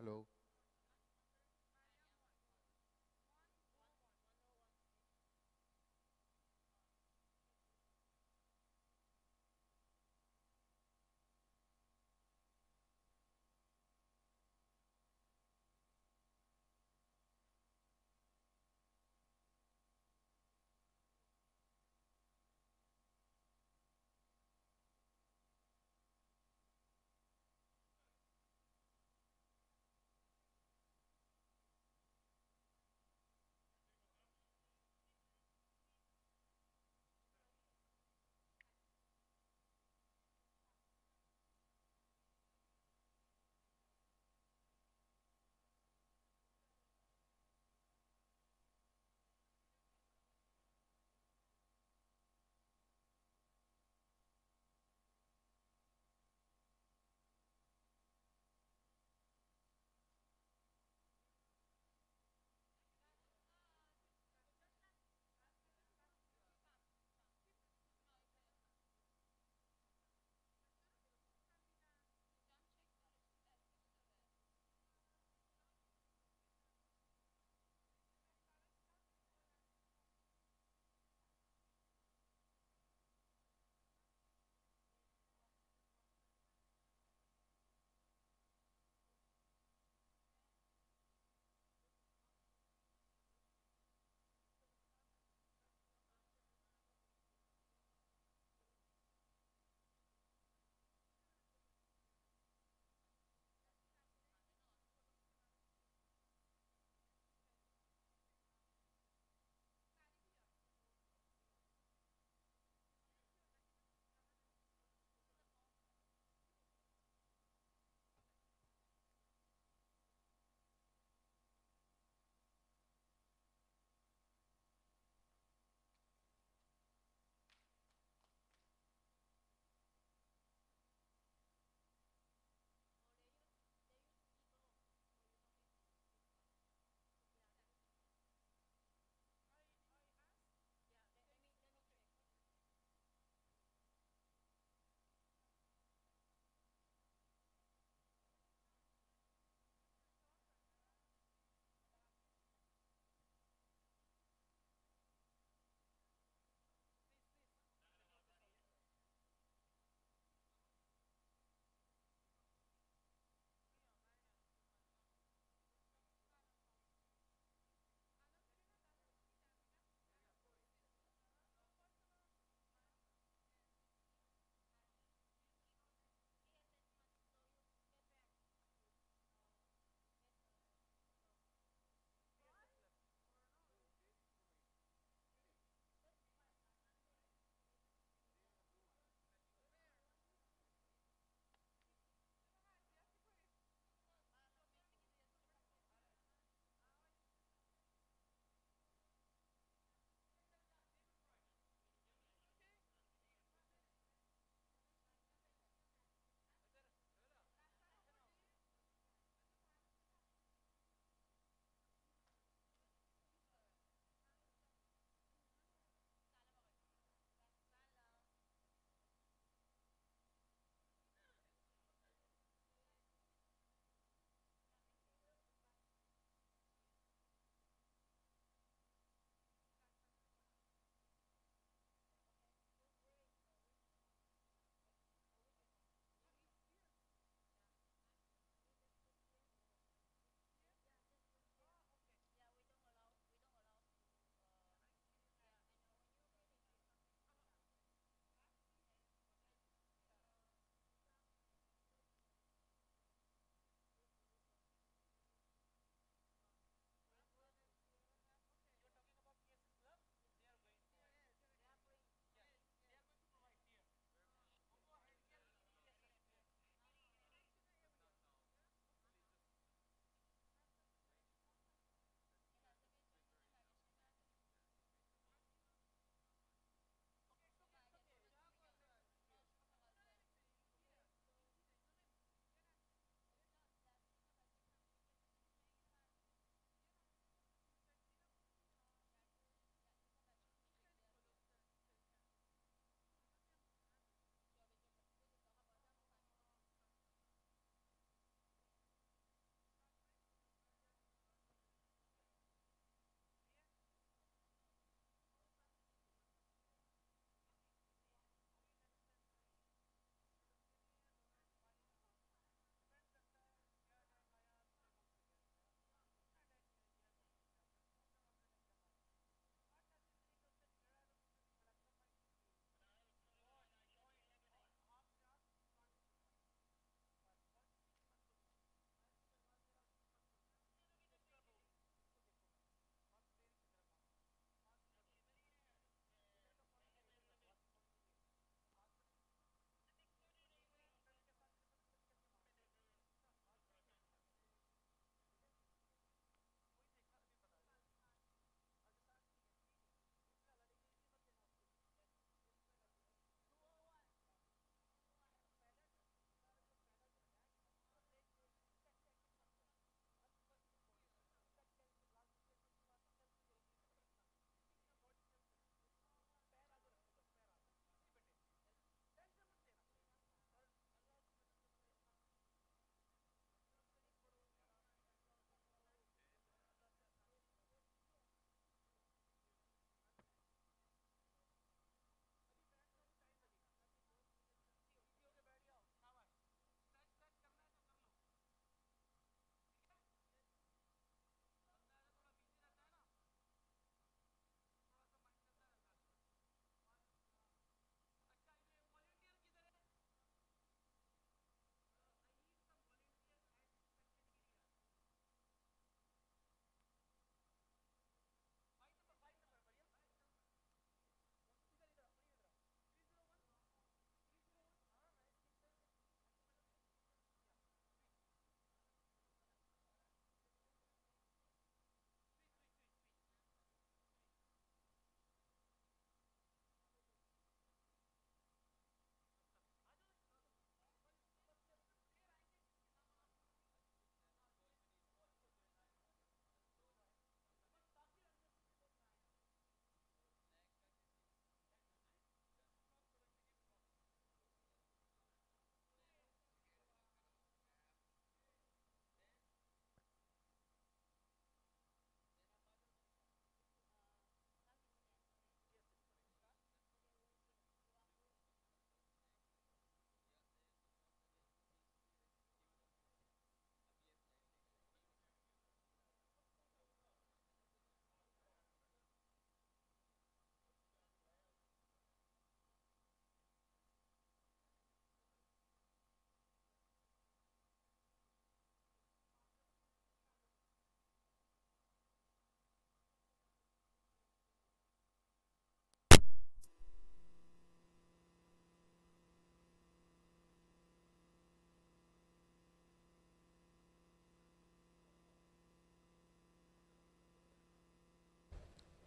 Hello.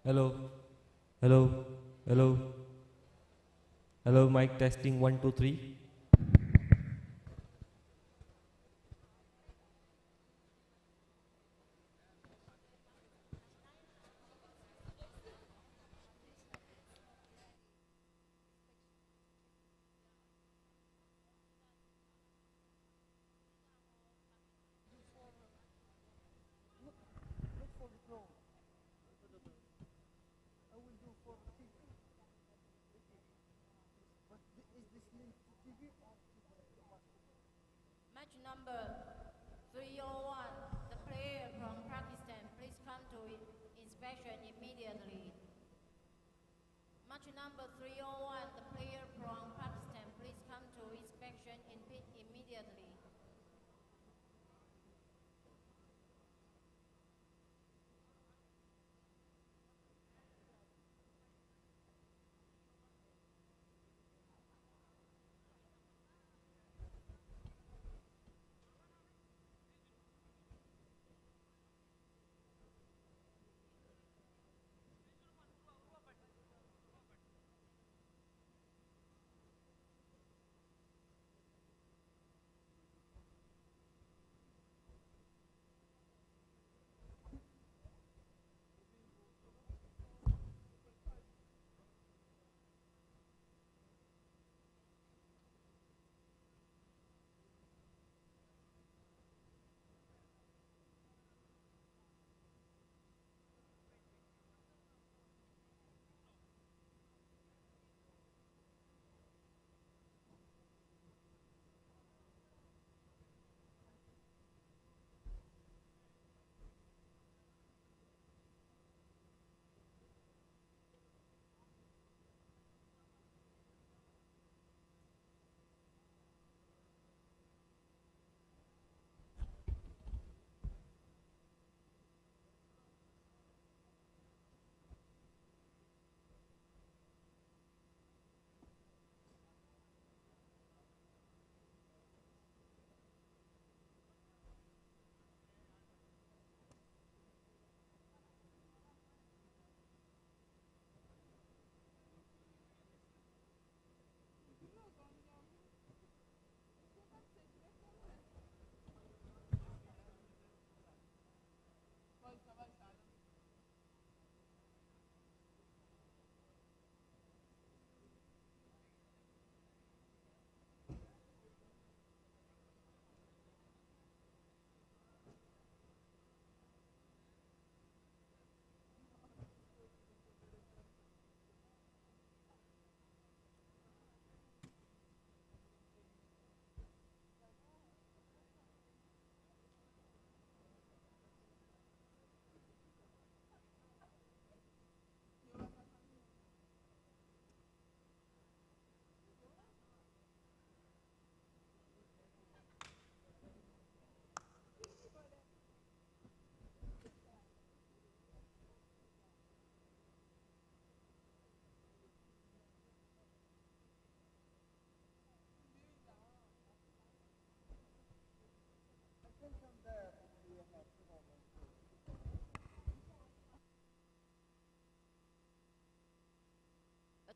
Hello, hello, hello, hello. Mic testing 1 2 3. Match number 301. The player from Pakistan, please come to inspection immediately. Match number 301. The player from Pakistan, please come to inspection immediately.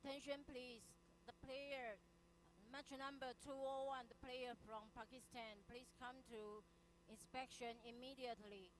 Attention please. The player, match number 201, the player from Pakistan, please come to inspection immediately.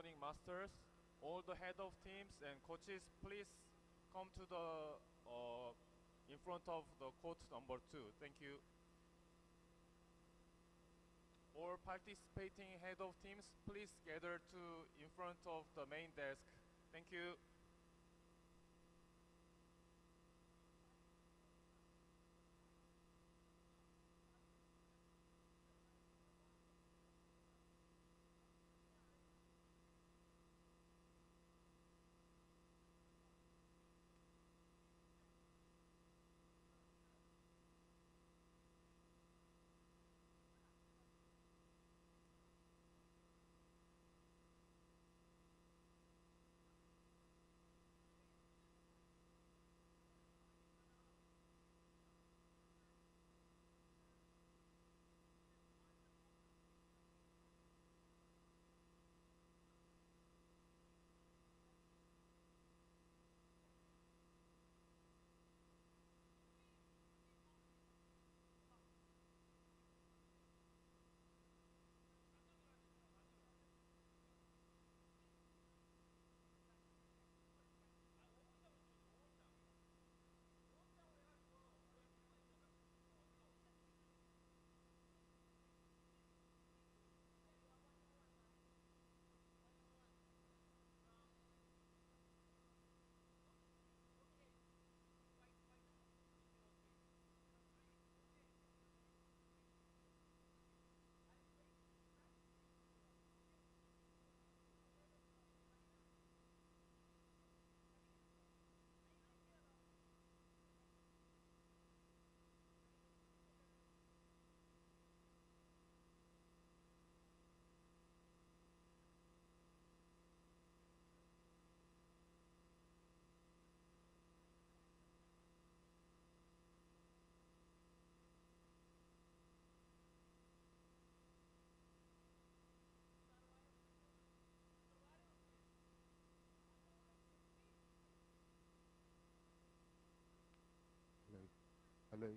morning, masters. All the head of teams and coaches, please come to the in front of the court number 2. Thank you. All participating head of teams, please gather to in front of the main desk. Thank you. Hello. Hello.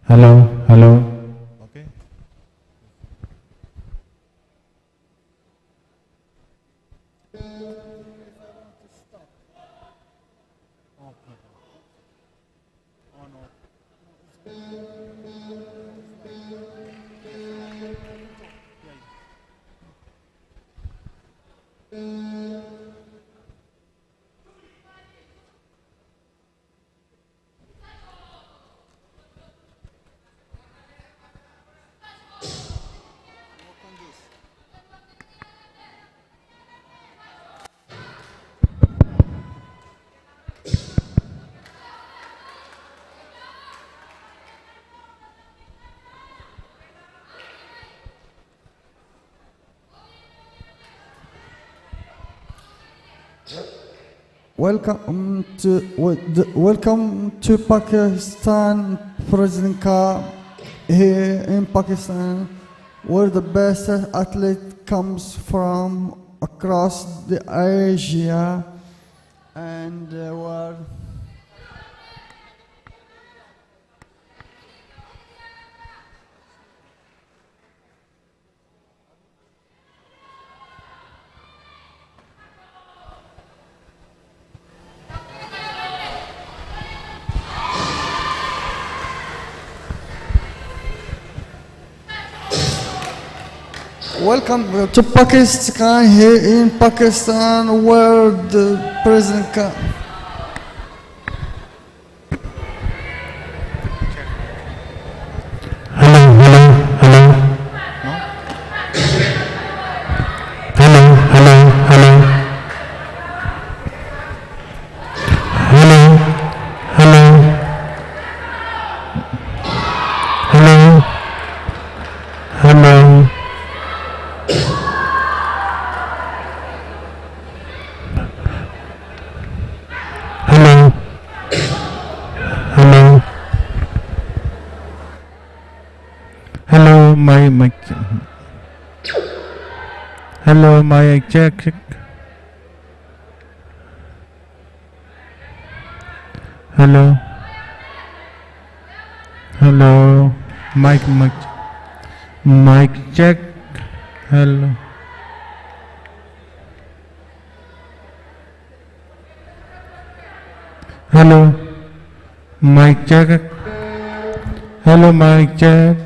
Hello, hello. Okay. Welcome to Pakistan President Cup here in Pakistan, where the best athlete comes from across the Asia and where welcome to Pakistan here in Pakistan, where the President Cup. Hello, hello, hello. Hello, hello, hello. Hello, hello. Hello, hello. Hello, hello. Hello, my mic. Hello, my check. Hello. Hello. Mic. Mic check. Hello. Hello. Mic check. Hello, mic check.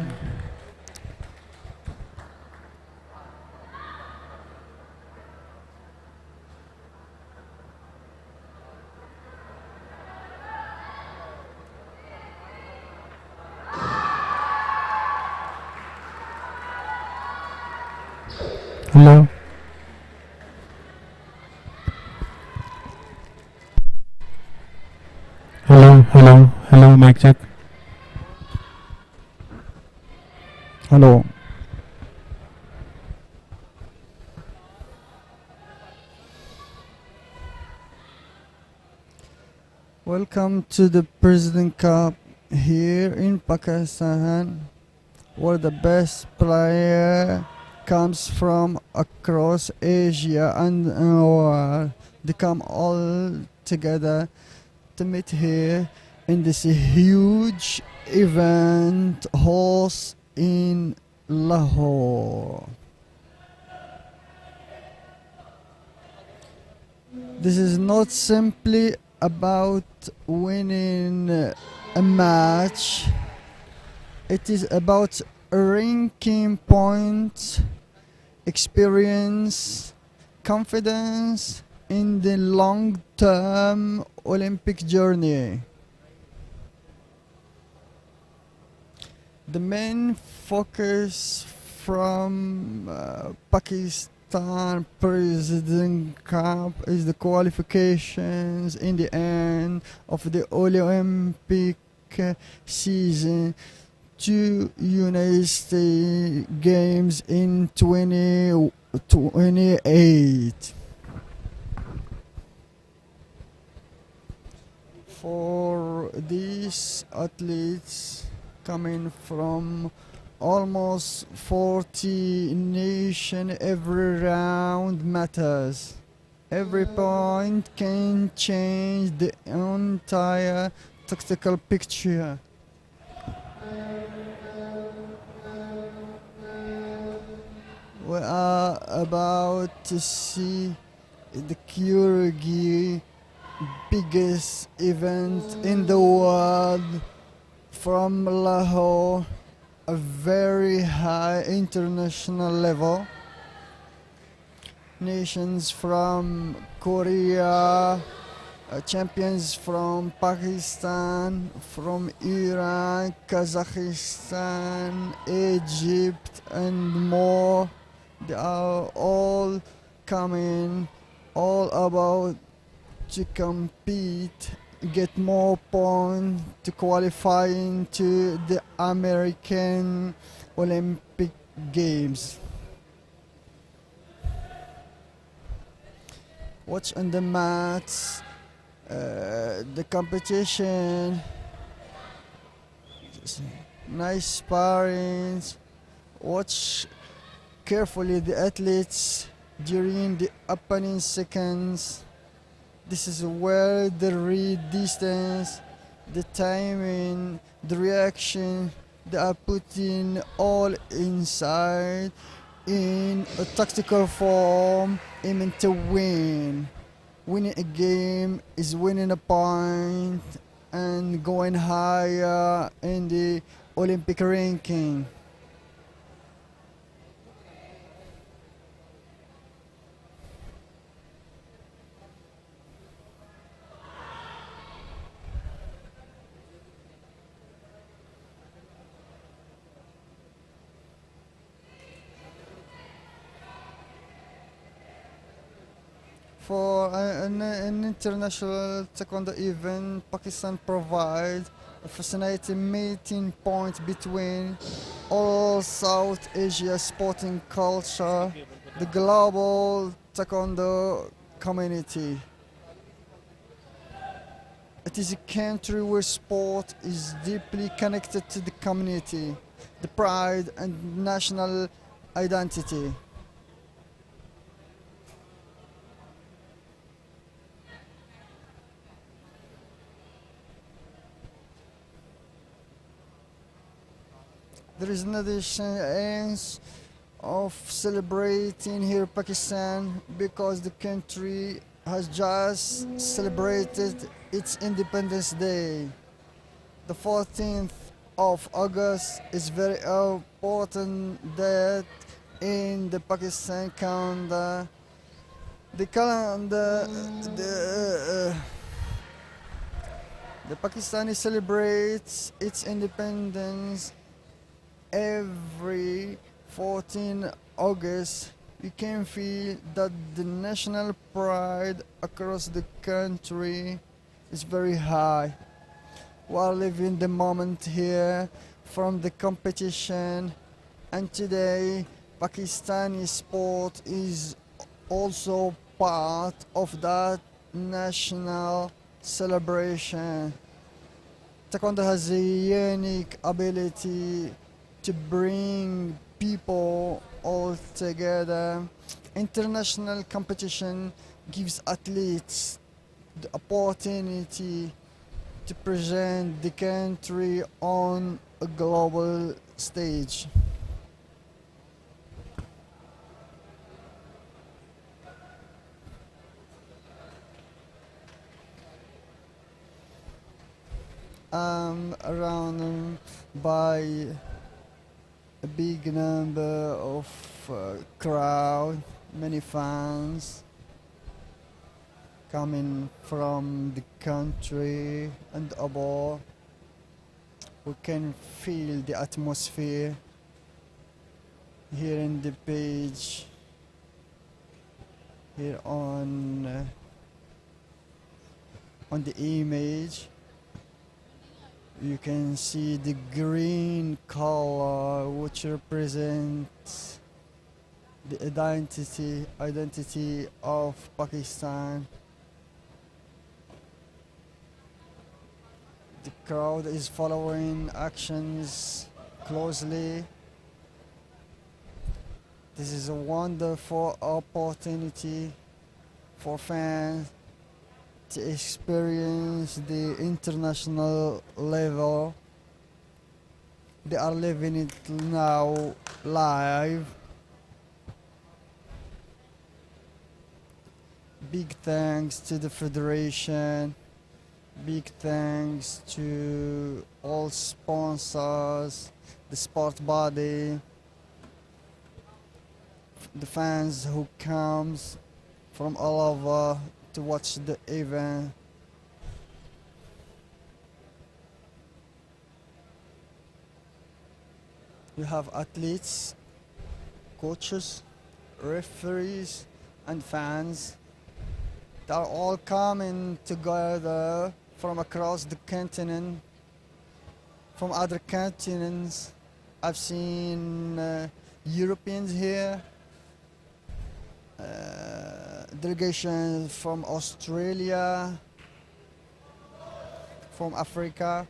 Hello. Hello, mic check. Hello. Welcome to the President Cup here in Pakistan, where the best player comes from across Asia and they come all together to meet here in this huge event hosted in Lahore. This is not simply about winning a match. It is about ranking points, experience, confidence in the long-term Olympic journey. The main focus from Pakistan President Cup is the qualifications in the end of the Olympic season to United States Games in 2028. For these athletes coming from almost 40 nations, every round matters. Every point can change the entire tactical picture. about to see the Kyrgyz biggest event in the world from Lahore, a very high international level. Nations from Korea, champions from Pakistan, from Iran, Kazakhstan, Egypt, and more. They are all coming, all about to compete, get more points to qualify into the American Olympic Games. Watch on the mats, the competition, nice sparring. Watch carefully the athletes during the opening seconds. This is where the read distance, the timing, the reaction, they are putting all inside in a tactical form, aiming to win. Winning a game is winning a point and going higher in the Olympic ranking. For an international Taekwondo event, Pakistan provides a fascinating meeting point between all South Asia sporting culture, the global Taekwondo community. It is a country where sport is deeply connected to the community, the pride and national identity. There is another chance of celebrating here in Pakistan because the country has just celebrated its Independence Day. The 14th of August is very important date in the Pakistan calendar. The calendar, the Pakistani celebrates its independence every 14 August. You can feel that the national pride across the country is very high. We are living the moment here from the competition, and today Pakistani sport is also part of that national celebration. Taekwondo has a unique ability to bring people all together. International competition gives athletes the opportunity to present the country on a global stage. Around by a big number of crowd, many fans coming from the country and abroad. We can feel the atmosphere here in the page, here on the image. You can see the green color which represents the identity of Pakistan. The crowd is following actions closely. This is a wonderful opportunity for fans to experience the international level. They are living it now live. Big thanks to the federation. Big thanks to all sponsors, the sport body, the fans who comes from all over to watch the event. You have athletes, coaches, referees, and fans. They are all coming together from across the continent, from other continents. I've seen Europeans here, delegations from Australia, from Africa.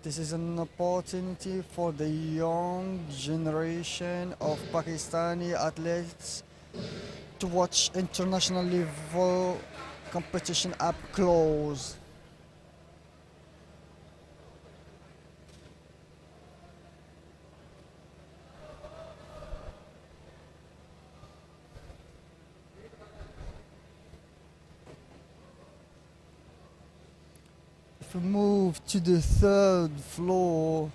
This is an opportunity for the young generation of Pakistani athletes to watch international level competition up close. If we move to the third floor,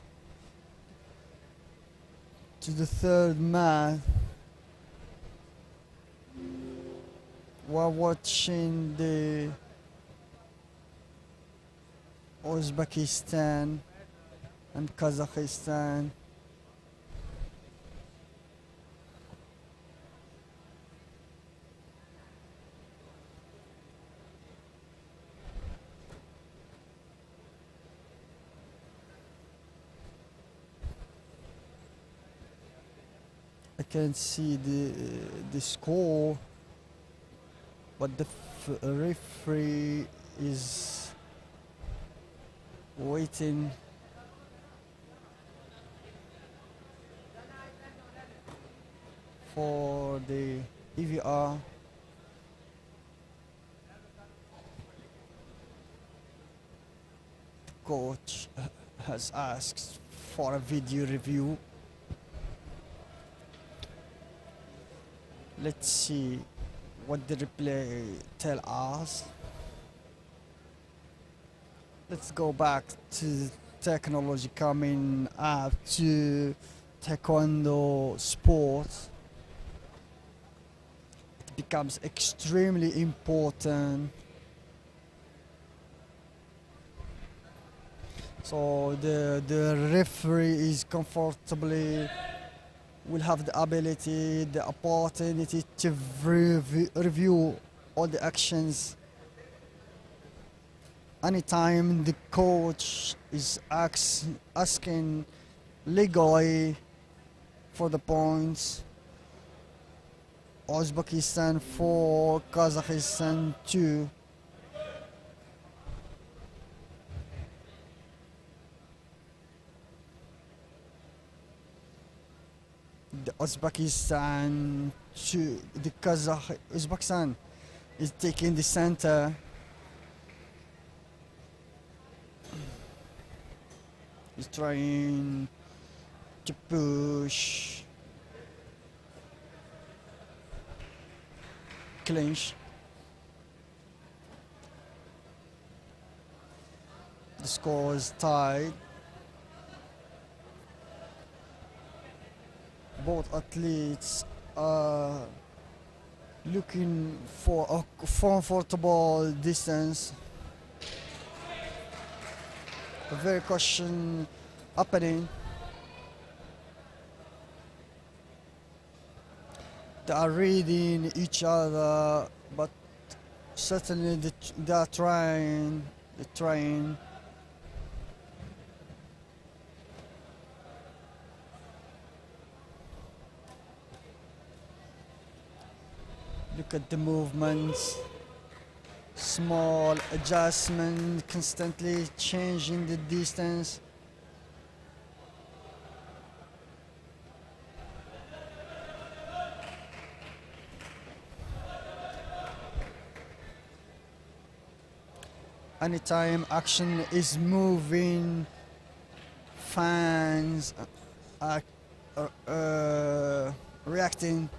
to the third mat, we're watching the Uzbekistan and Kazakhstan. I can see the score, but the referee is waiting. For the EVR. The coach has asked for a video review. Let's see what the replay tell us. Let's go back to technology coming up to Taekwondo sport. It becomes extremely important. So the referee is comfortably will have the ability, the opportunity to review all the actions. Anytime the coach is asking legally for the points, Uzbekistan 4, Kazakhstan 2. The Uzbekistan to the Uzbekistan is taking the center. He's trying to push, clinch. The score is tied. Both athletes are looking for a comfortable distance. A very caution happening. They are reading each other, but certainly they are trying. They're trying. Look at the movements. Small adjustment, constantly changing the distance. Anytime action is moving, fans are reacting.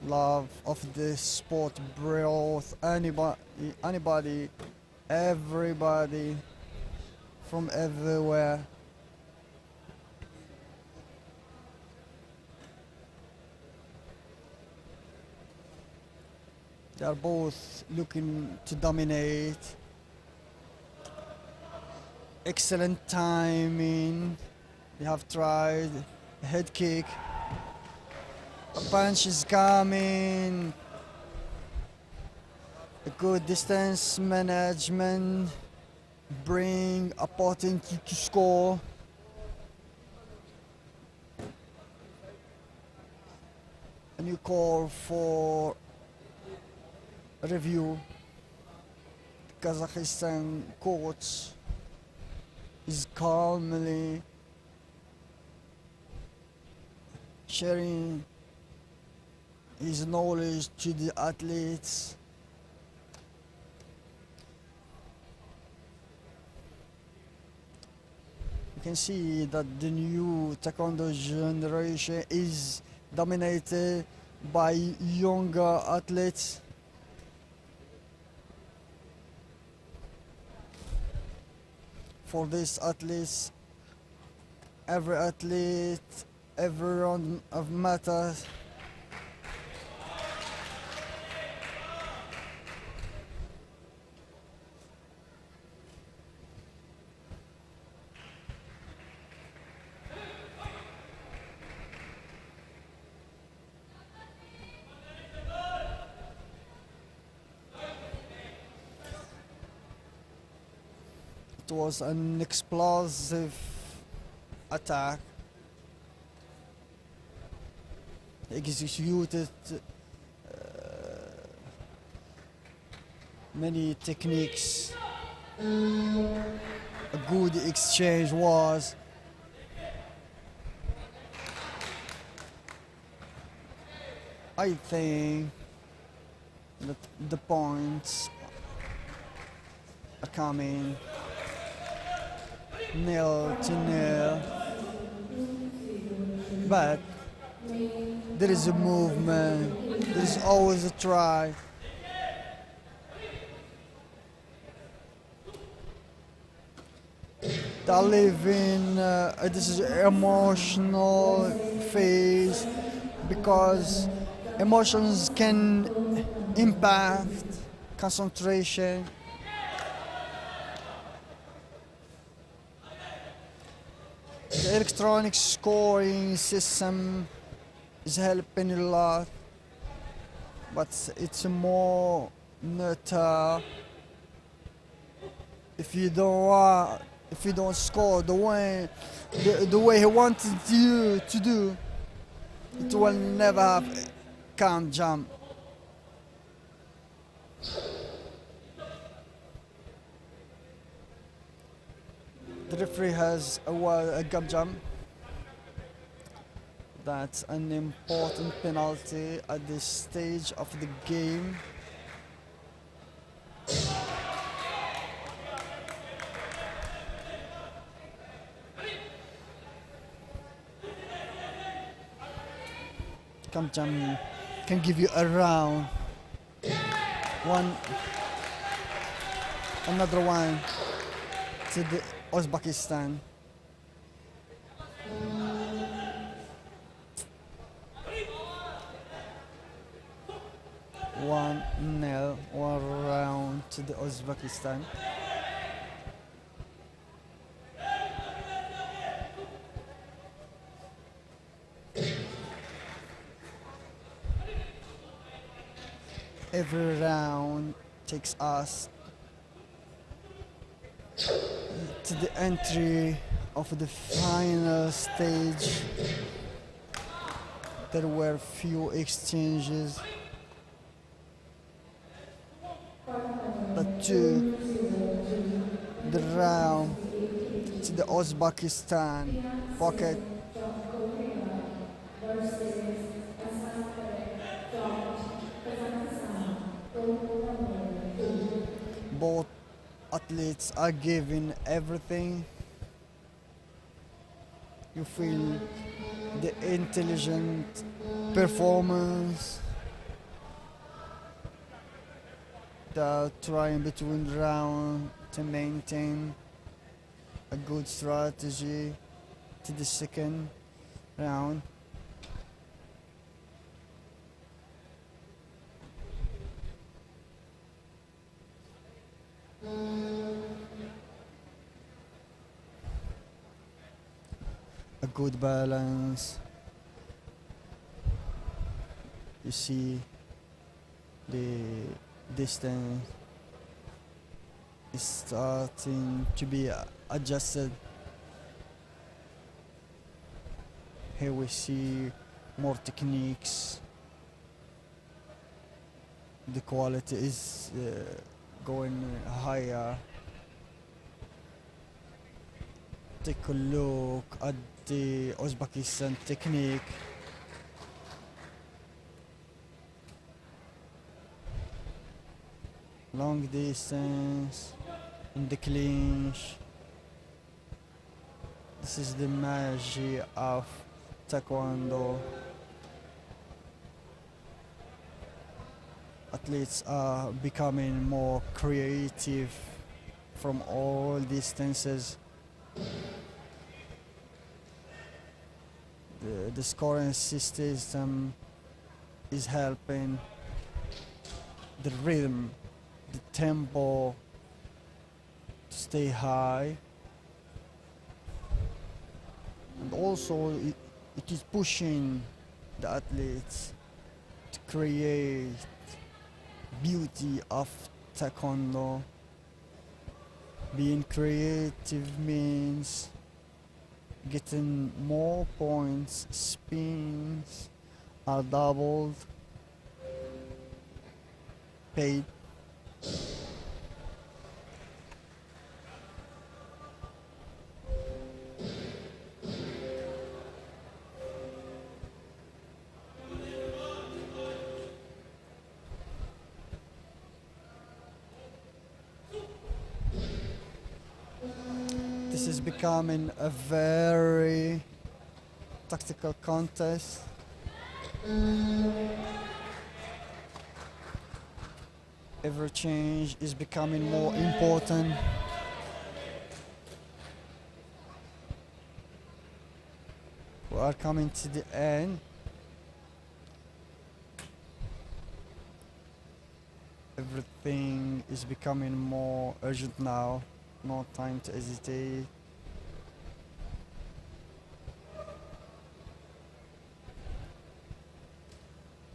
Love of this sport brought anybody, everybody from everywhere. They are both looking to dominate. Excellent timing. They have tried a head kick. A punch is coming. A good distance management. Bring opportunity to score. A new call for review. The Kazakhstan coach is calmly sharing his knowledge to the athletes. You can see that the new Taekwondo generation is dominated by younger athletes. For these athletes, every round of matters. It was an explosive attack, executed many techniques. A good exchange was. I think that the points are coming. 0-0, but there is a movement, there is always a try. They live in this is emotional phase because emotions can impact concentration. The electronic scoring system is helping a lot, but it's more neutral. If you don't score the way he wanted you to do, it will never have count jump. The referee has a gap jump. That's an important penalty at this stage of the game. Gap jump can give you a round. Another one to the Uzbekistan. One round to the Uzbekistan. Every round takes us to the entry of the final stage. There were few exchanges that took the round to the Uzbekistan pocket. Both athletes are giving everything. You feel the intelligent performance. They're trying between rounds to maintain a good strategy to the second round. A good balance. You see the distance is starting to be adjusted. Here we see more techniques. The quality is going higher. Take a look at the Uzbekistan technique. Long distance in the clinch. This is the magic of Taekwondo. Athletes are becoming more creative from all distances. The scoring system is helping the rhythm, the tempo to stay high, and also it is pushing the athletes to create beauty of Taekwondo. Being creative means getting more points, spins are doubled, paid. This is becoming a very tactical contest. Every change is becoming more important. We are coming to the end. Everything is becoming more urgent now. No time to hesitate.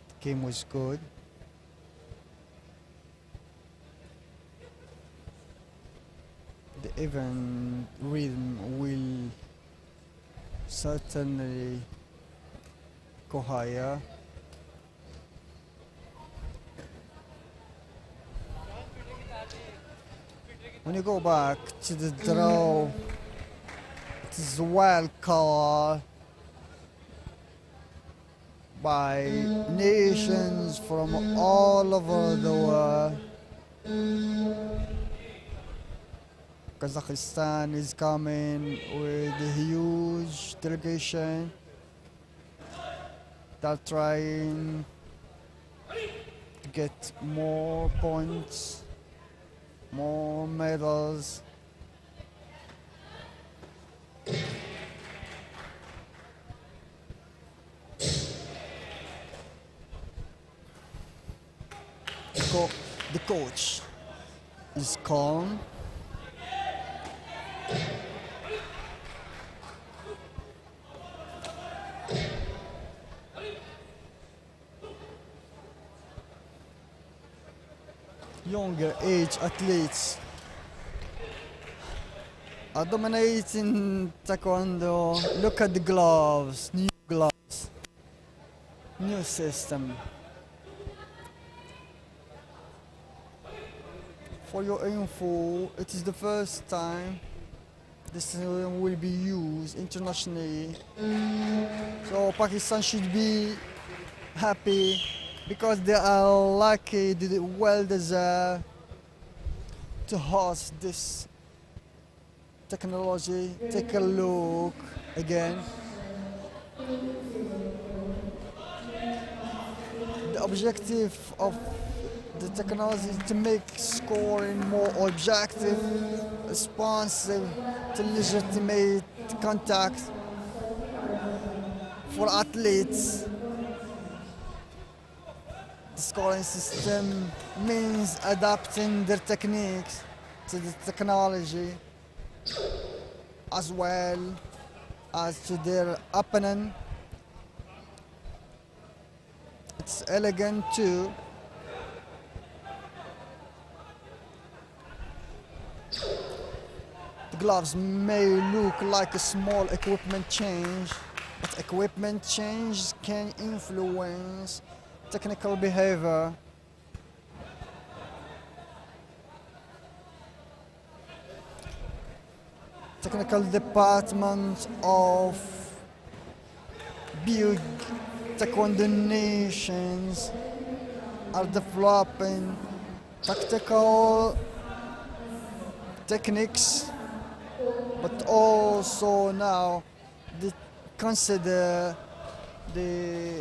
The game was good. The event rhythm will certainly go higher. When you go back to the draw, it is a wild card by nations from all over the world. Kazakhstan is coming with a huge delegation. They're trying to get more points, more medals. The coach is calm. Younger age athletes are dominating Taekwondo. Look at the gloves, new system. For your info, it is the first time this system will be used internationally. So Pakistan should be happy because they are lucky, well deserved to host this technology. Take a look again. The objective of the technology is to make scoring more objective, responsive to legitimate contact for athletes. The scoring system means adapting their techniques to the technology as well as to their opponent. It's elegant too. The gloves may look like a small equipment change, but equipment change can influence technical behavior. Technical department of big Taekwondo nations are developing tactical techniques, but also now they consider the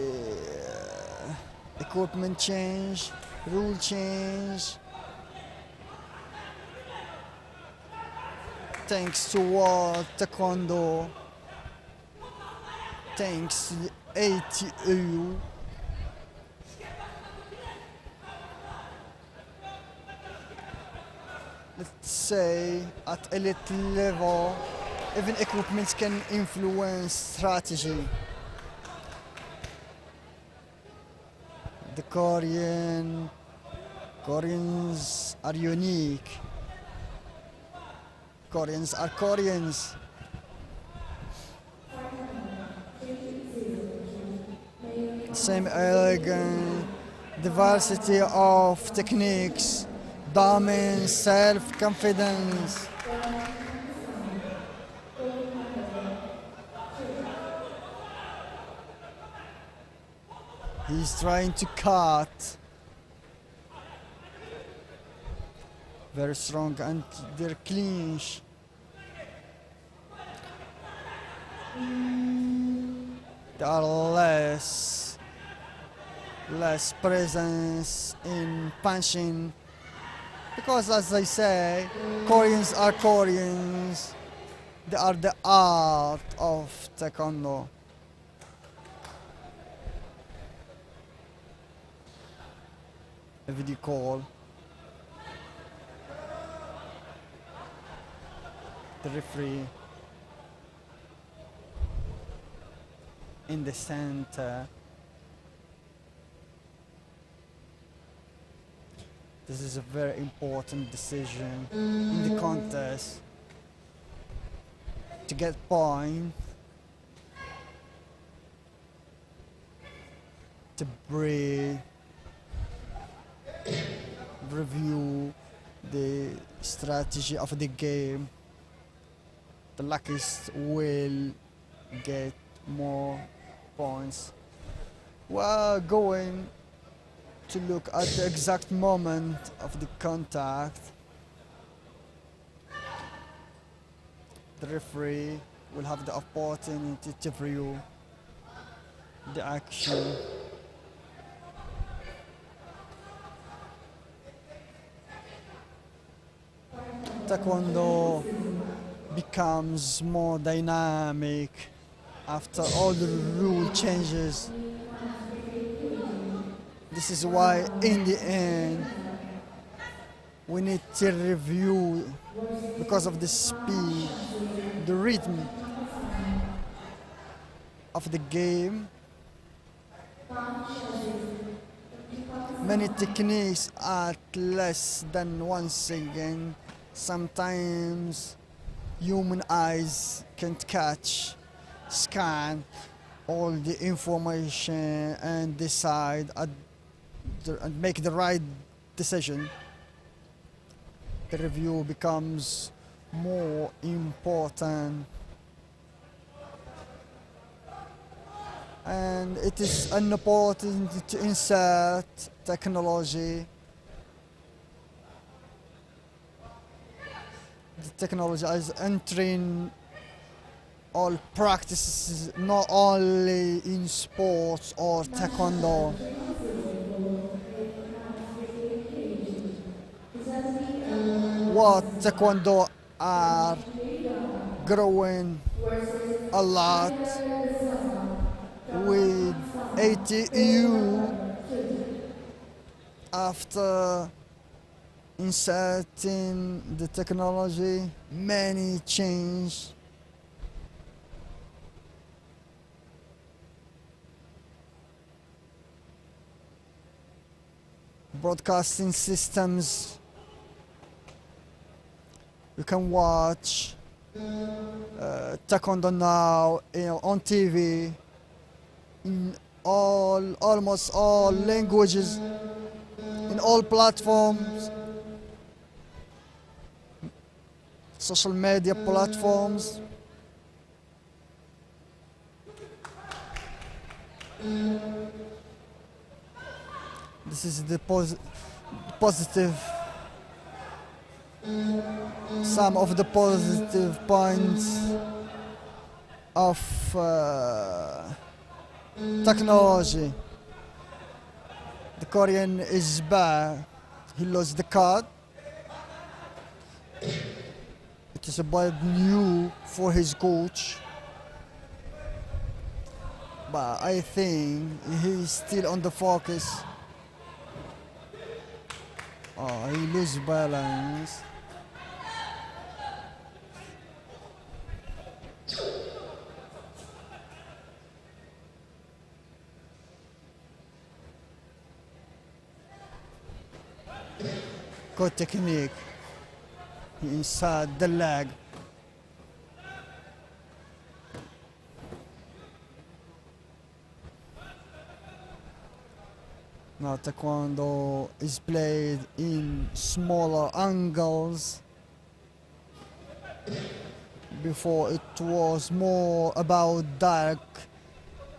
equipment change, rule change, thanks to what Taekwondo, thanks to the ATU. Let's say at elite level, even equipment can influence strategy. The Koreans are unique. Koreans are Koreans. Same elegant diversity of techniques, dominance, self-confidence. He's trying to cut. Very strong and their clinch. There are less presence in punching because, as I say, Koreans are Koreans. They are the art of Taekwondo. A video call. The referee in the center. This is a very important decision in the contest to get point, to breathe, review the strategy of the game. The luckiest will get more points. We're going to look at the exact moment of the contact. The referee will have the opportunity to view the action. Taekwondo becomes more dynamic after all the rule changes. This is why in the end we need to review, because of the speed, the rhythm of the game. Many techniques at less than 1 second. Sometimes human eyes can't catch, scan all the information and decide and make the right decision. The review becomes more important, and it is an opportunity to insert technology the technology is entering all practices, not only in sports or taekwondo. What taekwondo are growing a lot with ATU after inserting the technology, many change. Broadcasting systems, you can watch Taekwondo now on TV in almost all languages, in all platforms, social media platforms. This is the positive, some of the positive points of technology. The Korean is back. He lost the card. It is a bad news for his coach. But I think he's still on the focus. Oh, he loses balance. Good technique inside the leg. Now Taekwondo is played in smaller angles. Before it was more about direct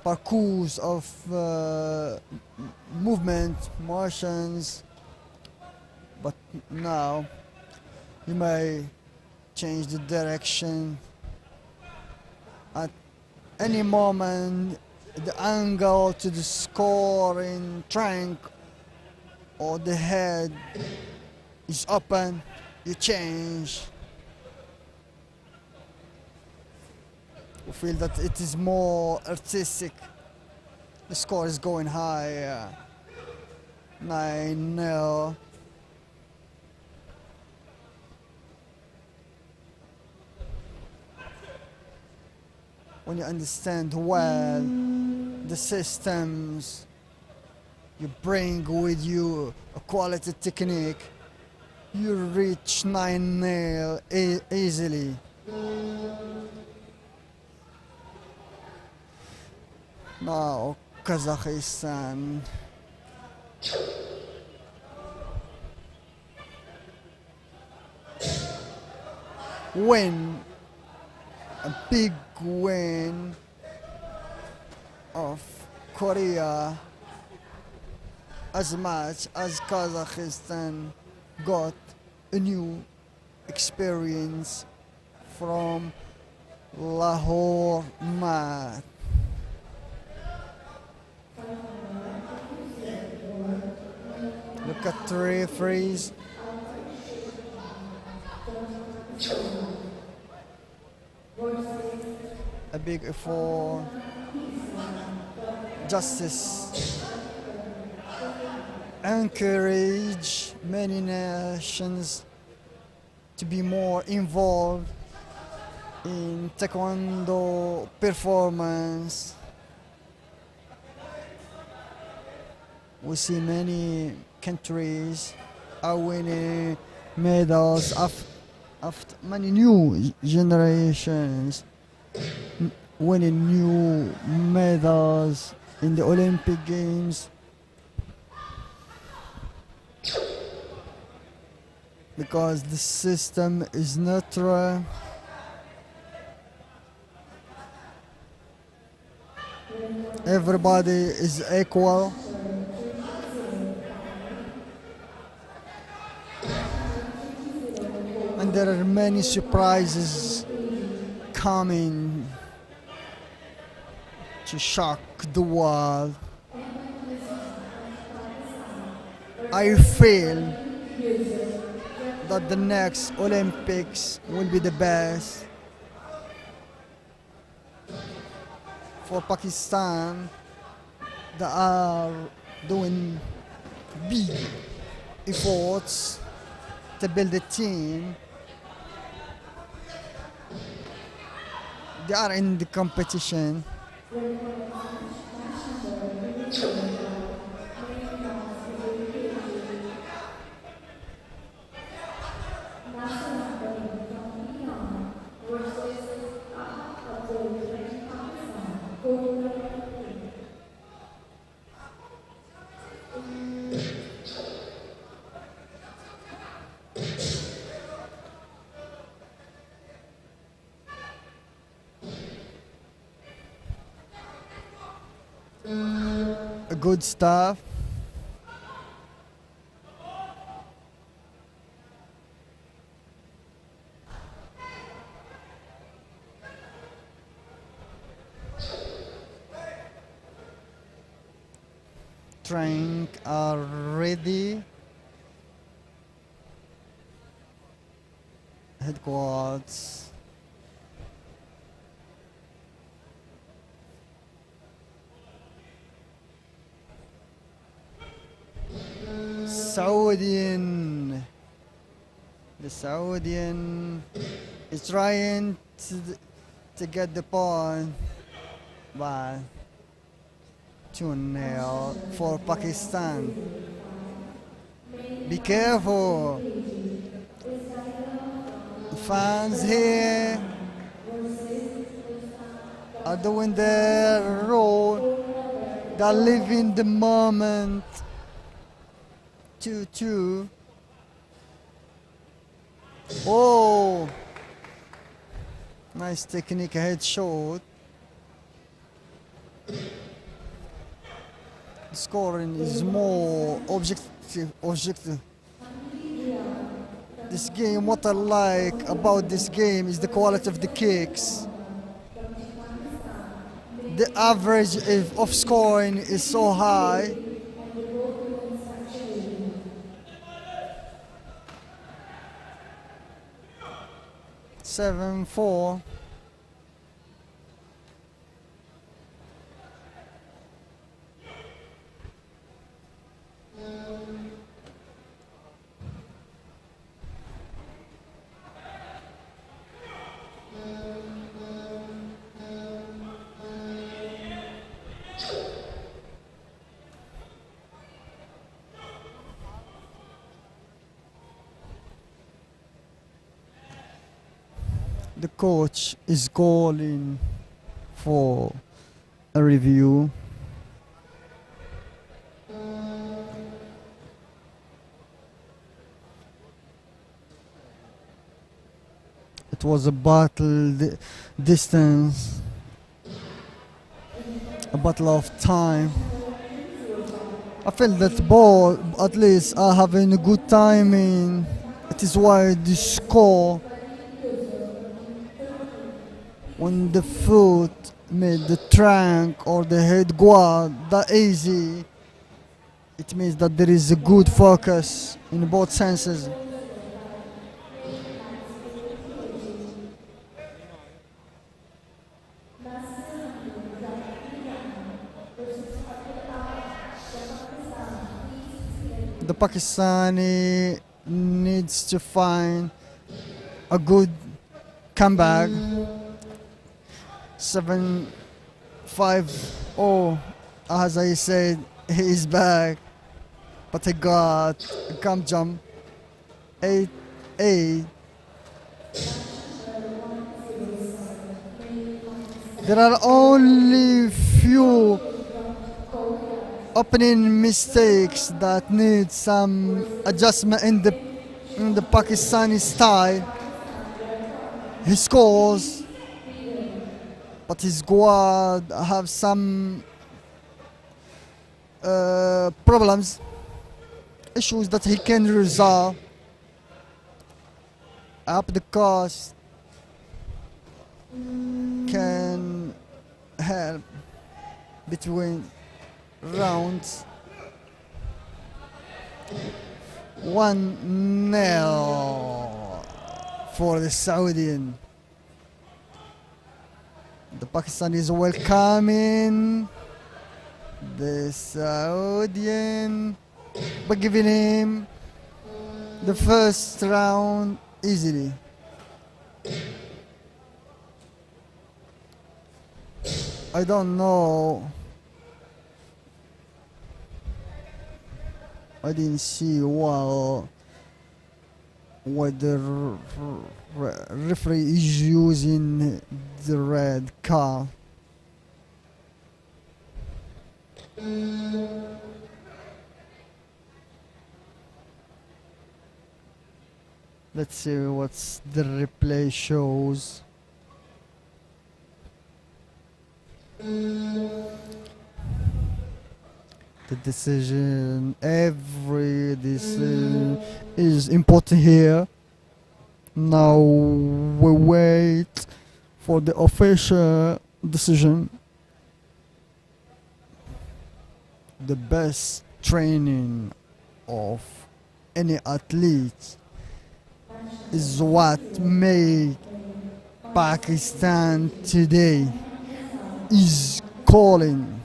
parcours of movement, motions. But now you may change the direction at any moment. The angle to the scoring trunk or the head is open, you change. You feel that it is more artistic. The score is going high, 9-0. When you understand well the systems, you bring with you a quality technique, you reach 9-0 easily. Now Kazakhstan. Win, a big win of Korea, as much as Kazakhstan got a new experience from Lahore mat. Look at the referees. A big effort, justice, encourage many nations to be more involved in Taekwondo performance. We see many countries are winning medals after many new generations winning new medals in the Olympic Games. Because the system is neutral. Everybody is equal. And and there are many surprises coming to shock the world. I feel that the next Olympics will be the best for Pakistan. They are doing big efforts to build a team. They are in the competition. Good stuff. Train are ready. Headquarters. The Saudian is trying to get the point, but 2-0 for Pakistan. Be careful. Fans here are doing their role. They're living the moment. 2-2. Oh, nice technique, headshot. Scoring is more objective. This game, what I like about this game is the quality of the kicks. The average of scoring is so high. Seven, 4. The coach is calling for a review. It was a battle distance, a battle of time. I feel that ball, at least, are having a good timing. It is why the score, when the foot made the trunk or the head guard that easy, it means that there is a good focus in both senses. The Pakistani needs to find a good comeback. 7-5-0, as I said, he is back, but he got a come jump. 8-8. There are only few opening mistakes that need some adjustment in the Pakistani style. He scores, but his squad have some problems, issues that he can resolve. up the cost can help between rounds. 1-0 for the Saudian. The Pakistanis welcoming the Saudian by giving him the first round easily. I don't know. I didn't see well what the referee is using the red card. Let's see what the replay shows. The decision, every decision is important here. Now we wait for the official decision. The best training of any athlete is what made Pakistan today is calling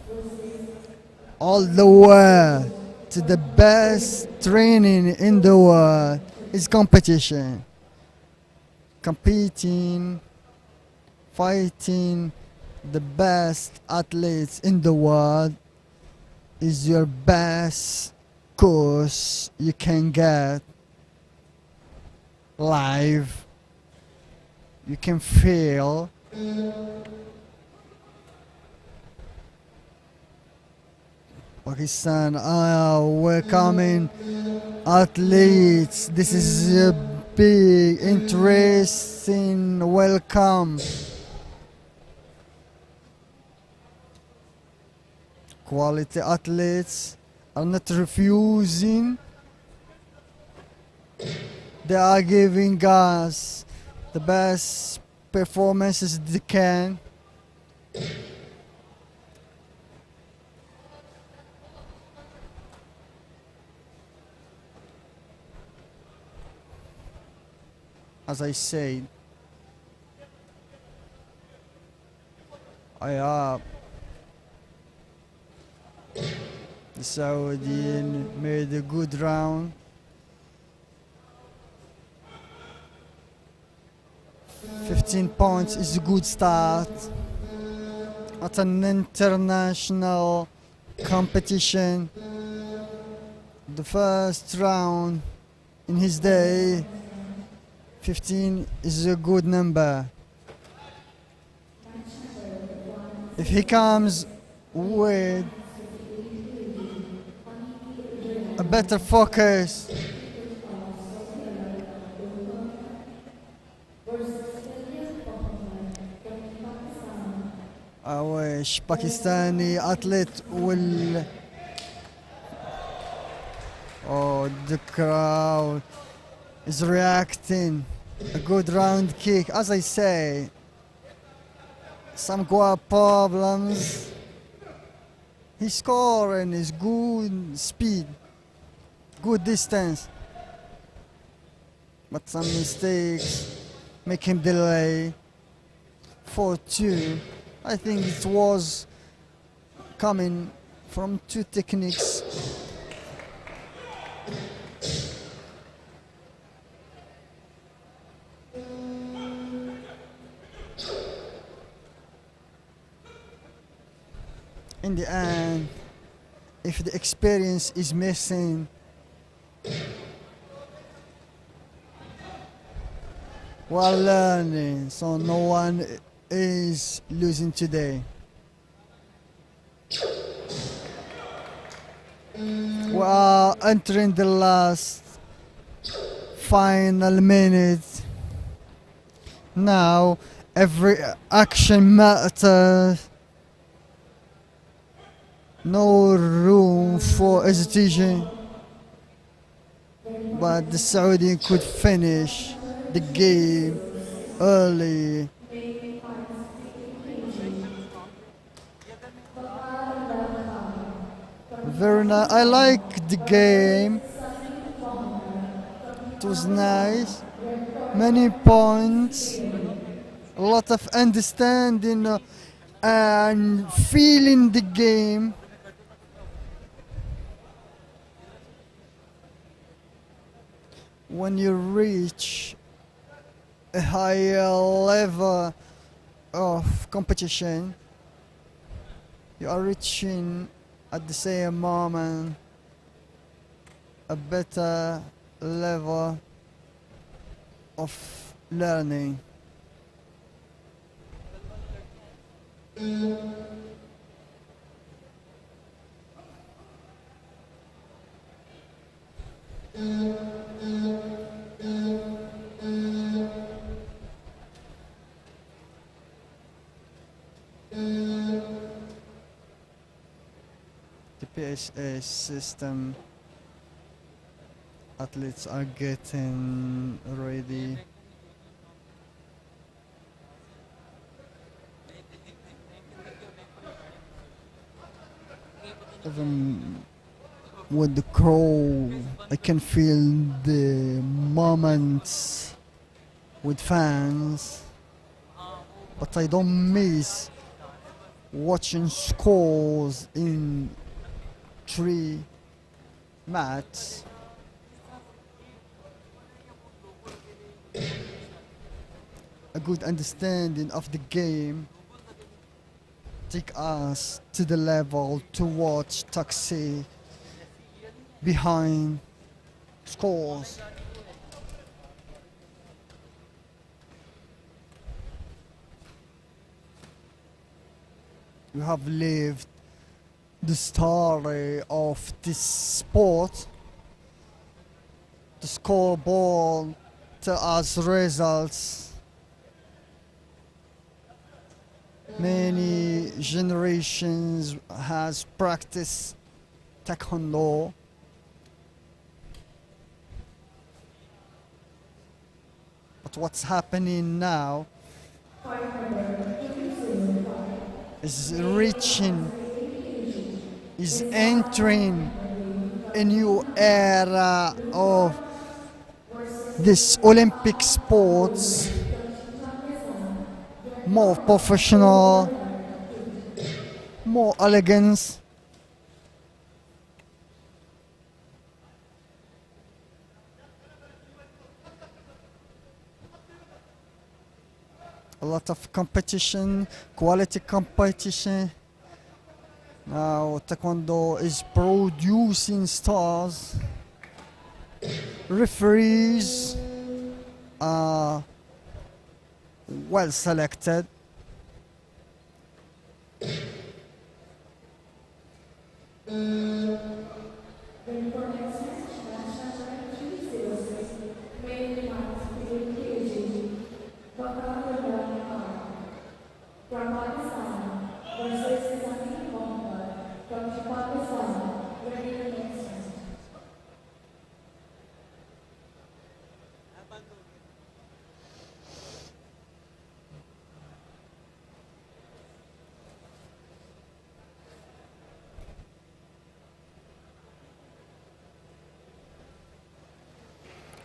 all the world to the best training in the world is competition. Competing, fighting the best athletes in the world is your best course you can get live. You can feel Pakistan are welcoming athletes. This is a big, interesting welcome. Quality athletes are not refusing. They are giving us the best performances they can. As I said, the Saudi made a good round. 15 points is a good start at an international competition. The first round in his day, 15 is a good number. If he comes with a better focus, I wish Pakistani athlete will. Oh, the crowd is reacting. A good round kick. As I say, some problems. His scoring is good speed, good distance, but some mistakes make him delay. 4-2. I think it was coming from two techniques. In the end, if the experience is missing, we are learning, so no one is losing today. We are entering the last final minute. Now every action matters. No room for hesitation, but the Saudi could finish the game early. Very nice. I like the game. It was nice. Many points. A lot of understanding and feeling the game. When you reach a higher level of competition, you are reaching at the same moment a better level of learning. The PSA system, athletes are getting ready. Even with the crow, I can feel the moments with fans, but I don't miss watching scores in 3 matches. A good understanding of the game take us to the level to watch taxi behind scores. You have lived the story of this sport. The scoreboard tell us results. Many generations has practiced Taekwondo. But what's happening now is entering a new era of this Olympic sports, more professional, more elegance. A lot of competition, quality competition. Now Taekwondo is producing stars. Referees are well selected.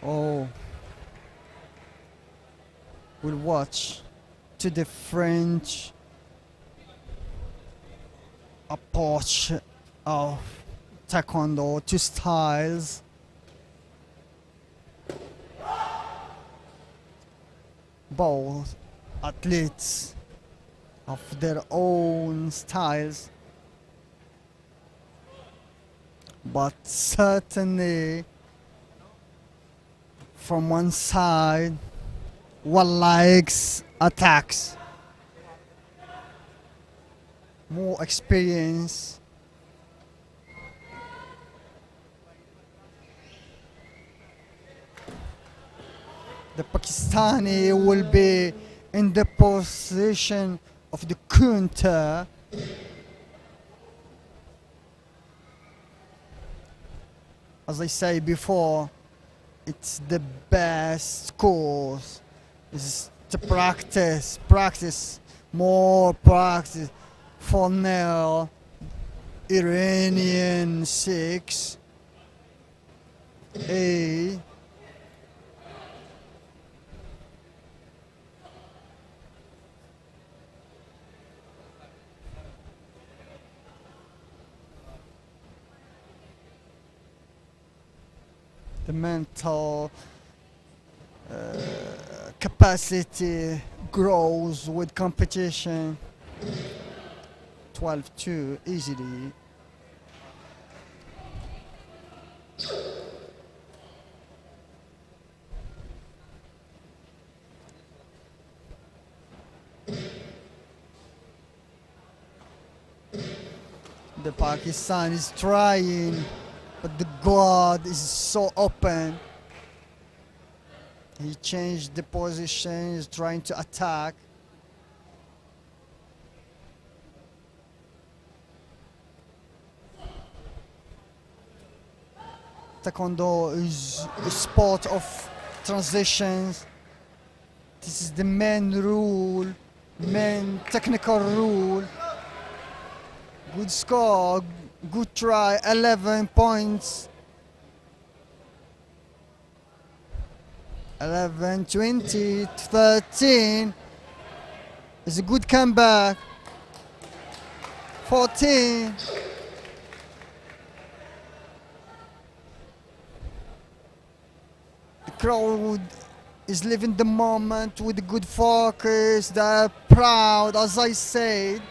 Oh, we'll watch to the French approach of Taekwondo, two styles. Both athletes of their own styles, but certainly from one side, one likes attacks, more experience. The Pakistani will be in the position of the counter. As I say before, it's the best course. Is to practice, more practice. For now, Iranian 6, A. The mental capacity grows with competition. 12-2 easily. The Pakistan is trying, but the guard is so open. He changed the position, he's trying to attack. Taekwondo is a sport of transitions. This is the main rule, main technical rule. Good score, good try, 11 points. 11, 20, 13. It's a good comeback. 14. The crowd is living the moment with good focus. They're proud, as I said.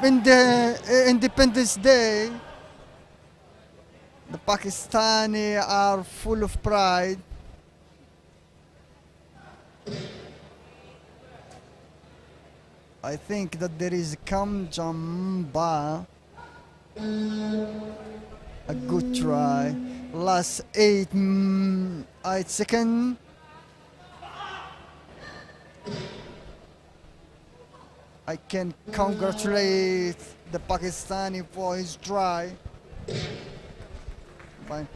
In the Independence Day, the Pakistani are full of pride. I think that there is Kamjamba. A good try. Last 8 seconds. I can congratulate the Pakistani for his try. But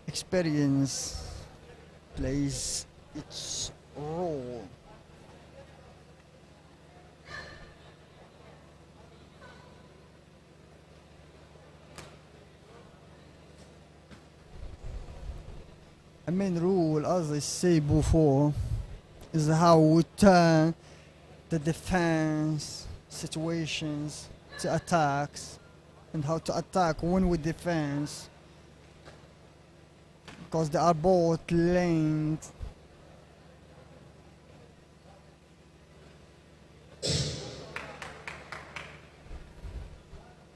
experience plays its role. A main rule, as I said before, is how we turn the defense situations to attacks, and how to attack when we defense, because they are both linked.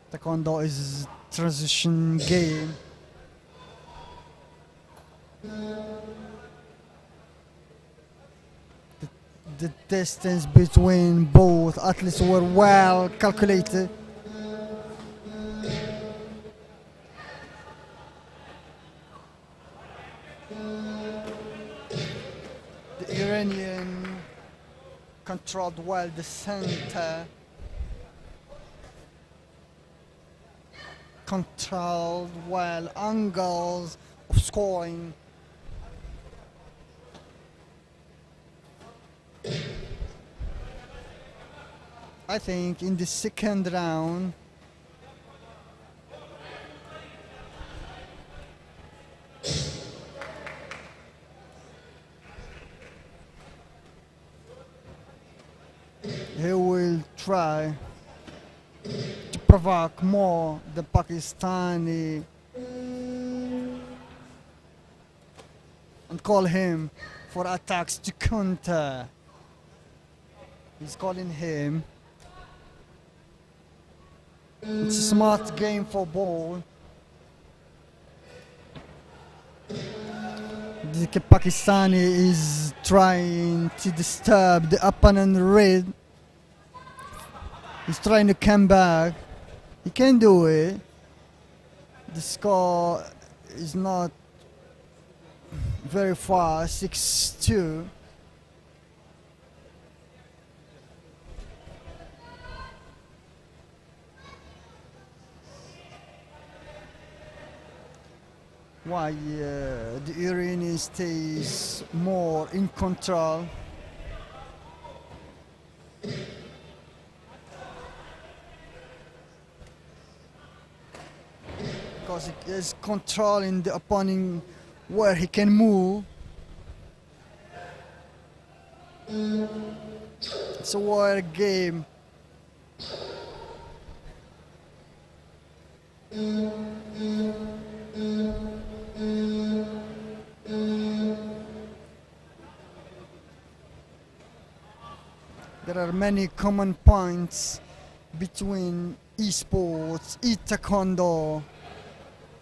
Taekwondo is transition game. The distance between both athletes were well calculated. The Iranian controlled well the center, controlled well angles of scoring. I think in the second round, he will try to provoke more the Pakistani and call him for attacks to counter. He's calling him. It's a smart game for ball. The Pakistani is trying to disturb the opponent red. He's trying to come back. He can do it. The score is not very far, 6-2. why the Iranian stays more in control. Because he is controlling the opponent where he can move. It's a war game. There are many common points between esports, taekwondo,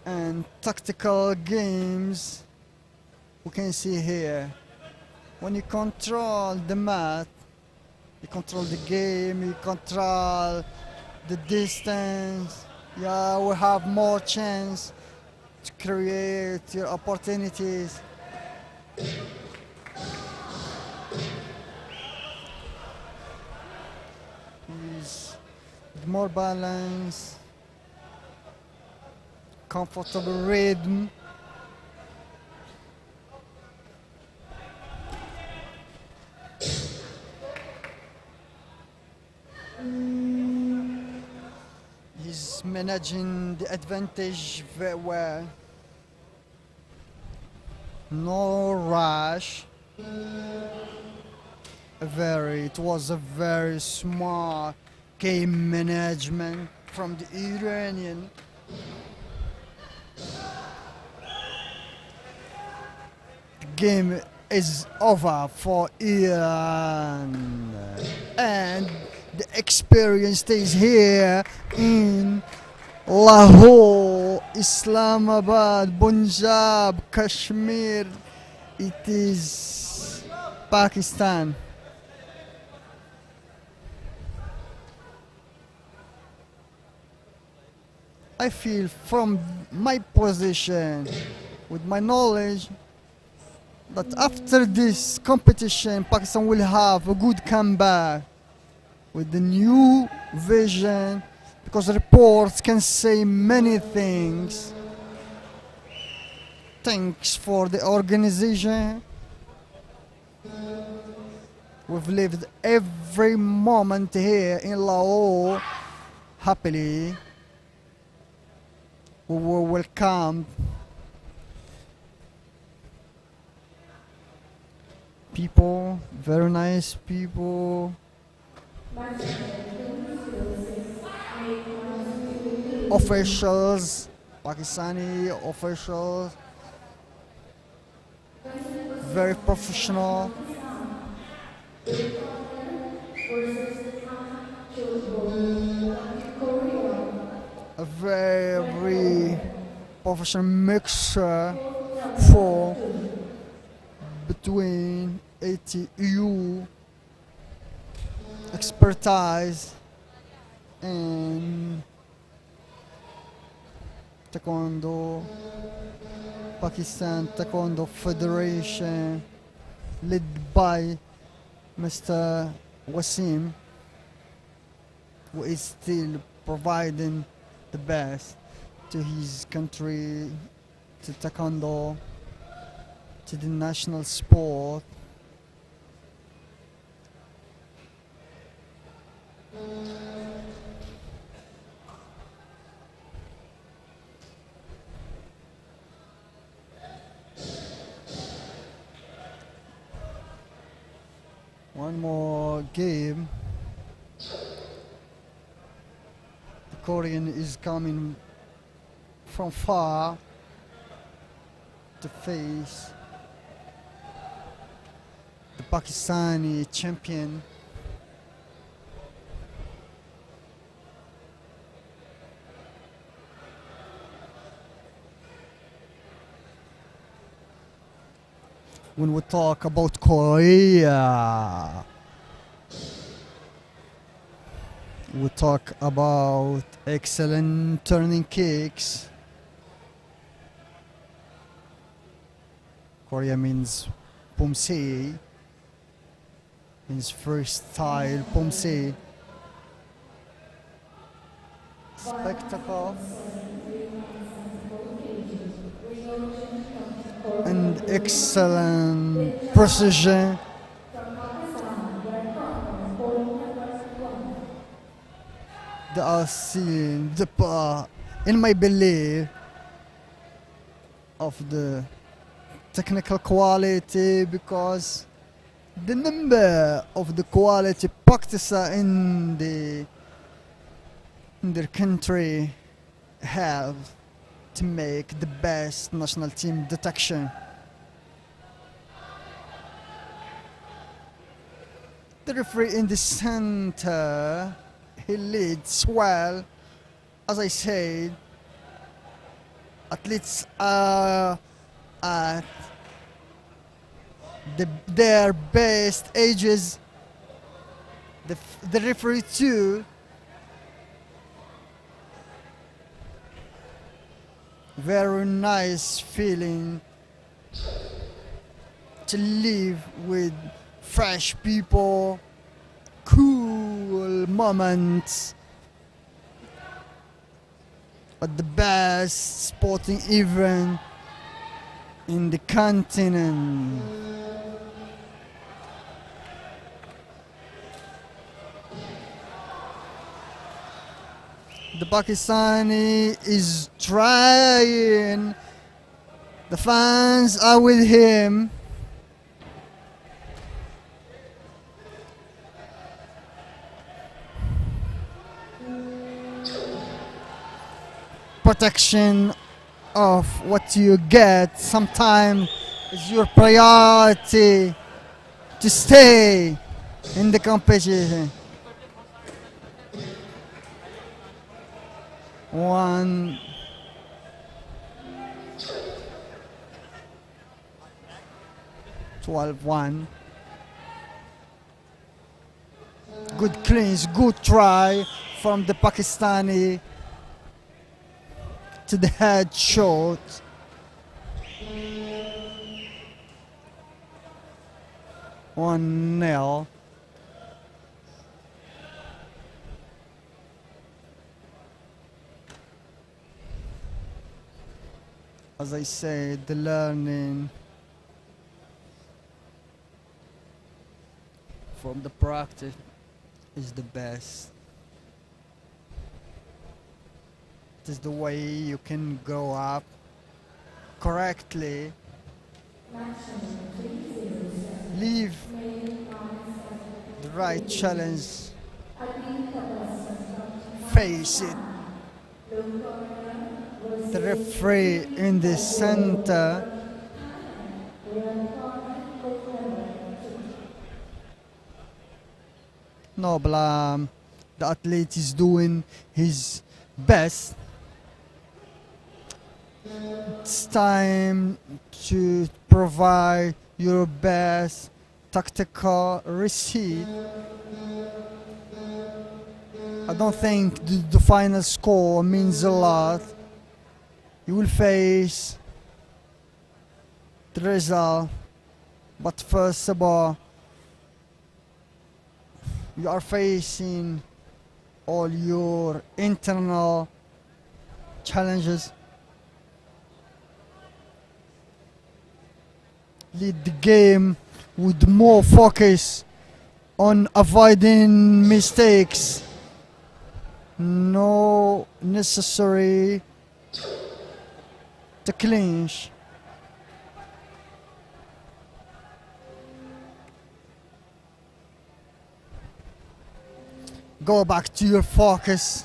and tactical games. We can see here, when you control the mat, you control the game, you control the distance. Yeah, we have more chance to create your opportunities. Is more balance, comfortable rhythm. He's managing the advantage very well. No rush. It was a very smart game management from the Iranian. The game is over for Iran, and the experience stays here in Lahore, Islamabad, Punjab, Kashmir. It is Pakistan. I feel from my position, with my knowledge, that after this competition, Pakistan will have a good comeback with the new vision, because reports can say many things. Thanks for the organization. We've lived every moment here in Lahore happily. We were welcomed. People, very nice people. Officials, Pakistani officials, very professional. A very professional mixture for between ATU expertise and Taekwondo, Pakistan Taekwondo Federation, led by Mr. Wasim, who is still providing the best to his country, to Taekwondo, to the national sport. One more game. The Korean is coming from far to face the Pakistani champion. When we talk about Korea, we talk about excellent turning kicks. Korea means Pomse, means freestyle Pomse. Spectacle. excellent precision. They are seeing the in my belief of the technical quality, because the number of the quality practicer in their country have to make the best national team detection. The referee in the center, he leads well. As I said, athletes are at their best ages. The referee too. Very nice feeling to live with fresh people, cool moments at the best sporting event in the continent. The Pakistani is trying. The fans are with him. Protection of what you get sometimes is your priority to stay in the competition. 1 12-1. Good cleans, good try from the Pakistani to the head shot. One nil. As I said, the learning from the practice is the best. It is the way you can grow up correctly, leave the right challenge, face it. The referee in the center no blame. The athlete is doing his best. It's time to provide your best tactical receipt. I don't think the final score means a lot. You will face the result, but first of all, you are facing all your internal challenges. Lead the game with more focus on avoiding mistakes. No necessary to clinch. Go back to your focus.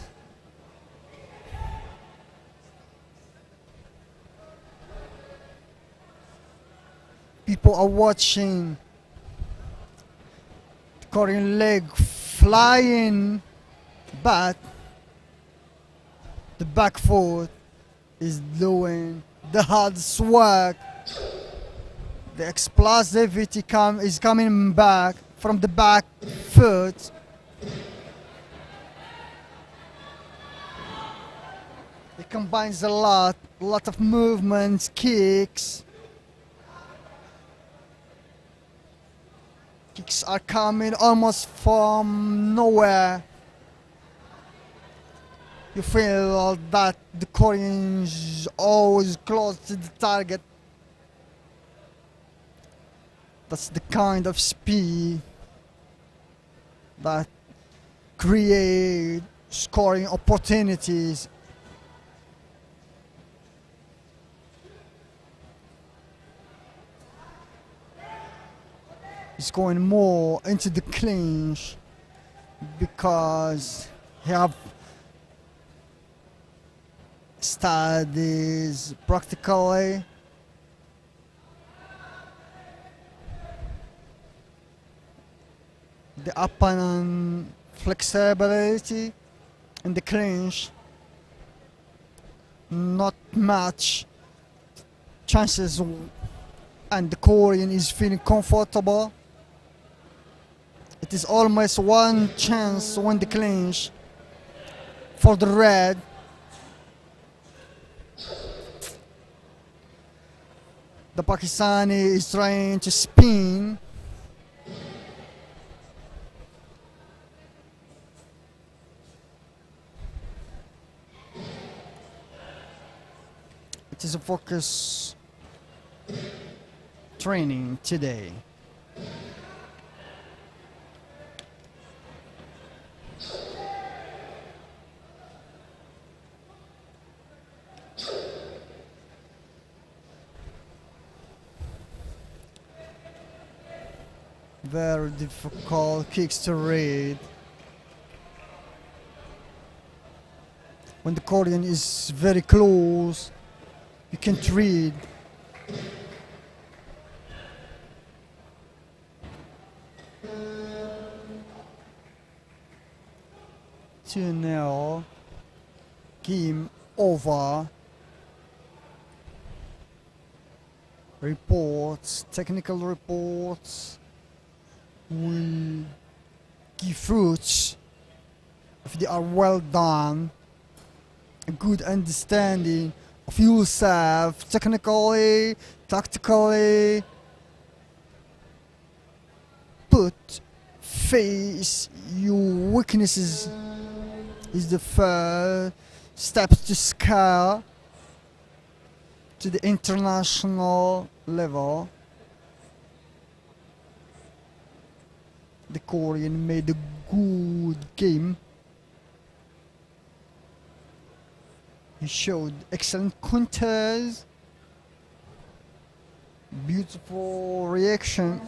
People are watching. The Korean leg flying, but the back foot is doing the hardest work. The explosivity is coming back from the back foot. It combines a lot of movements, kicks. Kicks are coming almost from nowhere. You feel that the Koreans always close to the target. That's the kind of speed that create scoring opportunities. He's going more into the clinch because he have studies practically. The opponent flexibility in the clinch, not much chances, and the Korean is feeling comfortable. It is almost one chance when the clinch for the red. The Pakistani is trying to spin. It is a focus training today. Very difficult kicks to read. When the Korean is very close, you can't read. Now, game over. Reports, technical reports will give fruits if they are well done. A good understanding of yourself, technically, tactically. Put face your weaknesses is the first step to scale to the international level. The Korean made a good game. He showed excellent counters, beautiful reaction.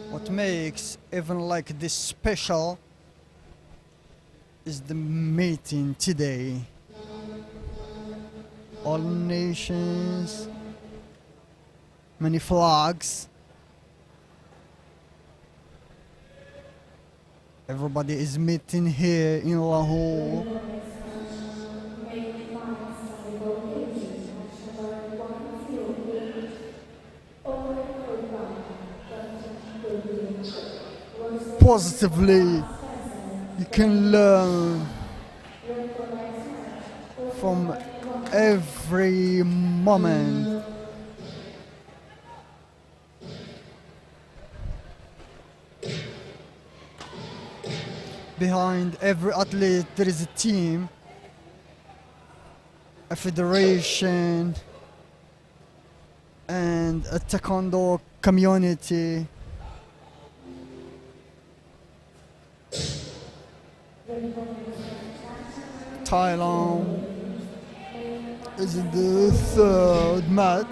What makes even like this special is the meeting today. All nations, many flags. Everybody is meeting here in Lahore. Positively, you can learn from every moment. Behind every athlete there is a team, a federation, and a Taekwondo community. Thailand is the third mat.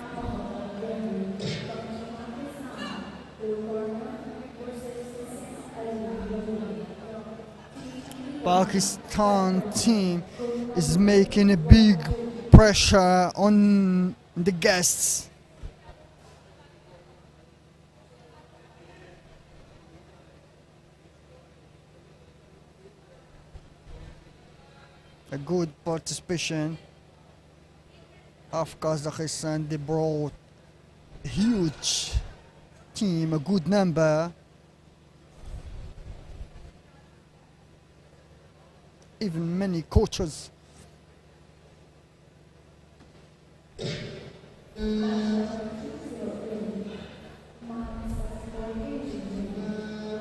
Pakistan team is making a big pressure on the guests. A good participation of Kazakhstan. They brought a huge team, a good number. even many coaches.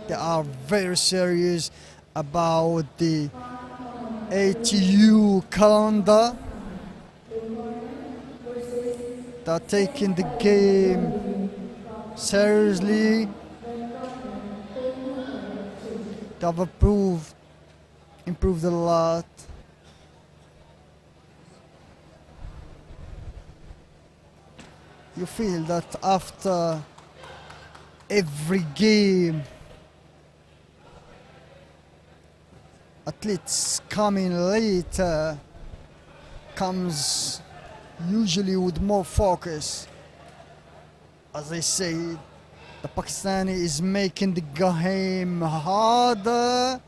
They are very serious about the ATU calendar. They're taking the game seriously. They have improved a lot. You feel that after every game, athletes coming later comes usually with more focus. As I said, the Pakistani is making the game harder.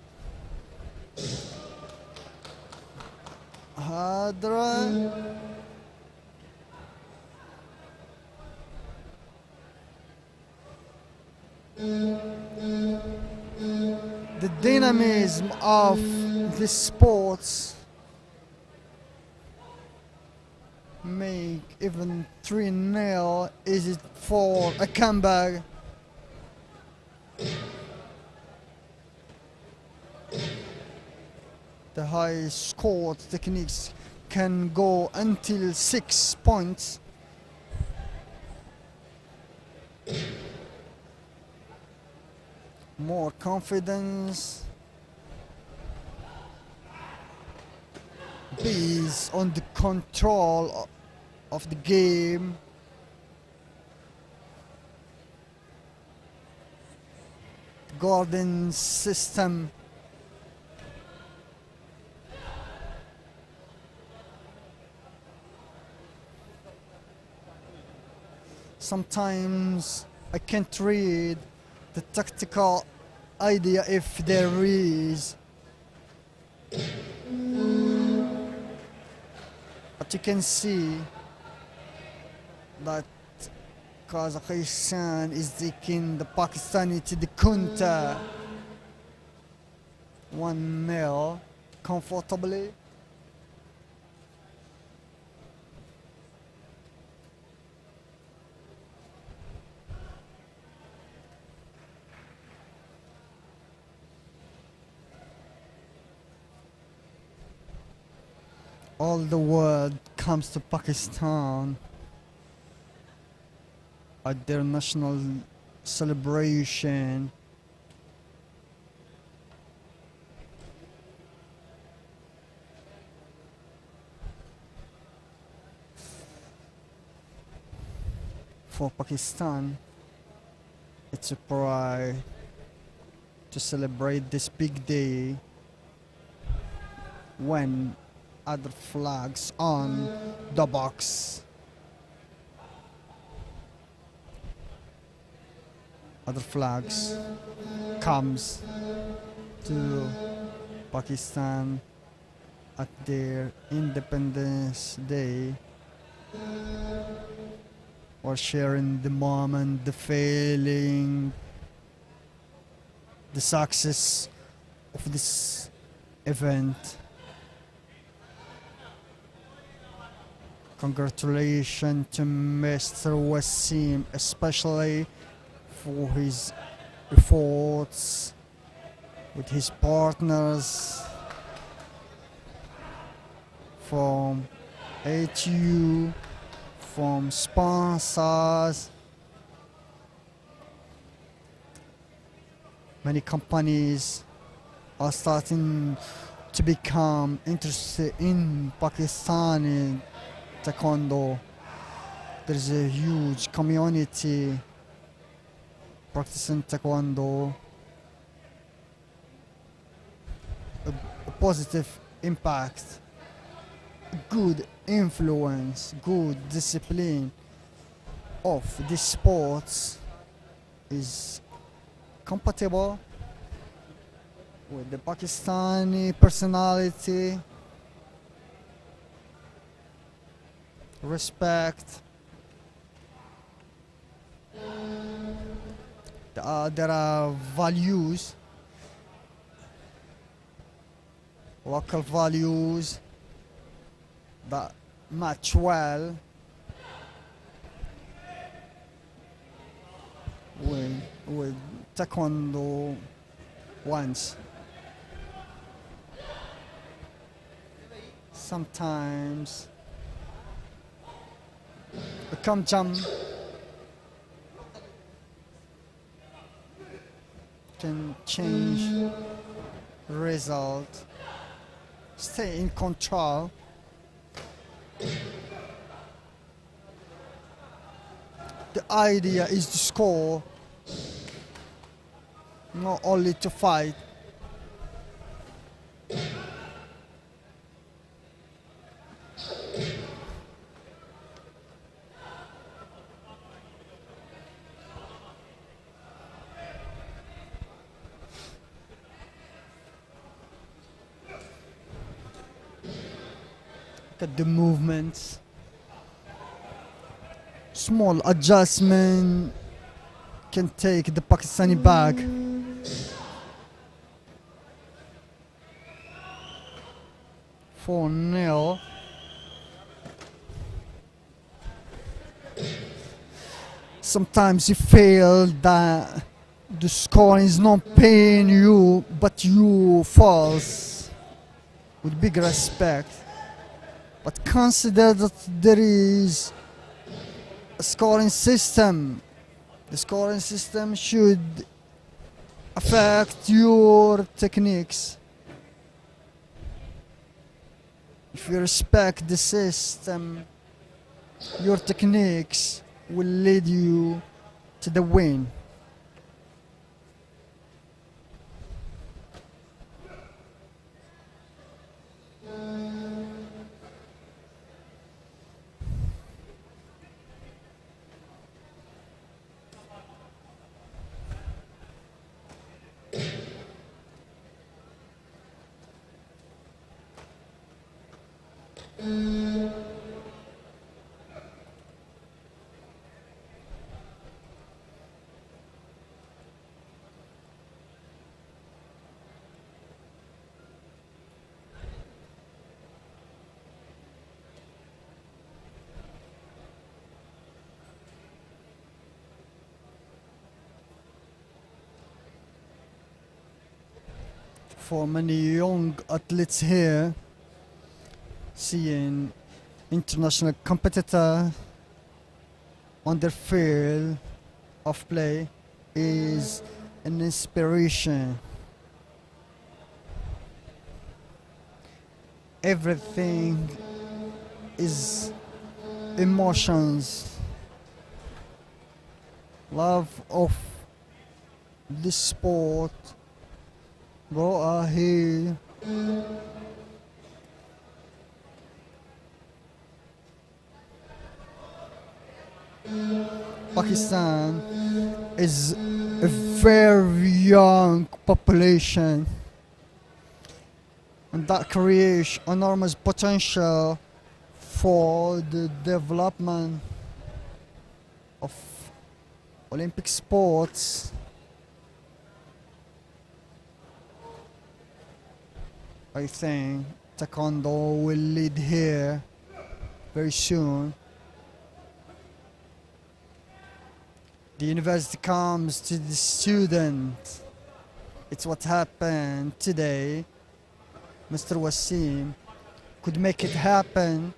The dynamism of the sports make even 3-0 easy for a comeback. The high scored techniques can go until 6 points. More confidence based on the control of the game. Garden system sometimes I can't read the tactical idea if there is, but you can see that Kazakhstan is taking the Pakistani to the counter 1-0 comfortably. All the world comes to Pakistan at their national celebration. For Pakistan, it's a pride to celebrate this big day when other flags on the box. Other flags comes to Pakistan at their Independence Day. Or sharing the moment, the feeling, the success of this event. Congratulations to Mr. Wasim, especially for his efforts with his partners from HU, from sponsors. Many companies are starting to become interested in Pakistani Taekwondo. There's a huge community practicing Taekwondo. A positive impact, good influence, good discipline of these sports is compatible with the Pakistani personality, respect. There are values local values that match well with Taekwondo ones. Sometimes a come jump can change result. Stay in control. The idea is to score, not only to fight. Look at the movements. Small adjustment can take the Pakistani back. For 0. Sometimes you feel that the score is not paying you, but you falls with big respect. But consider that there is a scoring system. The scoring system should affect your techniques. If you respect the system, your techniques will lead you to the win. For many young athletes here, seeing international competitor on their field of play is an inspiration. Everything is emotions. Love of this sport brought here. Pakistan is a very young population, and that creates enormous potential for the development of Olympic sports. I think Taekwondo will lead here very soon. The university comes to the student. It's what happened today. Mr. Wasim could make it happen.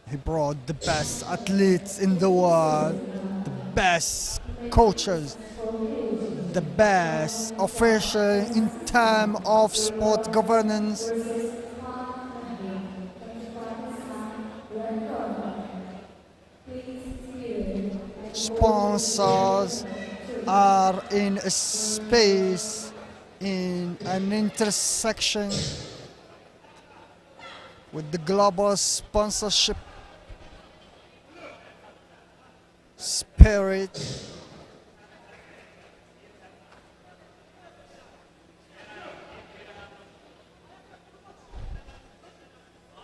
He brought the best athletes in the world, the best coaches, the best officials in terms of sport governance. Sponsors are in a space, in an intersection with the global sponsorship spirit.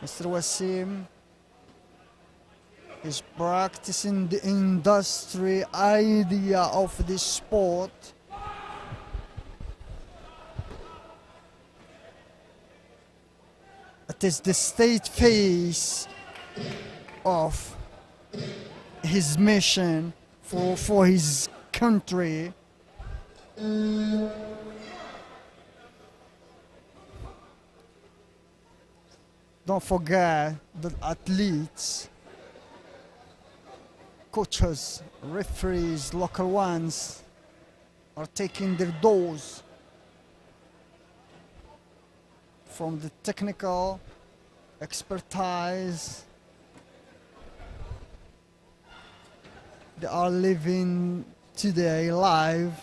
Mr. Wasim is practicing the industry idea of this sport It is the state phase of his mission for his country. Don't forget that athletes, coaches, referees, local ones are taking their dose from the technical expertise. They are living today live.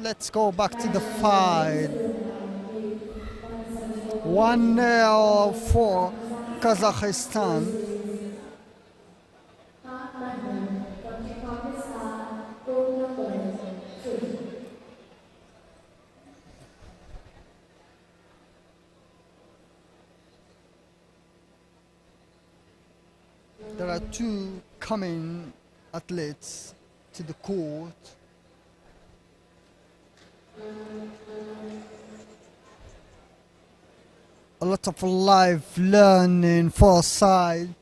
Let's go back to the fight. 1-0 for Kazakhstan. There are two coming athletes to the court. A lot of live learning for side.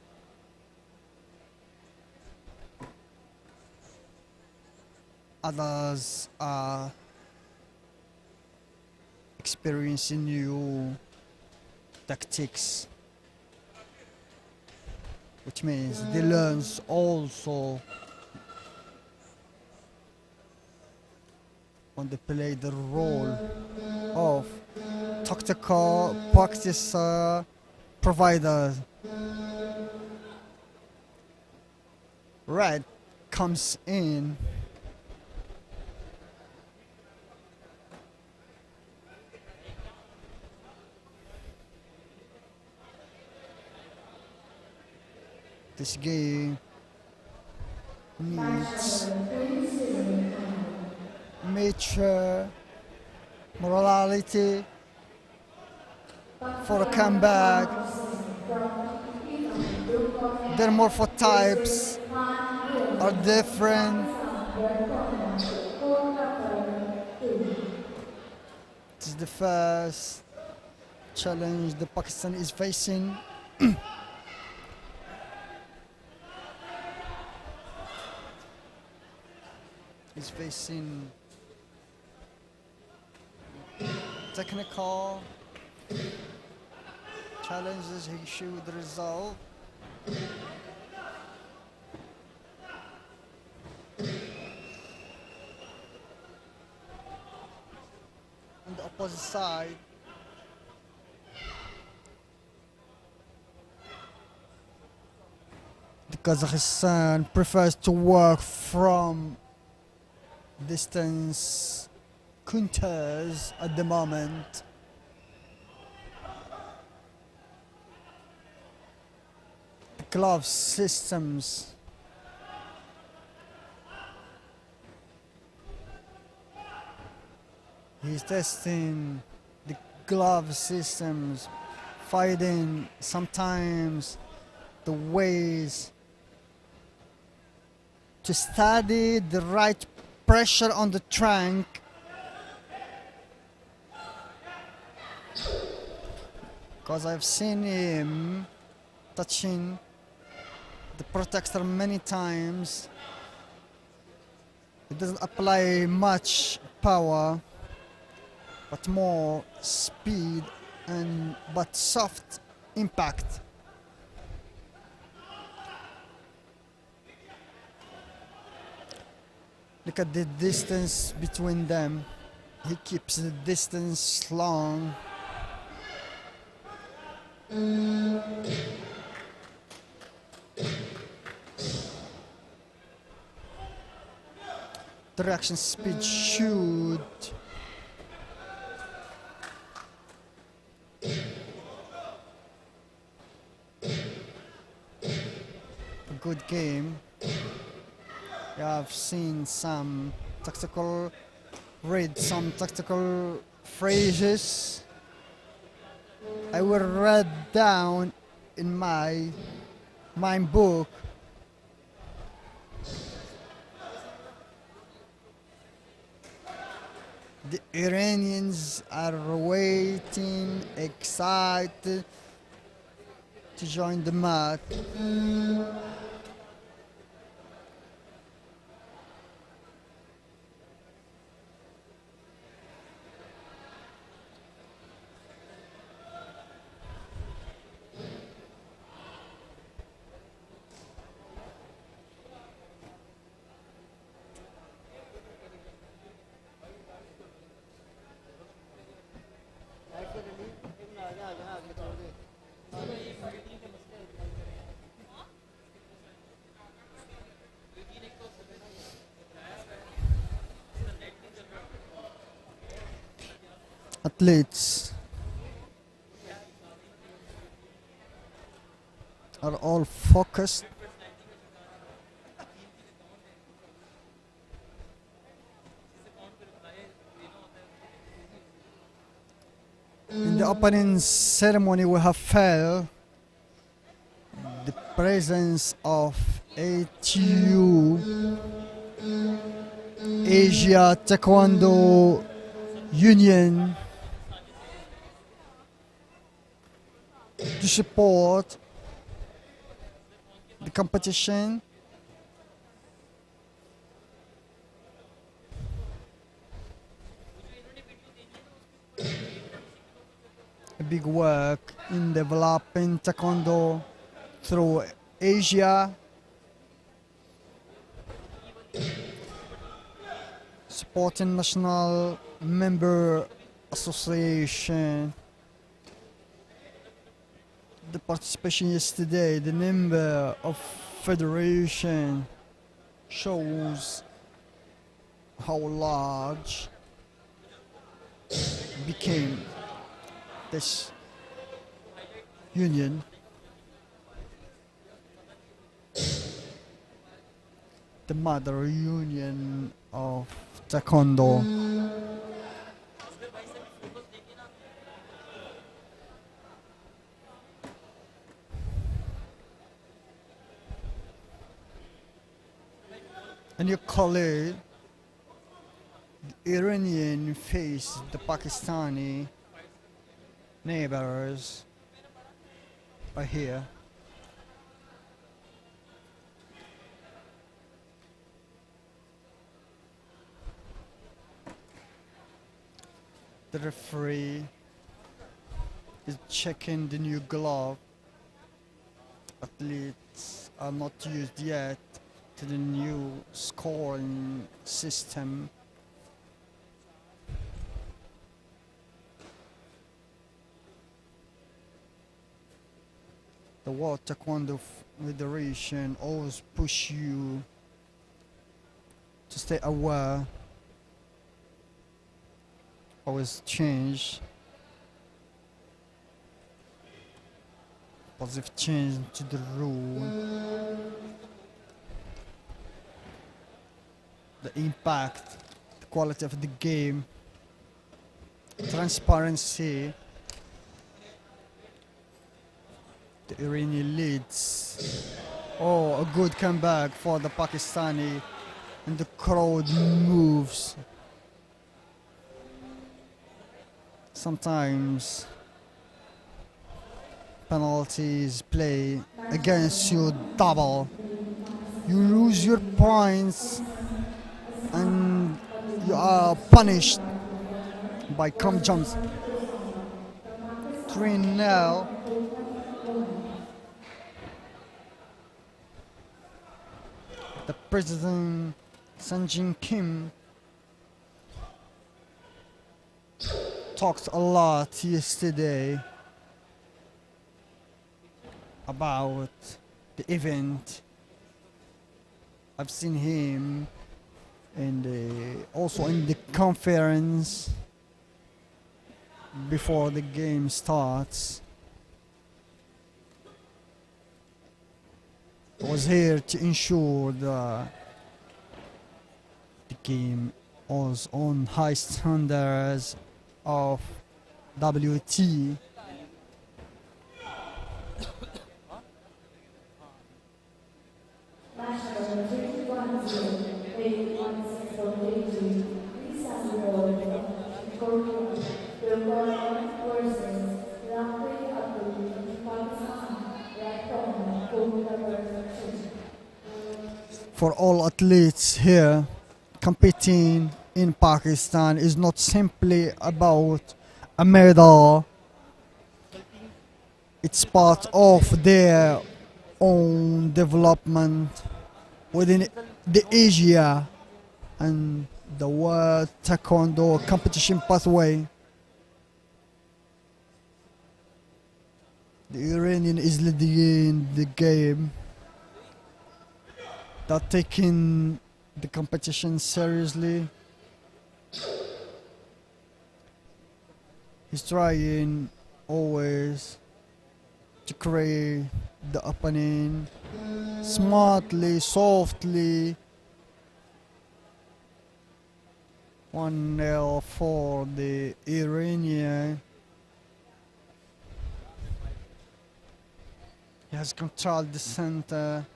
Others are experiencing new tactics, which means they learn also when they play the role of tactical practice provider. Red comes in. This game needs mature morality for a comeback. Their morphotypes are different. This is the first challenge the Pakistan is facing. He's facing technical challenges he should resolve. On the opposite side, the Kazakhstan prefers to work from distance counters at the moment. The glove systems he's testing the glove systems, finding sometimes the ways to study the right pressure on the trunk. Because I've seen him touching the protector many times. It doesn't apply much power, but more speed and but soft impact. Look at the distance between them. He keeps the distance long. The reaction speed should a good game. Yeah, I've seen some tactical, read some tactical phrases. I will write down in my mind book. The Iranians are waiting, excited to join the mat. Athletes are all focused. In the opening ceremony, we have felt the presence of ATU, Asia Taekwondo Union, to support the competition. A big work in developing Taekwondo through Asia, supporting national member association. The participation yesterday, the number of federation shows how large became this union. The mother union of Taekwondo. And you call it the Iranian face the Pakistani neighbors are here. The referee is checking the new glove. Athletes are not used yet to the new scoring system. The World Taekwondo Federation always push you to stay aware, always change, positive change to the rule, the impact, the quality of the game, transparency. The Iranian leads. Oh, a good comeback for the Pakistani, and the crowd moves. Sometimes penalties play against you double. You lose your points and you are punished by come jumps. 3-0. The President Sanjin Kim talked a lot yesterday about the event. I've seen him also in the conference before the game starts. I was here to ensure that the game was on high standards of WT. for all athletes here, competing in Pakistan is not simply about a medal. It's part of their own development within the Asia and the world Taekwondo competition pathway. The Iranian is leading the game. They're taking the competition seriously. He's trying always to create the opening smartly, softly. 1-0 for the Iranian. He has controlled the center.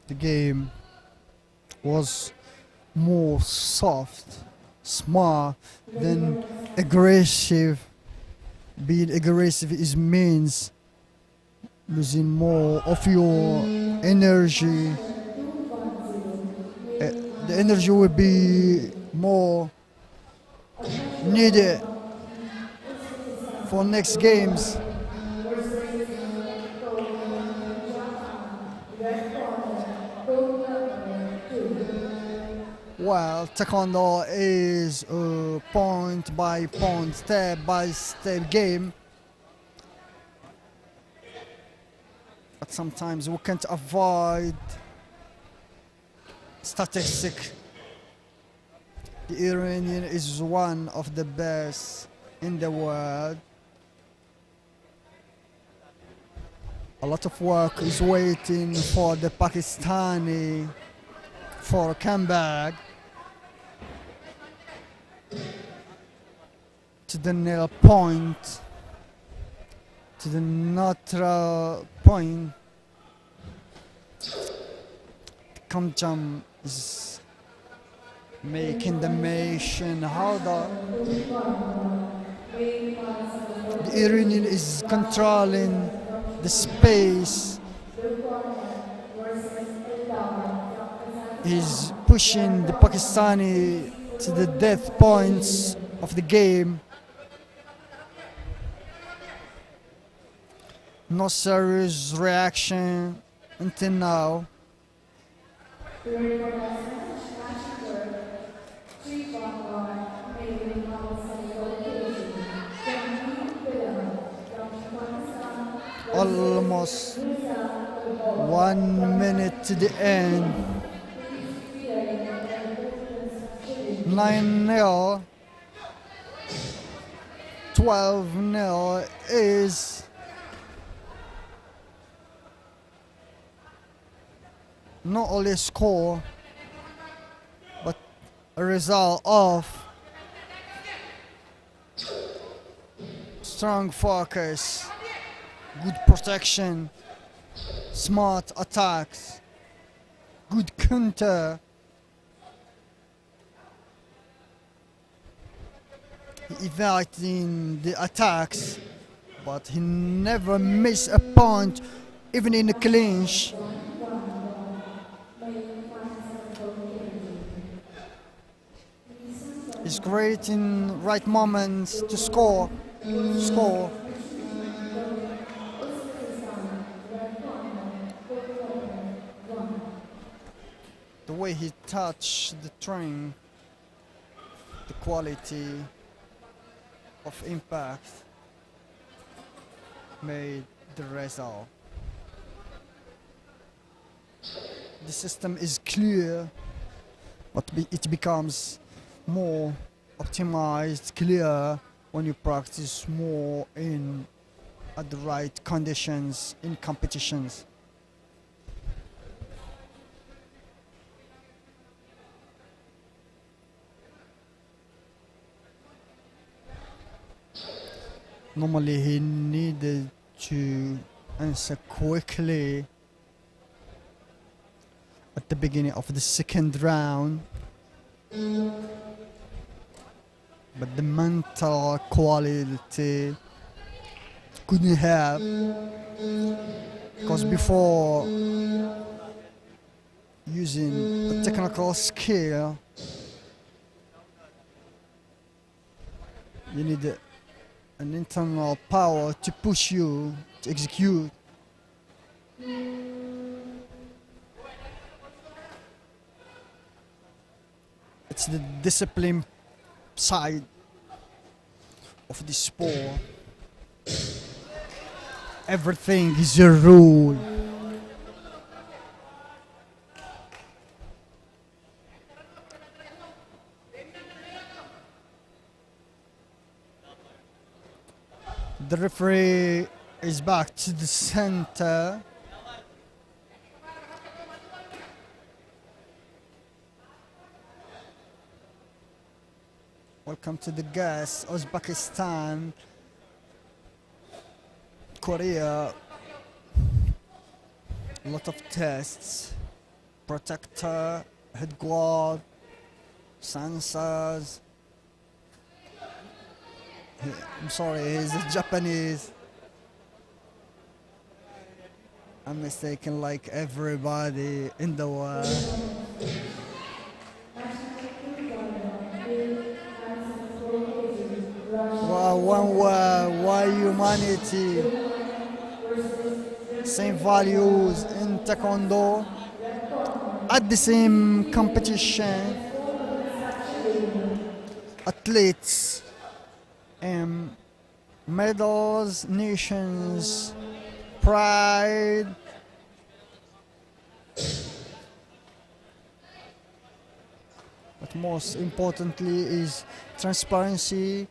The game was more soft, smart than aggressive. Being aggressive is means losing more of your energy. The energy will be more needed for next games. Well, Taekwondo is a point by point, step by step game. But sometimes we can't avoid statistics. The Iranian is one of the best in the world. A lot of work is waiting for the Pakistani for a comeback to the nil point, to the neutral point. Kamjam is making the mission harder. The Iranian is controlling the space. He's pushing the Pakistani to the death points of the game. No serious reaction until now. Almost 1 minute to the end. 9-0, 12-0 is not only a score, but a result of strong focus, good protection, smart attacks, good counter. He evading the attacks, but he never missed a punch, even in the clinch. He's creating right moments to score. The way he touched the train, the quality of impact made the result. The system is clear, but it becomes more optimized, clear when you practice more at the right conditions in competitions. Normally he needed to answer quickly at the beginning of the second round. But the mental quality couldn't have, because before using a technical skill, you need an internal power to push you to execute. It's the discipline side of the sport. Everything is a rule. The referee is back to the center. Welcome to the guests, Uzbekistan, Korea. A lot of tests. Protector, head guard, sensors. I'm sorry, he's Japanese. I'm mistaken like everybody in the world. Wow, one world, one humanity. Same values in Taekwondo. At the same competition. Athletes. Medals, nations, pride. But most importantly is transparency,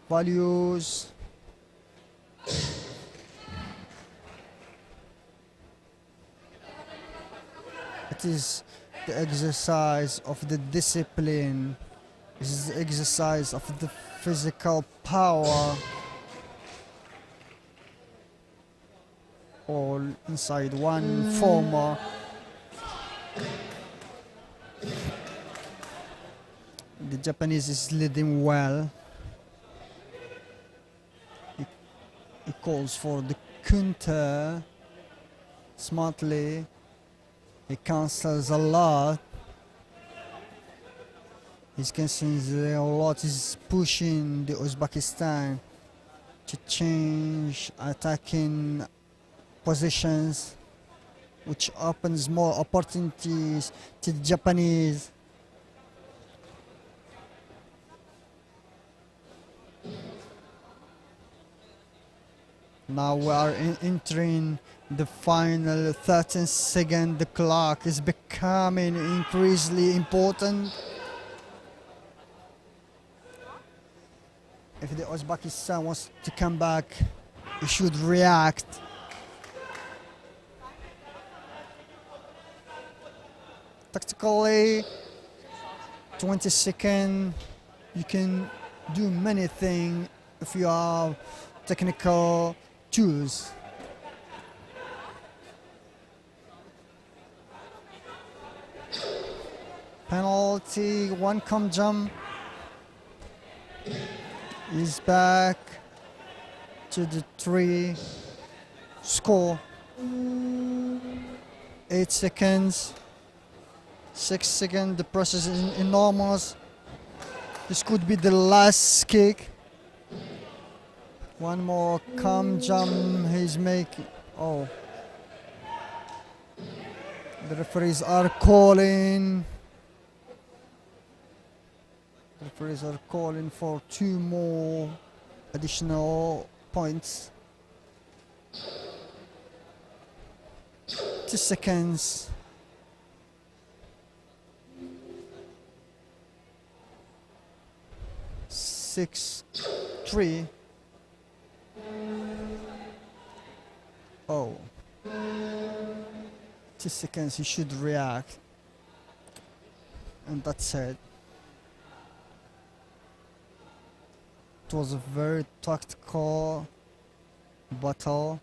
values. It is the exercise of the discipline. It is the exercise of the physical power. All inside one former. The Japanese is leading well. He calls for the counter smartly. He cancels a lot. He's canceling a lot. He's pushing the Uzbekistan to change attacking positions, which opens more opportunities to the Japanese. Now we are entering the final 13 seconds. The clock is becoming increasingly important. If the Uzbekistan wants to come back, it should react. Tactically, 20 seconds, you can do many things if you have technical tools. Penalty, one come jump. He's back to the 3. Score. 8 seconds. 6 seconds. The process is enormous. This could be the last kick. One more come jump he's making. Oh. The referees are calling. The referees are calling for 2 more additional points. 2 seconds. Six, 3. Oh. 2 seconds, he should react. And that's it. It was a very tactical battle.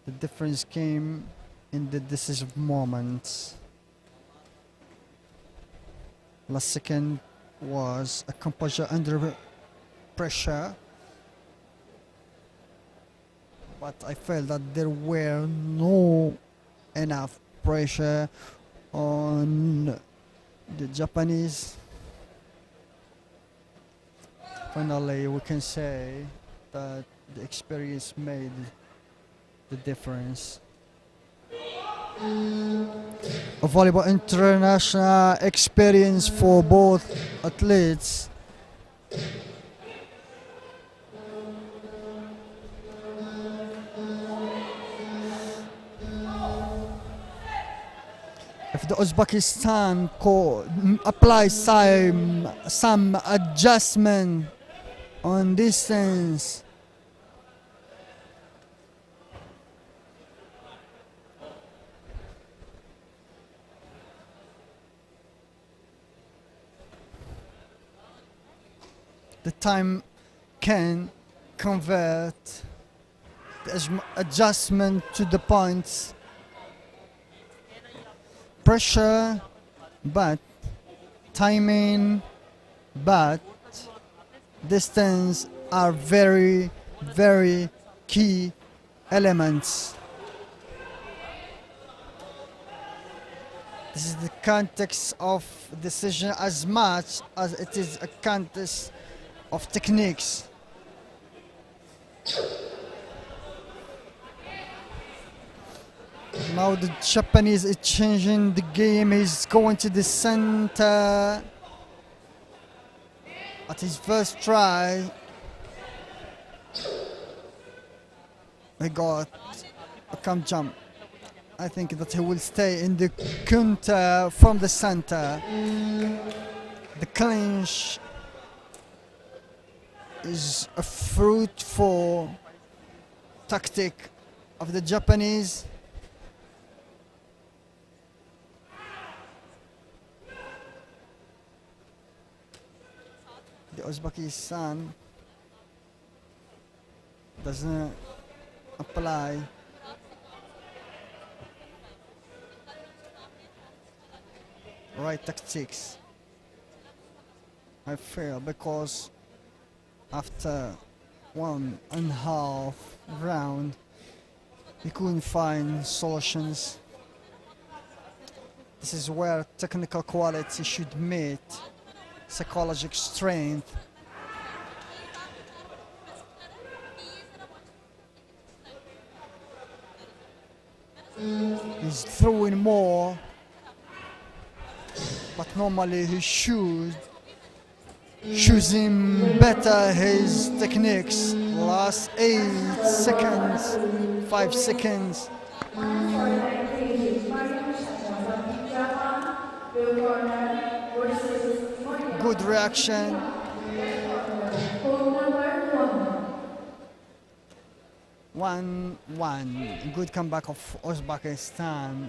The difference came in the decisive moments. Last second was a composure under pressure, but I felt that there were no enough pressure on the Japanese. Finally, we can say that the experience made the difference. A valuable international experience for both athletes. If the Uzbekistan applies some adjustment on distance, the time can convert the adjustment to the points. Pressure, but timing, but distance are very, very key elements. This is the context of decision as much as it is a context of techniques. Now the Japanese is changing the game, is going to the center. At his first try, he got a come jump. I think that he will stay in the counter from the center. The clinch is a fruitful tactic of the Japanese. The Uzbekistan doesn't apply right tactics, I feel, because after 1.5 round we couldn't find solutions. This is where technical quality should meet psychological strength. He's throwing more, but normally he should choosing better his techniques. Last 8 seconds, 5 seconds. Good reaction. One. Good comeback of Uzbekistan.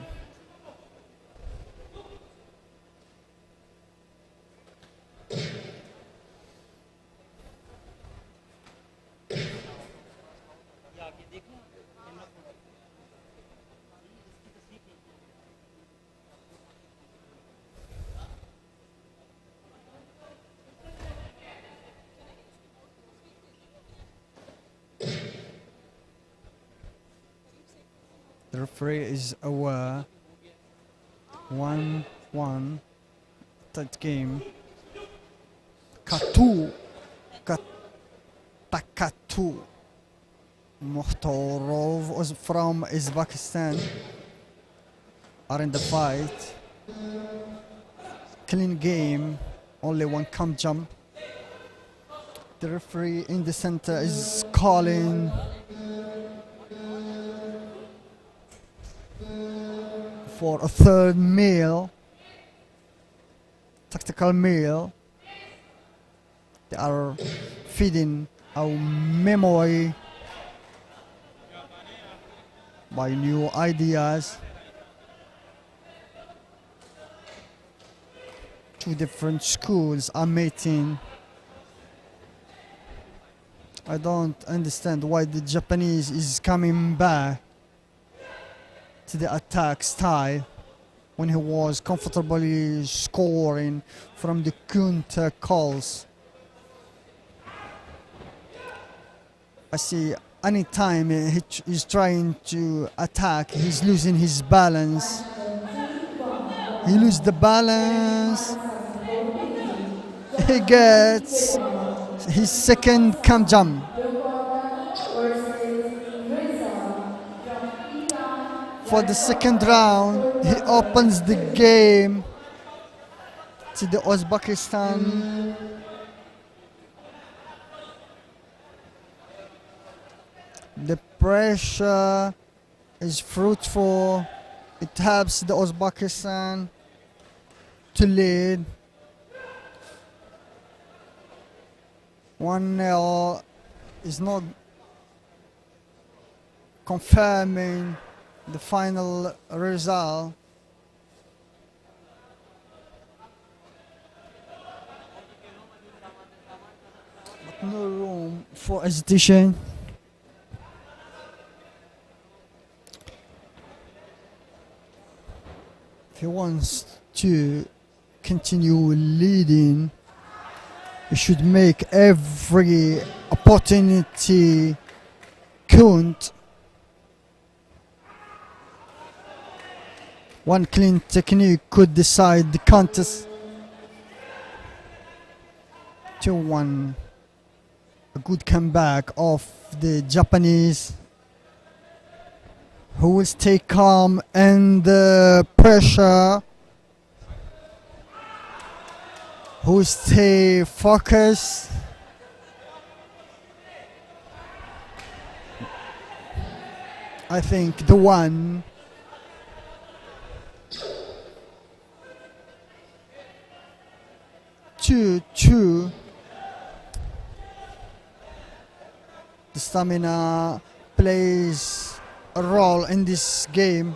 The referee is aware. 1-1. That game. Takatu Mukhtarov from Uzbekistan are in the fight. Clean game, only one come jump. The referee in the center is calling for a third meal, tactical meal. They are feeding our memory by new ideas. Two different schools are meeting. I don't understand why the Japanese is coming back to the attack style when he was comfortably scoring from the counter calls. I see anytime he's trying to attack, he's losing his balance. He loses the balance. He gets his second cam jump. For the second round, he opens the game to the Uzbekistan. The pressure is fruitful. It helps the Uzbekistan to lead 1-0 is not confirming the final result. But no room for hesitation. If he wants to continue leading, he should make every opportunity count. One clean technique could decide the contest. 2-1. A good comeback of the Japanese, who will stay calm under pressure, who will stay focused. I think the one two, the stamina plays a role in this game.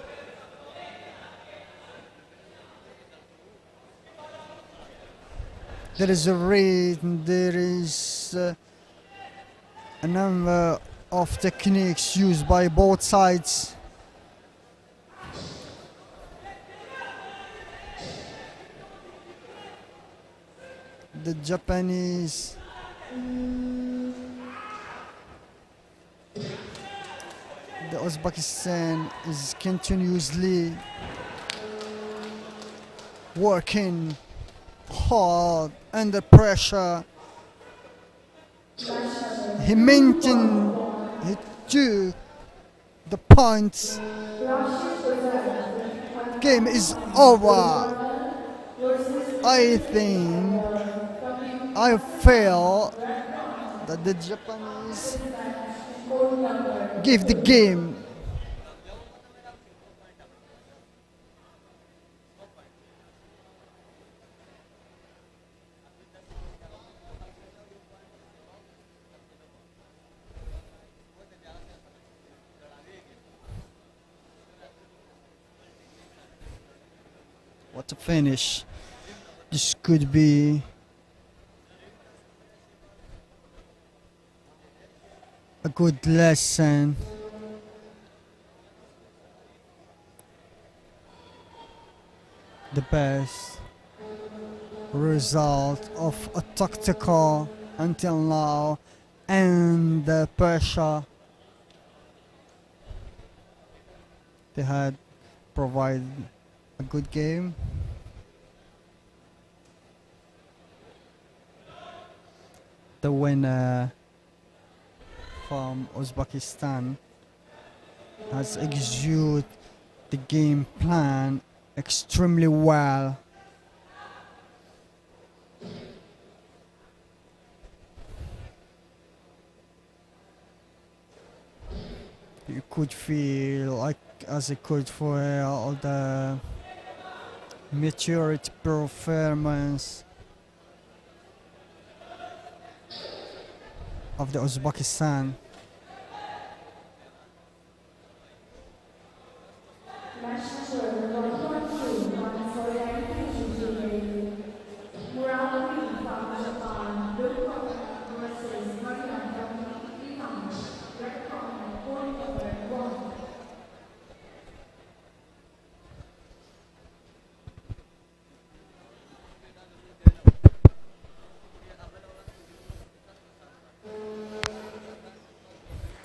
There is a rate, there is a number of techniques used by both sides. The Japanese the Uzbekistan is continuously working hard under pressure. He maintained, he took the points. Game is over. I think, I feel that the Japanese give the game. What a finish. This could be a good lesson. The best result of a tactical until now, and the pressure they had provided a good game. The winner from Uzbekistan has executed the game plan extremely well. You could feel like, as it could for all the maturity performance of the Uzbekistan.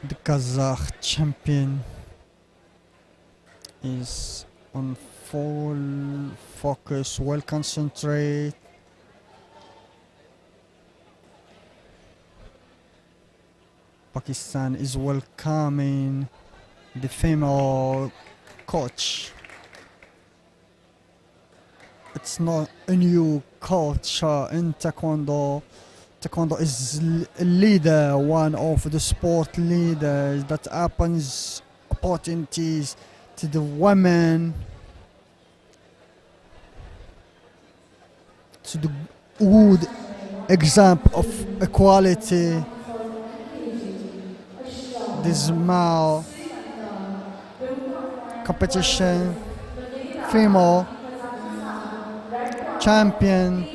The Kazakh champion is on full focus, well concentrate. Pakistan is welcoming the female coach. It's not a new culture in Taekwondo. Taekwondo is a leader, one of the sport leaders that opens opportunities to the women, to the good example of equality. This male competition, female champion,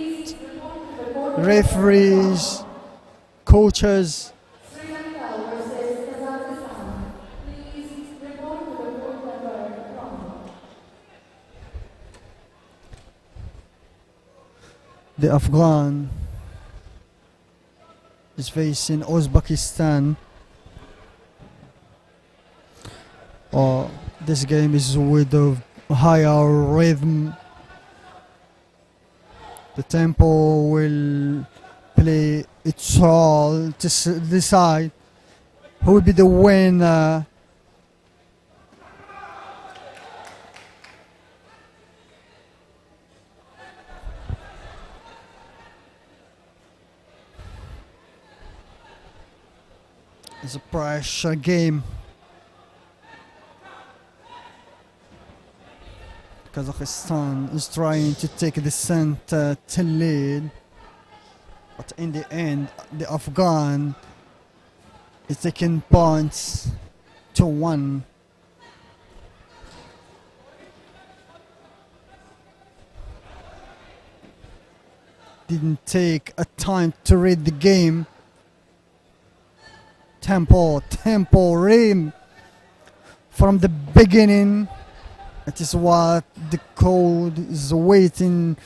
referees, coaches. The Afghan is facing Uzbekistan. This game is with a higher rhythm. The tempo will play its role to decide who will be the winner. It's a pressure game. Kazakhstan is trying to take the center to lead, but in the end, the Afghan is taking points to 1. Didn't take a time to read the game. Tempo, rhythm from the beginning. It is what the code is waiting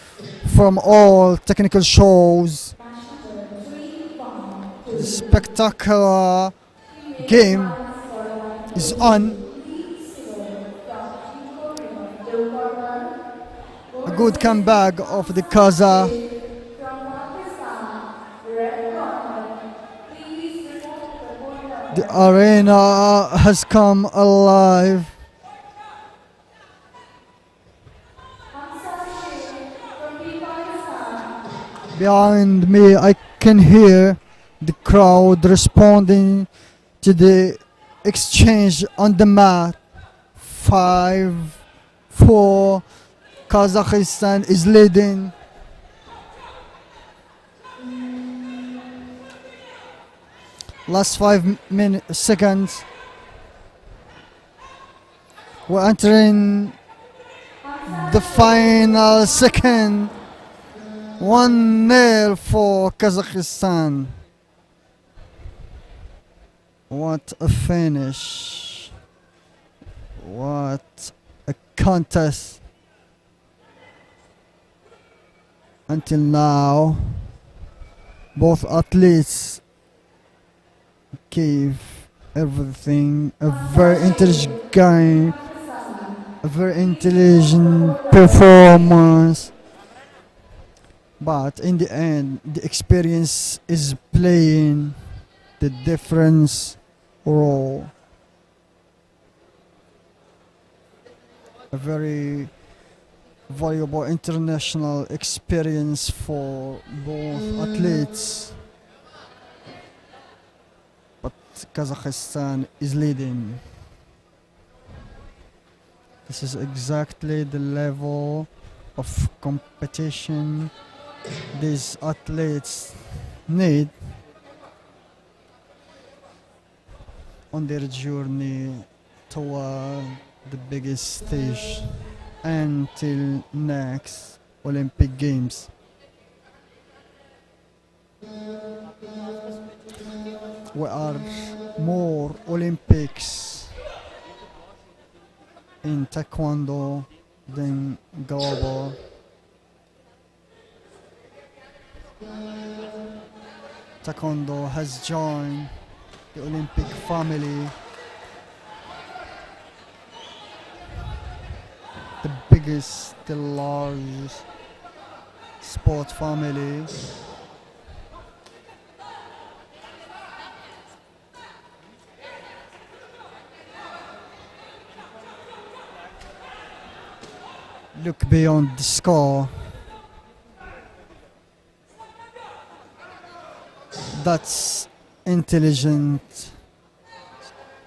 from all technical shows. The spectacular game is on. A good comeback of the Kazakh. The arena has come alive. Behind me, I can hear the crowd responding to the exchange on the mat. 5-4, Kazakhstan is leading. Last 5 seconds. We're entering the final second. 1-0 for Kazakhstan. What a finish. What a contest. Until now, both athletes gave everything. A very intelligent game, a very intelligent performance. But in the end, the experience is playing the difference role. A very valuable international experience for both athletes. But Kazakhstan is leading. This is exactly the level of competition these athletes need on their journey toward the biggest stage until next Olympic Games. We are more Olympics in Taekwondo than global. Taekwondo has joined the Olympic family, the biggest, the largest sport family. Look beyond the score. That's intelligent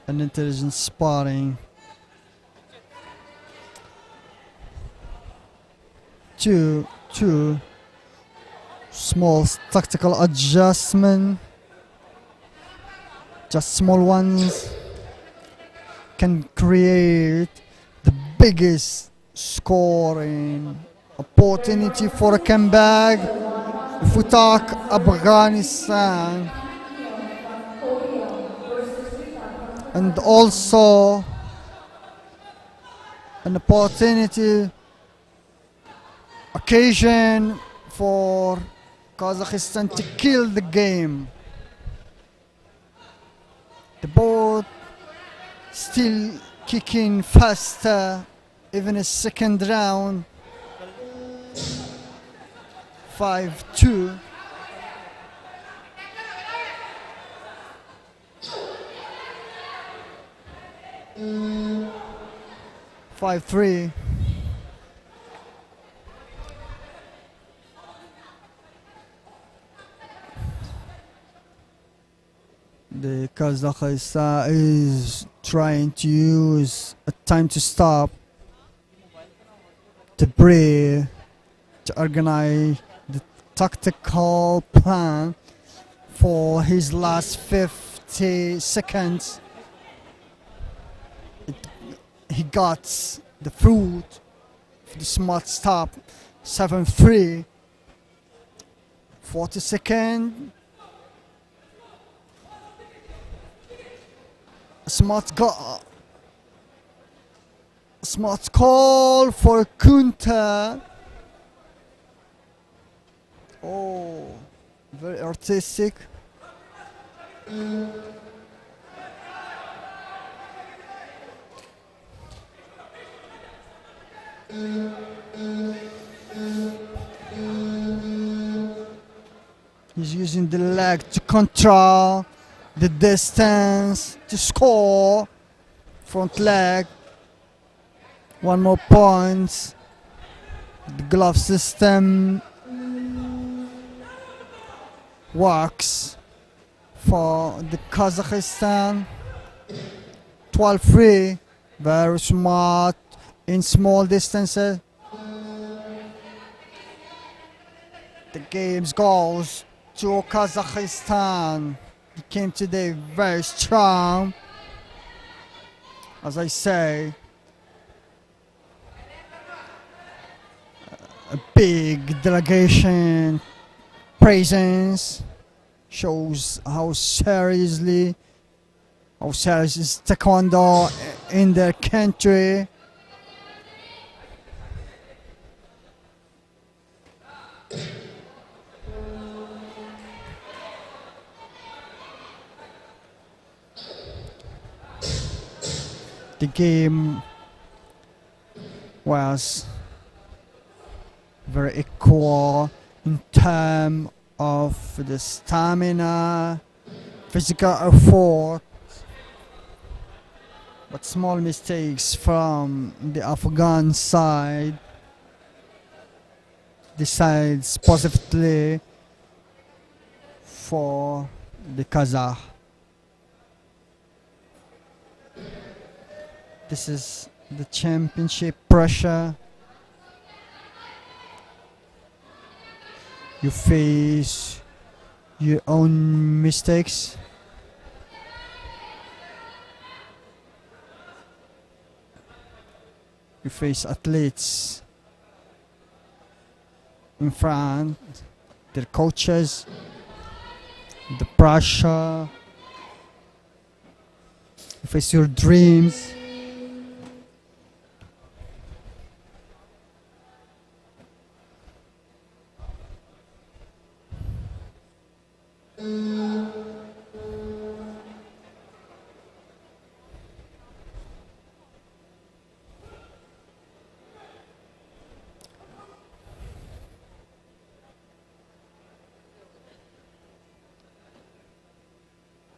and intelligent sparring. Two small tactical adjustment, just small ones, can create the biggest scoring opportunity for a comeback. If we talk Afghanistan, and also an opportunity occasion for Kazakhstan to kill the game. The boat still kicking faster, even a second round. 5-2. Five three. The Kazakhstan is trying to use a time to stop to breathe, to organize the tactical plan for his last 50 seconds. He got the fruit for the smart stop. 7-3. 40 seconds. Smart call for counter. Oh, very artistic. He's using the leg to control the distance, to score. Front leg. One more point. The glove system works for the Kazakhstan. 12-3. Very smart in small distances. The game goes to Kazakhstan. He came today very strong. As I say, a big delegation presence shows how serious is Taekwondo in their country. The game was very equal in terms of the stamina, physical effort, but small mistakes from the Afghan side decides positively for the Kazakh. This is the championship pressure. You face your own mistakes. You face athletes in front, their coaches, the pressure. You face your dreams.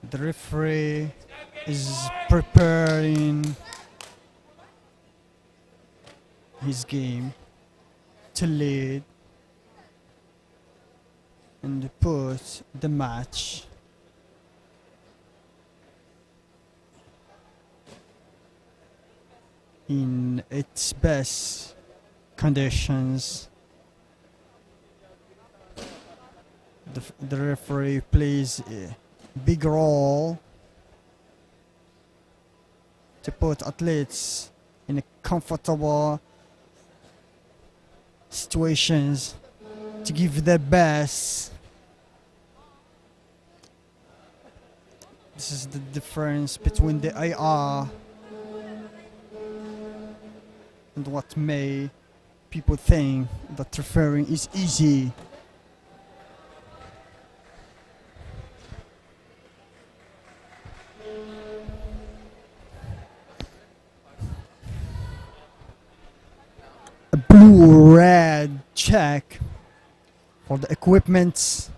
The referee is preparing his game to lead and put the match in its best conditions. The referee plays a big role to put athletes in a comfortable situations to give their best. This is the difference between the IR and what may people think that referring is easy. A blue-red check for the equipment.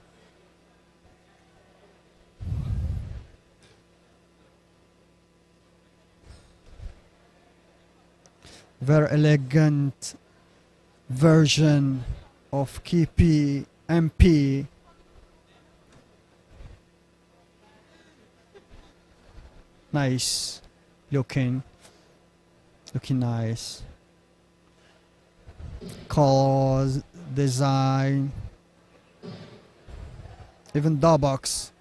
Very elegant version of KP MP. Nice looking nice. Colors, design, even the box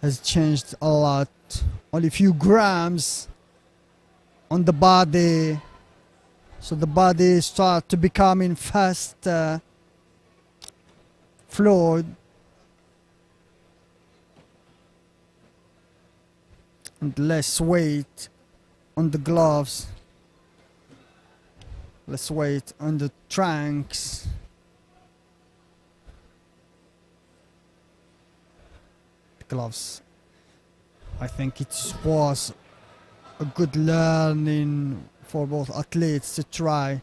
has changed a lot. Only a few grams on the body, so the body start to becoming faster, fluid, and less weight on the gloves. Less weight on the trunks. The gloves. I think it was a good learning for both athletes to try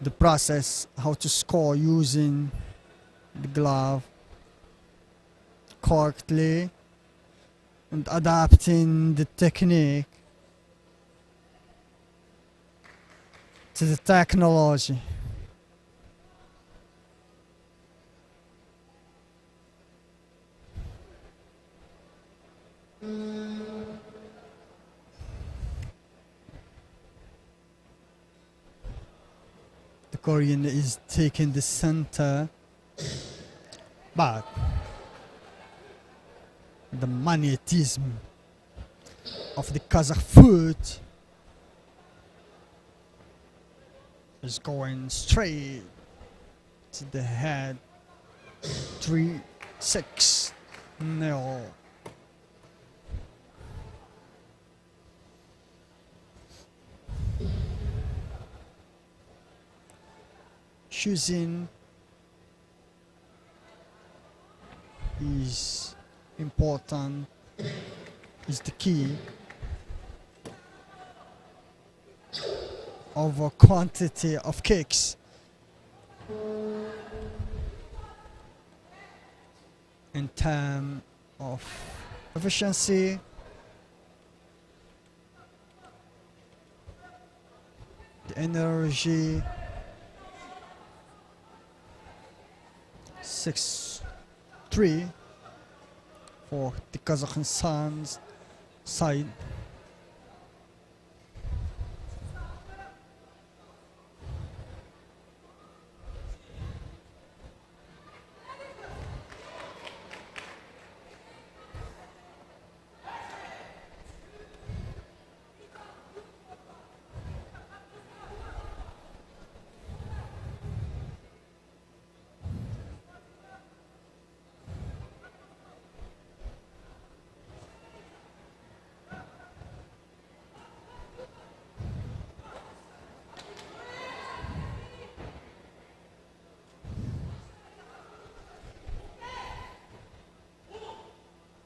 the process, how to score using the glove correctly and adapting the technique to the technology. The Korean is taking the center, but the magnetism of the Kazakh foot is going straight to the head. 3-6 0. Choosing is important, is the key over quantity of kicks. In terms of efficiency, the energy, 6-3 for the Kazakhstan's side.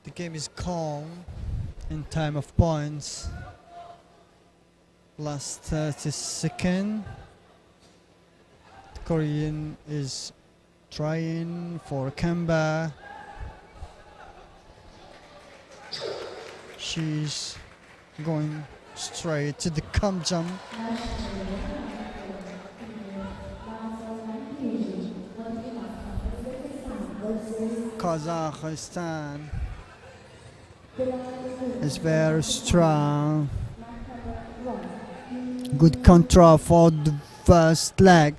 The game is calm in time of points. Last 30 seconds. The Korean is trying for a comeback. she's going straight to the come jump. Kazakhstan is very strong. Good control for the first leg.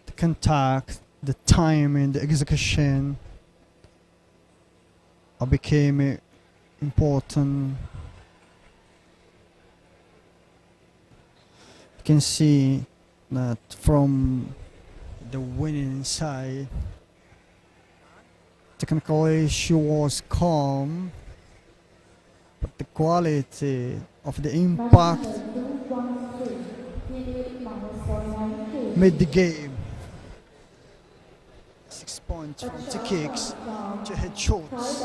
The contact, the timing, the execution became important. You can see that from the winning side, technically she was calm, but the quality of the impact made the game. 6 points from the kicks to head shots.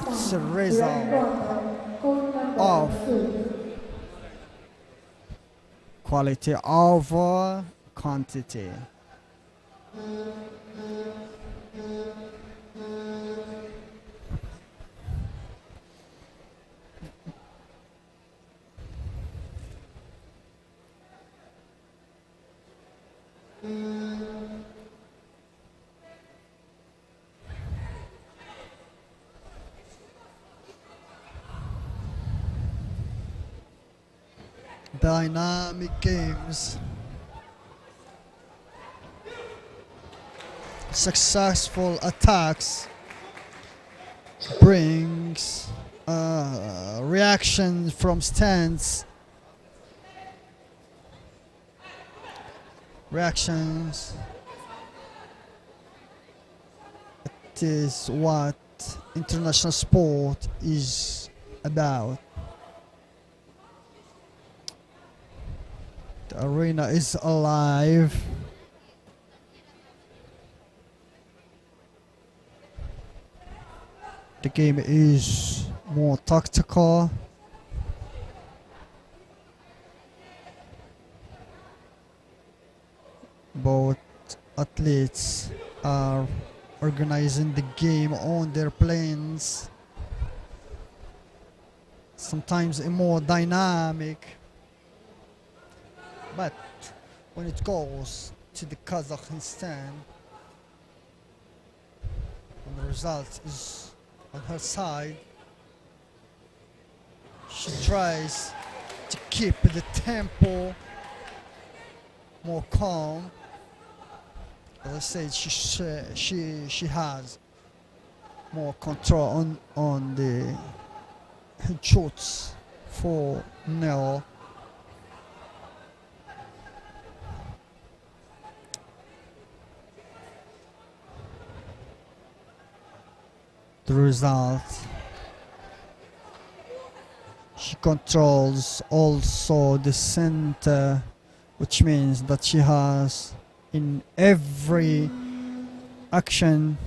It's a result of quality over quantity. Dynamic games. Successful attacks brings reaction from stands. Reactions. It is what international sport is about. The arena is alive. The game is more tactical. Both athletes are organizing the game on their planes. Sometimes a more dynamic. But when it goes to the Kazakhstan, and the result is on her side, she tries to keep the tempo more calm. As I said, she has more control on the head shots for Nell. The result, she controls also the center, which means that she has in every action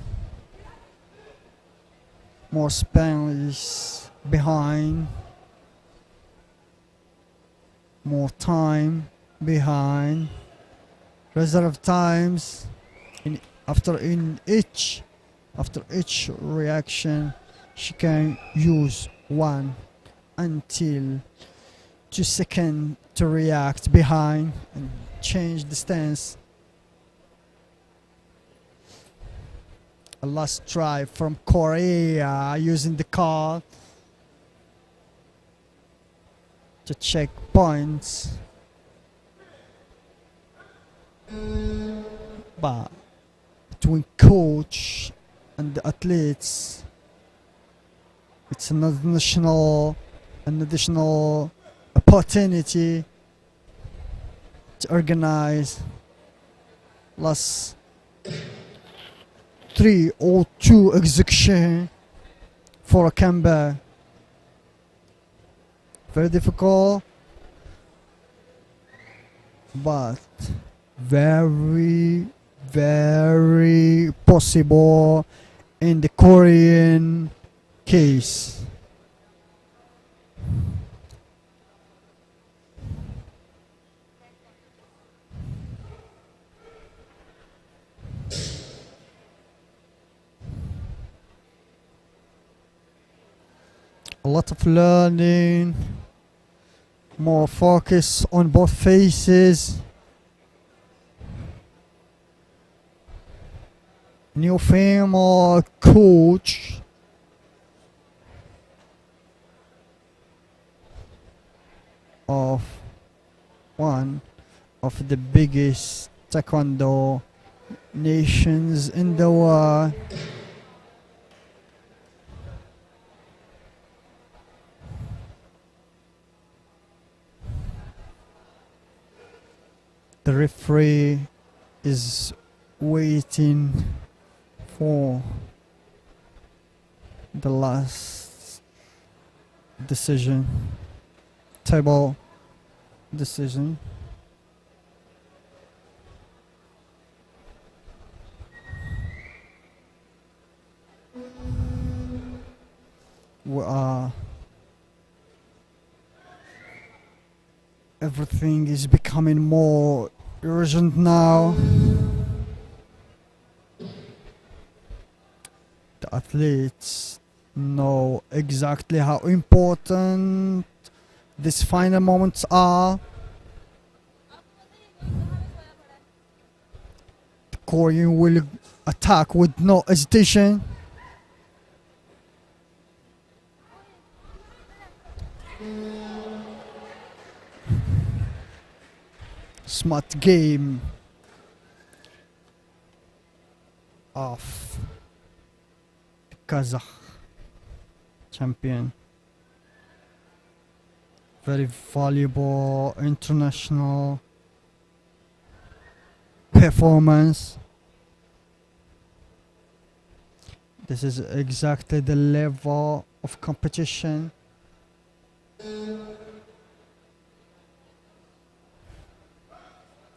more space behind, more time behind, reserve times after each reaction she can use 1 until 2 seconds to react behind and change the stance. A last try from Korea using the card to check points. But between coach and the athletes, it's an additional opportunity to organize last 3 or 2 execution for a comeback. Very difficult, but very very possible in the Korean case. A lot of learning, more focus on both faces. New female coach. Of one of the biggest Taekwondo nations in the world. The referee is waiting for the last decision, table decision. Everything is becoming more urgent now. The athletes know exactly how important these final moments are. The Korean will attack with no hesitation. Smart game of the Kazakh champion. Very valuable international performance. This is exactly the level of competition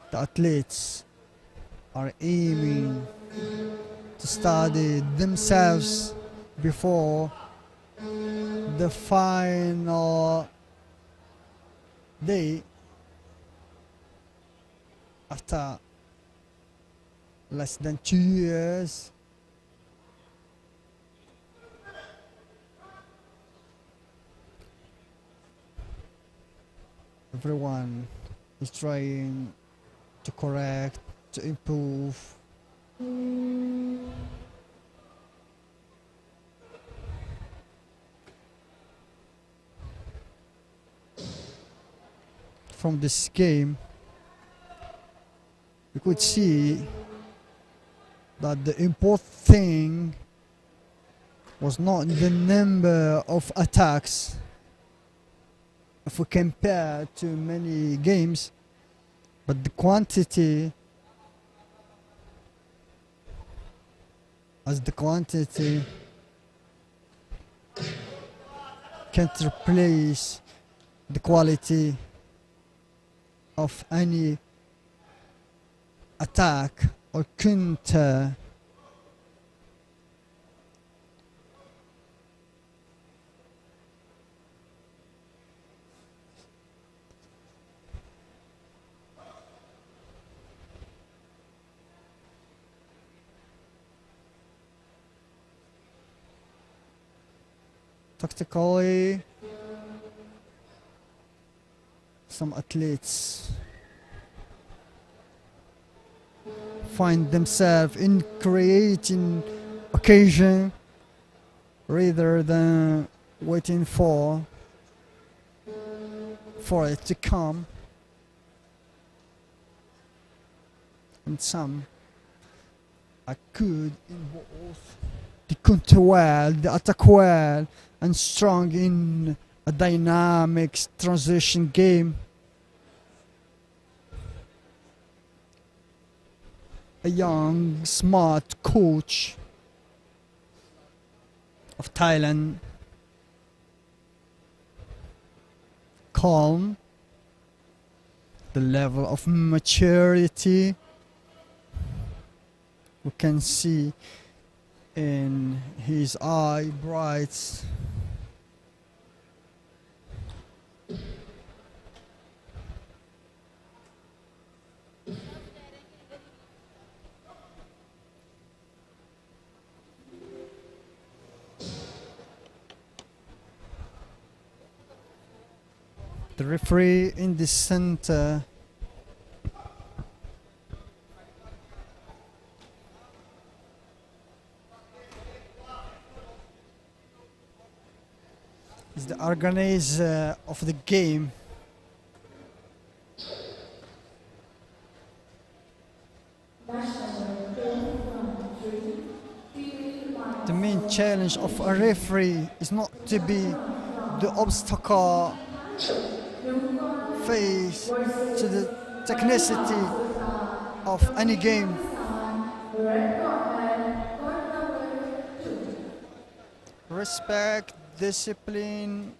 the athletes are aiming to study themselves before the final day after less than 2 years. Everyone is trying to correct, to improve. From this game, we could see that the important thing was not the number of attacks. If we compare to many games, but the quantity, as the quantity can't replace the quality of any attack or counter. Tactically, some athletes find themselves in creating occasion rather than waiting for it to come. And some are good in both the counter well, the attack well, and strong in a dynamic transition game. A young, smart coach of Thailand, calm, the level of maturity, We can see in his eye bright. The referee in the center. Is the organizer of the game. The main challenge of a referee is not to be the obstacle face to the technicity of any game. Respect, discipline,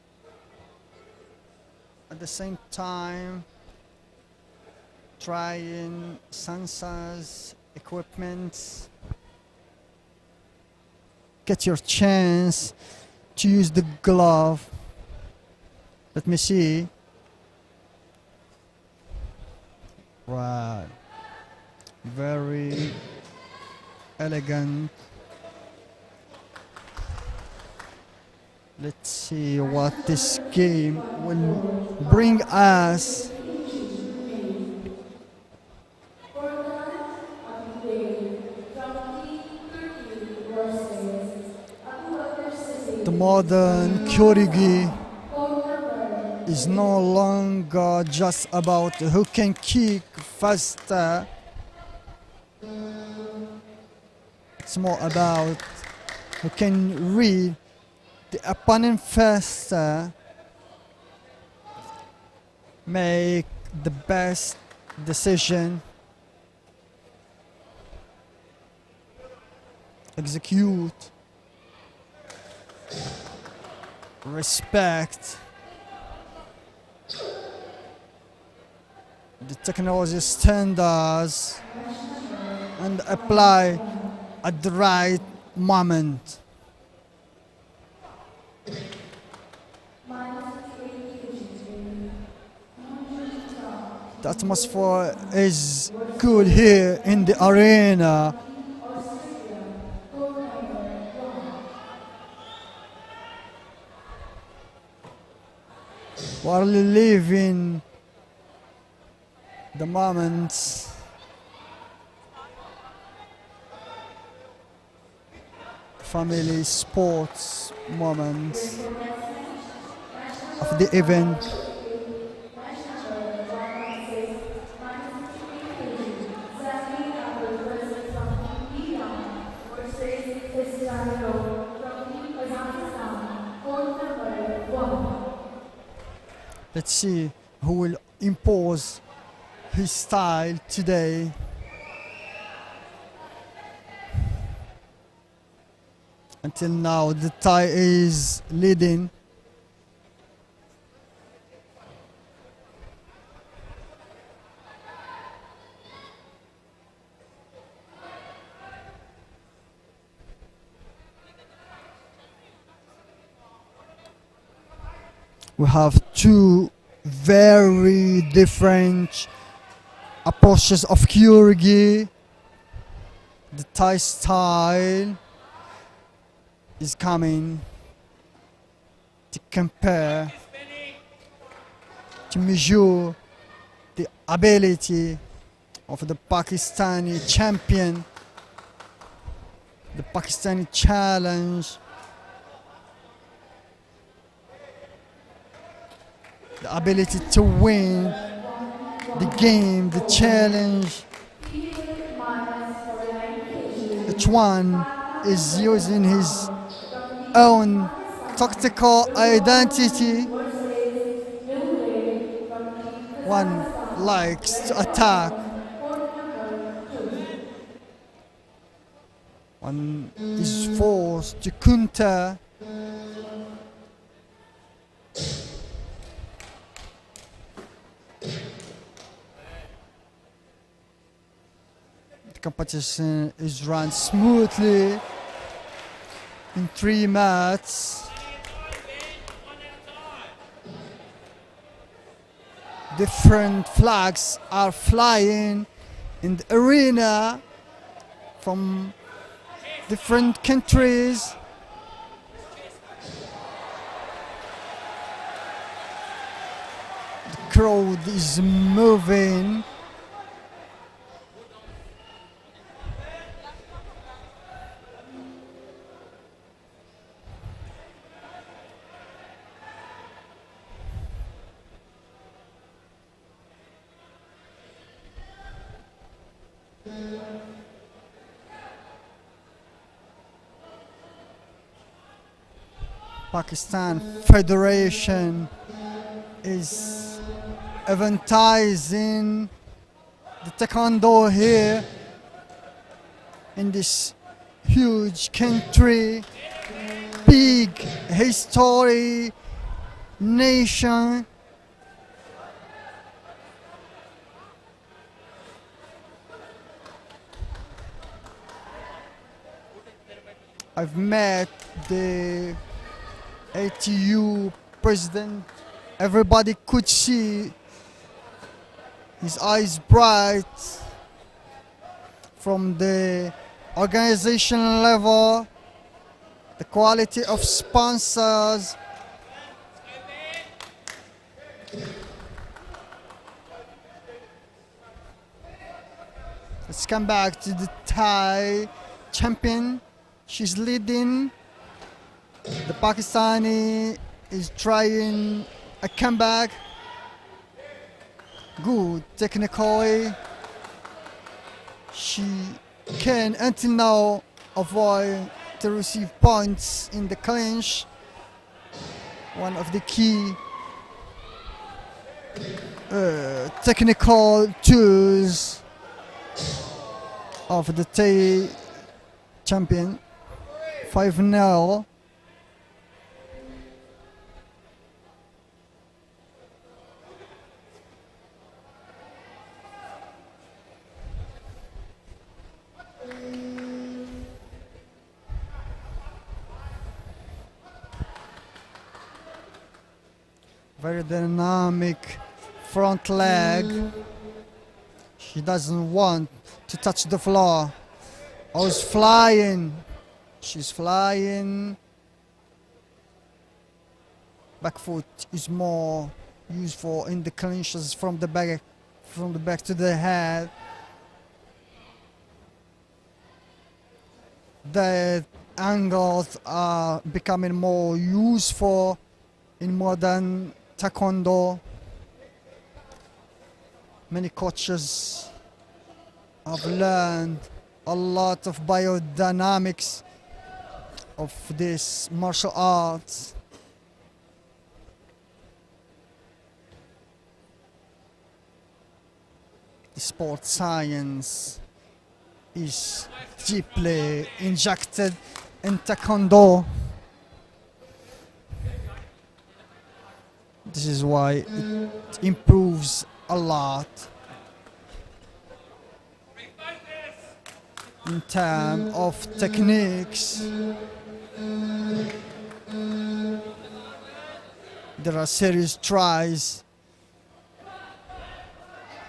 at the same time trying sensors, equipment. Get your chance to use the glove. Let me see. Right. Very elegant. Let's see what this game will bring us. The modern Kyorigi is no longer just about who can kick faster. It's more about who can read the opponent faster, make the best decision, execute, respect the technology standards, and apply at the right moment. The atmosphere is good here in the arena. We are living the moments family sports moments of the event. Let's see who will impose his style today. Until now, the Thai is leading. We have two very different approaches of Kyorigi. The Thai style is coming to compare, to measure the ability of the Pakistani champion, the Pakistani challenge, the ability to win the game, the challenge. Each one is using his own tactical identity. One likes to attack, one is forced to counter. The competition is run smoothly in 3 mats. Different flags are flying in the arena from different countries. The crowd is moving. Pakistan Federation is advertising the Taekwondo here in this huge country, big history, nation. I've met the ATU president. Everybody could see his eyes bright from the organization level, the quality of sponsors. Let's come back to the Thai champion. She's leading. The Pakistani is trying a comeback. Good technically. She can until now avoid to receive points in the clinch. One of the key technical tools of the Thai champion. 5-0. Very dynamic front leg. She doesn't want to touch the floor. Oh, she's flying. She's flying. Back foot is more useful in the clinches from the back to the head. The angles are becoming more useful in modern Taekwondo. Many coaches have learned a lot of biodynamics of this martial arts. Sports science is deeply injected in Taekwondo. This is why it improves a lot in terms of techniques. There are serious tries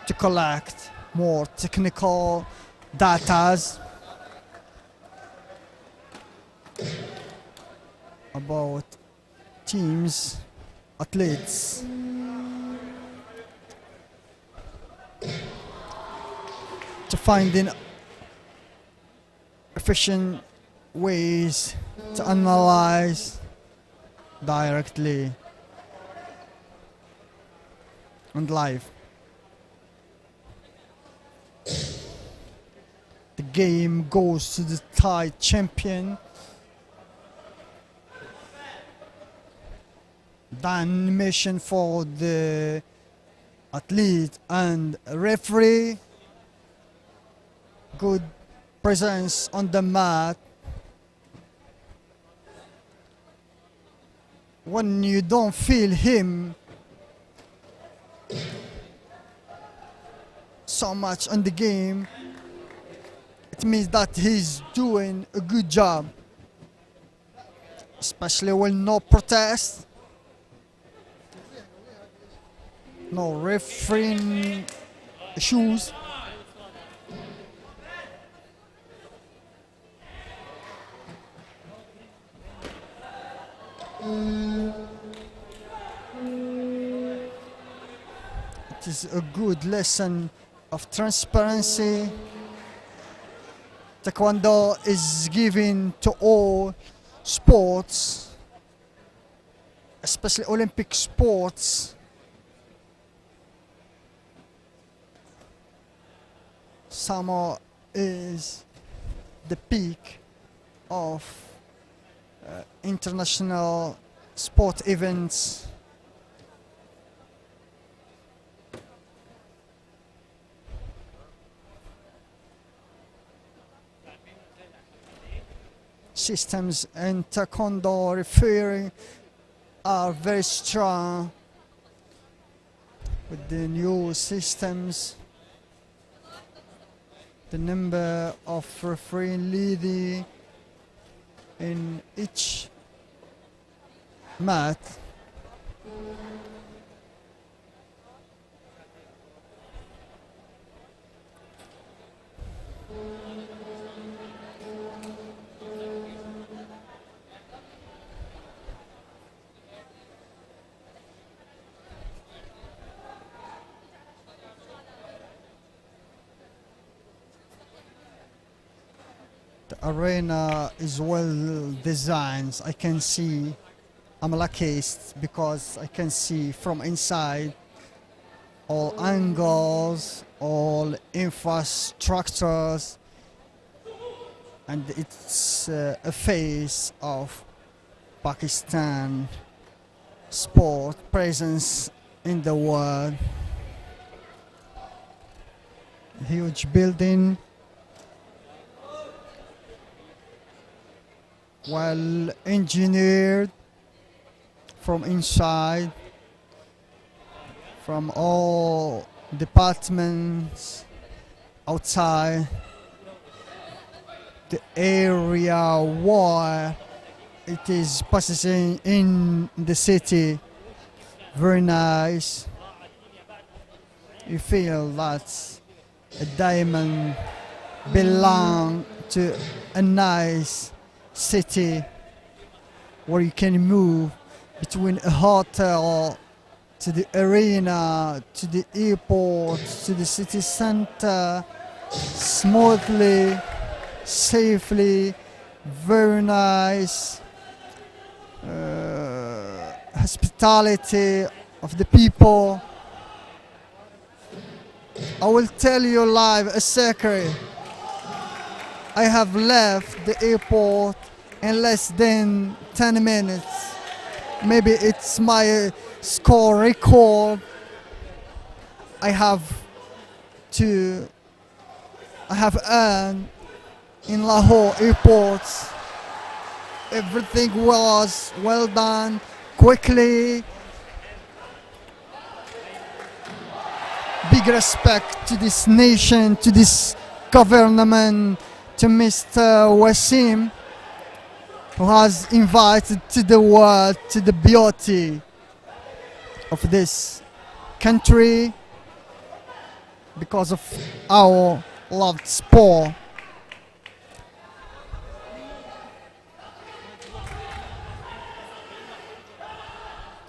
to collect more technical data about teams, athletes. To finding efficient ways to analyze directly and live. The game goes to the Thai champion. The animation for the athlete and referee. Good presence on the mat. When you don't feel him so much on the game, it means that he's doing a good job. Especially when no protest, no refereeing issues. It is a good lesson of transparency. Taekwondo is given to all sports, especially Olympic sports. Summer is the peak of international sport events. Systems in Taekwondo referee are very strong with the new systems. The number of refereeing leading in each mat the arena is well designed. I can see, I'm lucky because I can see from inside all angles, all infrastructures, and it's a face of Pakistan sport presence in the world. Huge building, well engineered from inside, from all departments outside. The area where it is passing in the city, very nice. You feel that a diamond belong to a nice city where you can move between a hotel to the arena, to the airport, to the city center, smoothly, safely, very nice. Hospitality of the people. I will tell you live a secret. I have left the airport in less than 10 minutes. Maybe it's my score record. I have earned in Lahore airport. Everything was well done, quickly. Big respect to this nation, to this government, to Mr. Wasim, who has invited to the world, to the beauty of this country because of our loved sport.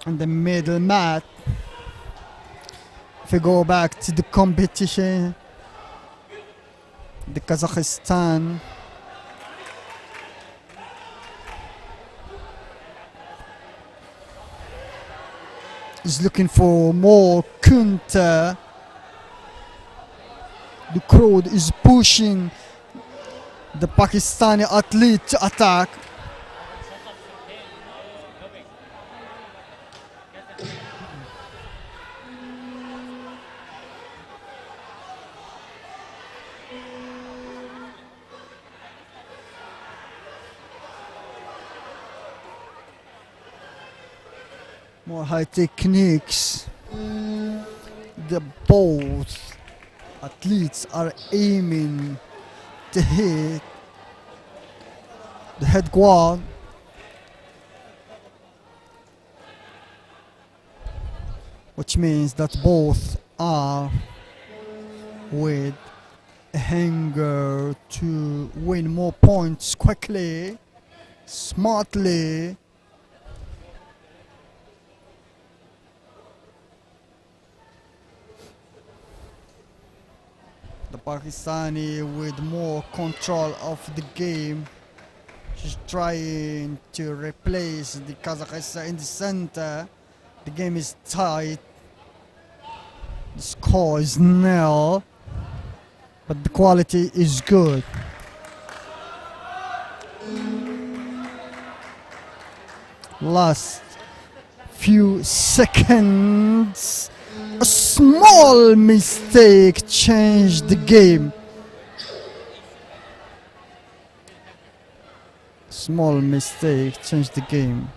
And the middle mat, if we go back to the competition, the Kazakhstan is looking for more counter. The crowd is pushing the Pakistani athlete to attack. More high techniques. The both athletes are aiming to hit the head guard, which means that both are with a hunger to win more points quickly, smartly. The Pakistani with more control of the game. She's trying to replace the Kazakhstan in the center. The game is tight. The score is nil, but the quality is good. Last few seconds. A small mistake changed the game. Small mistake changed the game.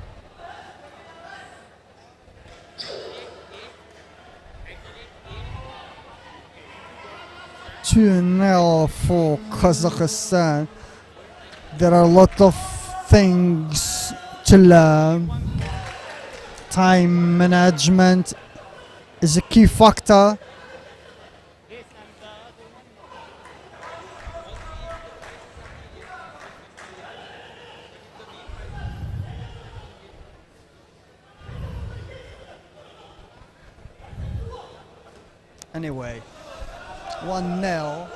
Two nil for Kazakhstan. There are a lot of things to learn. Time management is a key factor. Anyway, 1-0.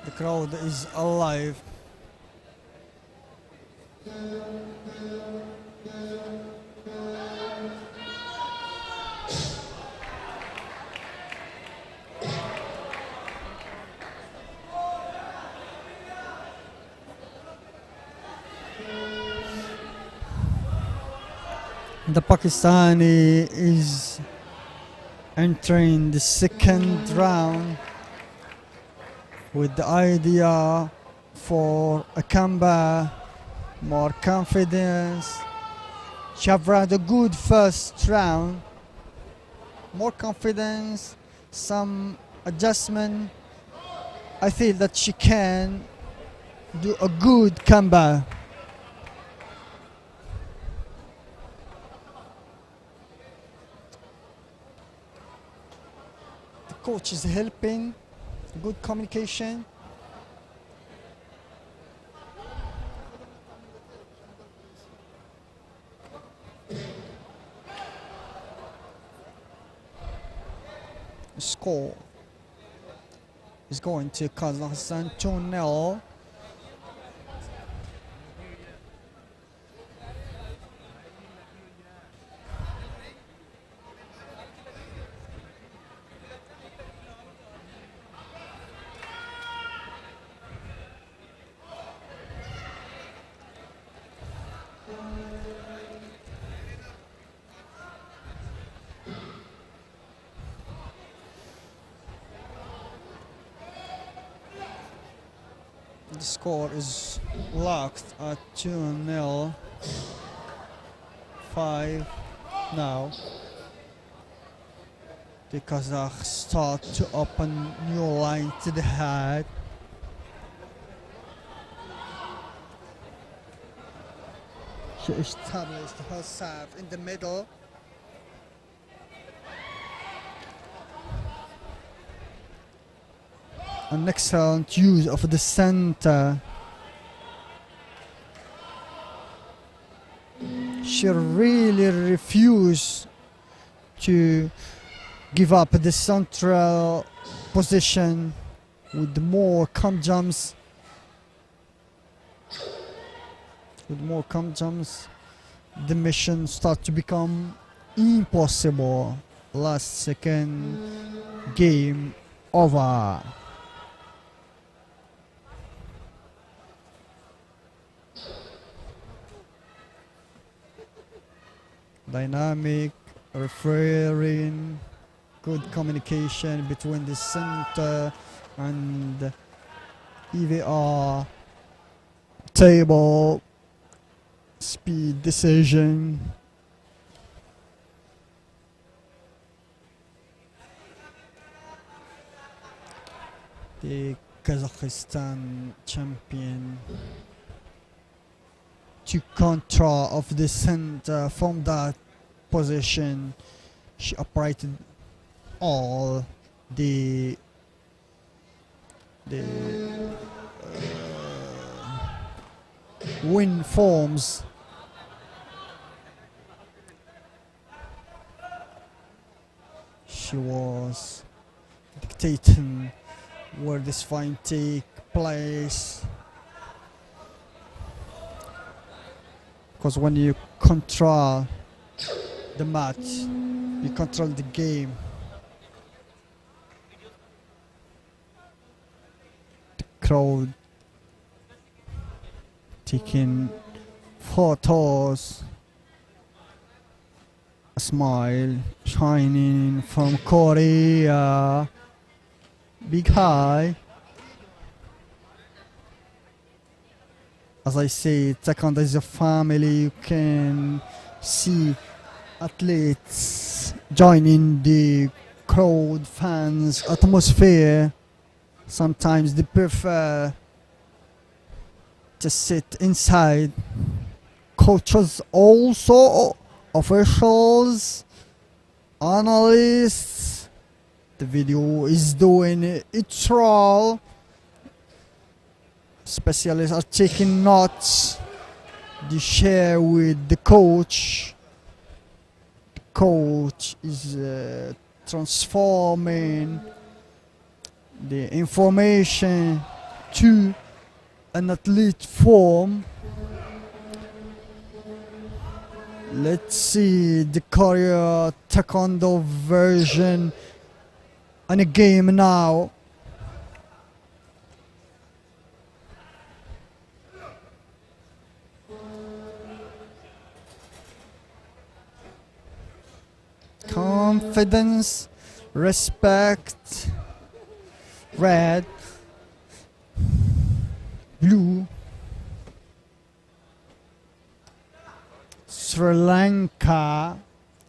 The crowd is alive. The Pakistani is entering the second round with the idea for a comeback, more confidence. She have had a good first round, more confidence, some adjustment. I feel that she can do a good comeback. The coach is helping, good communication. The score is going to Kazakhstan 2-0. The score is locked at 2-0. 5 now. The Kazakhs start to open new line to the head. She established herself in the middle. An excellent use of the center. She really refused to give up the central position with more come jumps. With more come jumps, the mission starts to become impossible. Last second, game over. dynamic, referring, good communication between the center and EVR, table, speed decision. The Kazakhstan champion took control of the center from that position. She operated all the wind forms. She was dictating where this fight take place, because when you control the match, you control the game. The crowd taking photos, a smile shining from Korea. Big high. As I say, Taekwondo is a family. You can see athletes joining the crowd, fans, atmosphere. Sometimes they prefer to sit inside. Coaches also, officials, analysts. The video is doing its role. Specialists are taking notes. They share with the coach. The coach is transforming the information to an athlete form. Let's see the Korea Taekwondo version on a game now. Confidence, respect, red, blue. Sri Lanka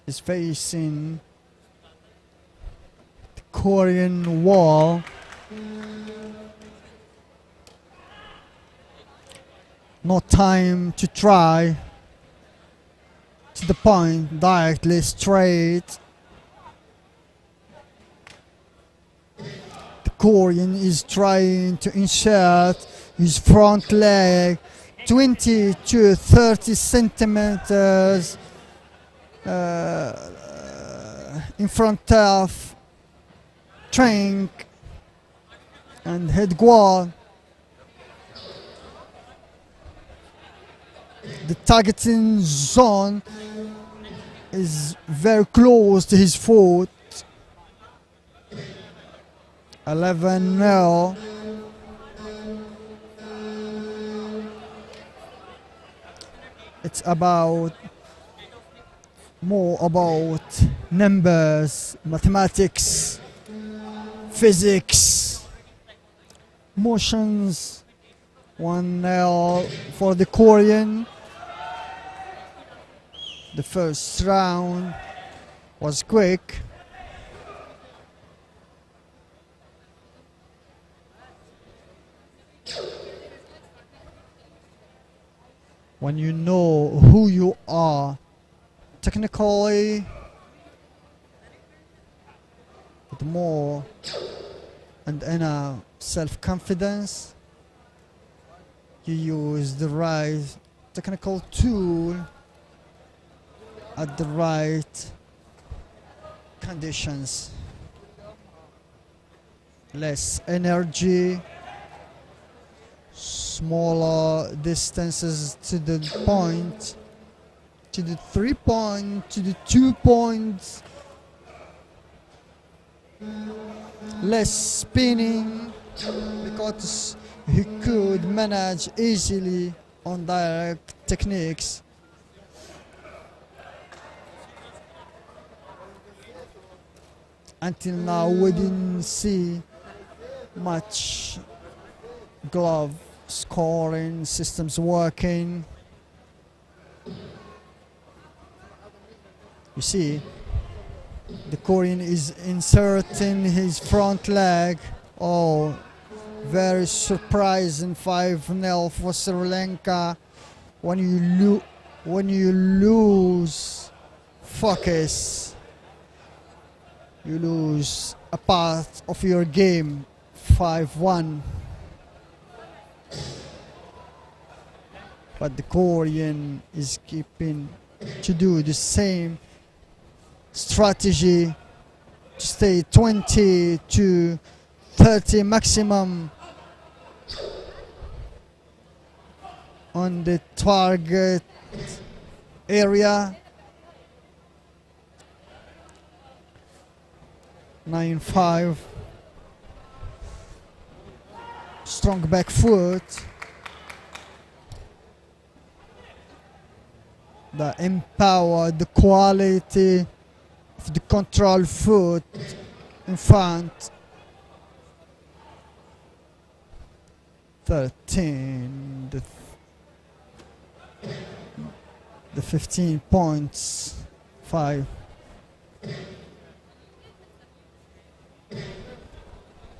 is facing the Korean wall. No time to try. To the point, directly straight. The Korean is trying to insert his front leg 20 to 30 centimeters in front of trunk and head guard. The targeting zone is very close to his foot. 11-0. It's more about numbers, mathematics, physics, motions. 1-0 for the Korean. The first round was quick. When you know who you are technically, with more and enough self-confidence, you use the right technical tool at the right conditions. Less energy, smaller distances to the point, to the 3 point, to the 2 points. Less spinning, because he could manage easily on direct techniques. Until now, we didn't see much glove scoring systems working. You see, the Korean is inserting his front leg. Oh, very surprising 5-0 for Sri Lanka. When you lose focus, you lose a part of your game. 5-1. But the Korean is keeping to do the same strategy to stay 20 to 30 maximum on the target area. 9-5. Strong back foot. The empower, the quality of the control foot in front. 13. The 15 points. 5.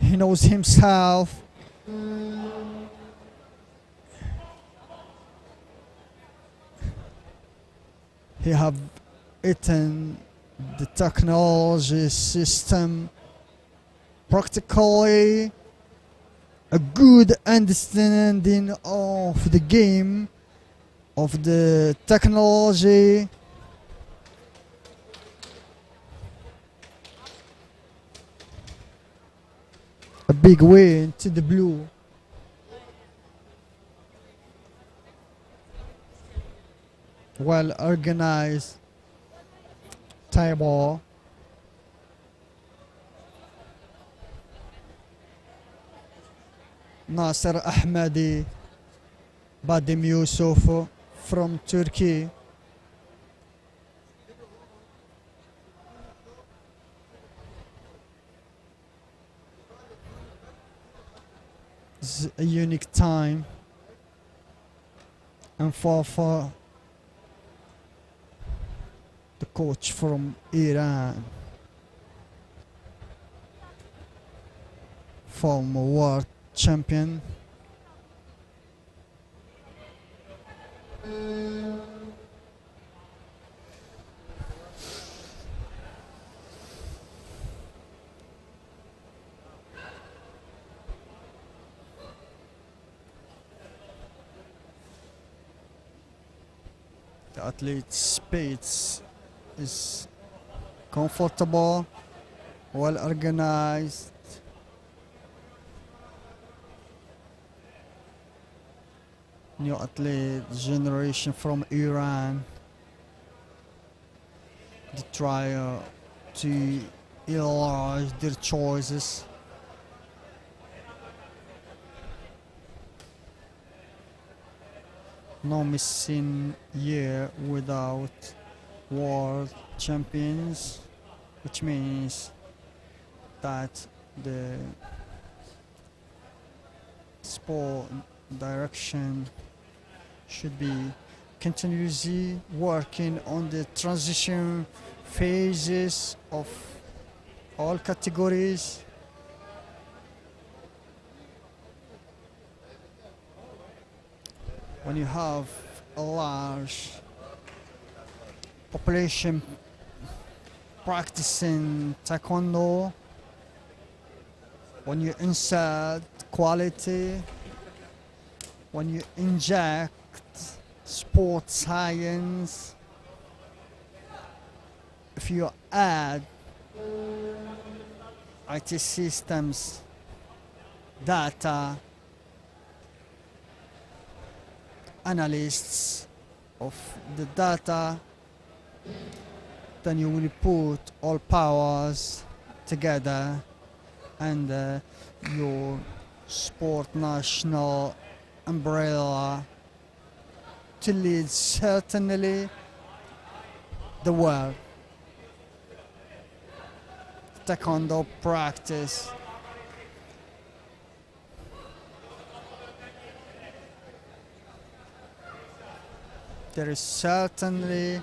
He knows himself. He have eaten the technology system practically, a good understanding of the game, of the technology. A big win to the blue. Well organized table. Nasser Ahmadi, Badim Yusuf from Turkey. It's a unique time, and for the coach from Iran, former world champion. The athlete's space is comfortable, well organized. New athlete generation from Iran. They try to enlarge their choices. No missing year without world champions, which means that the sport direction should be continuously working on the transition phases of all categories. When you have a large population practicing Taekwondo, when you insert quality, when you inject sports science, if you add IT systems, data, analysts of the data, then you will put all powers together and your sport national umbrella to lead certainly the world. Taekwondo practice. There is certainly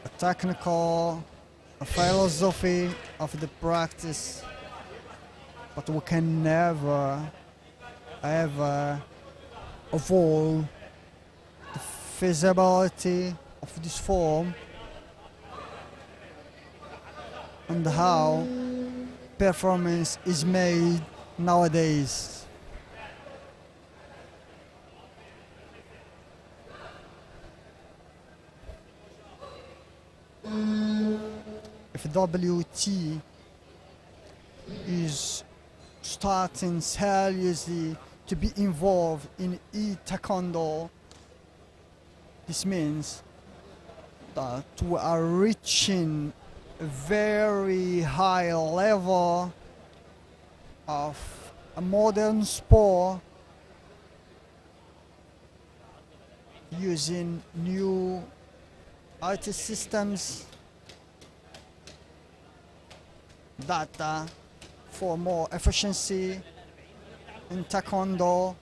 a technical, a philosophy of the practice, but we can never, ever avoid the feasibility of this form and how performance is made nowadays. If WT is starting seriously to be involved in Taekwondo, this means that we are reaching a very high level of a modern sport using new IT systems, data for more efficiency in Taekwondo,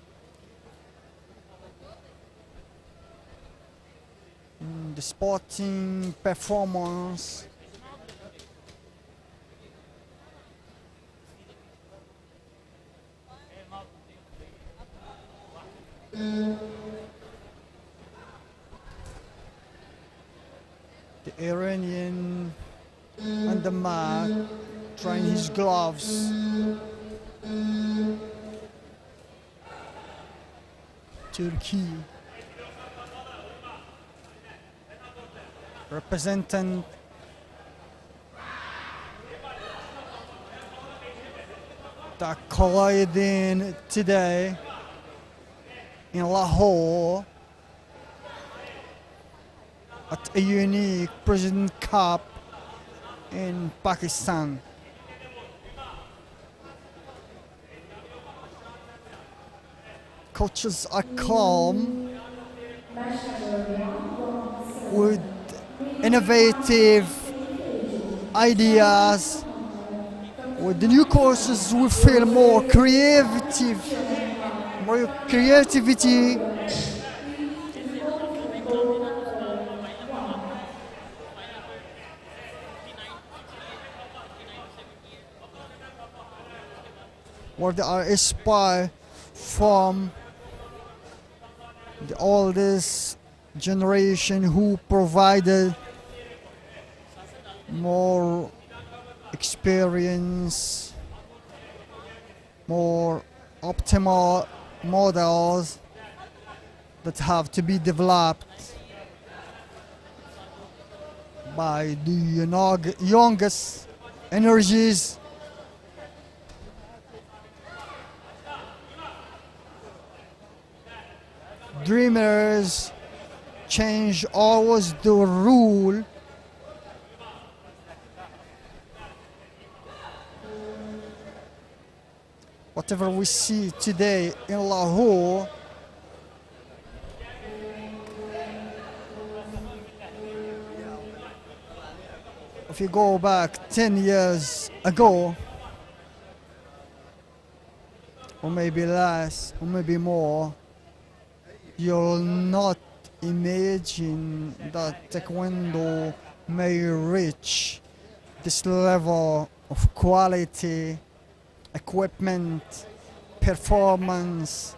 the sporting performance. The Iranian on the mat trying his gloves. Turkey representing the colliding today in Lahore at a unique President Cup in Pakistan. Coaches are calm with innovative ideas. With the new courses, we feel more creativity. Where they are inspired from the oldest generation who provided more experience, more optimal models that have to be developed by the youngest energies. Dreamers change always the rule. Whatever we see today in Lahore, if you go back 10 years ago, or maybe less, or maybe more, you'll not imagine that Taekwondo may reach this level of quality, equipment, performance,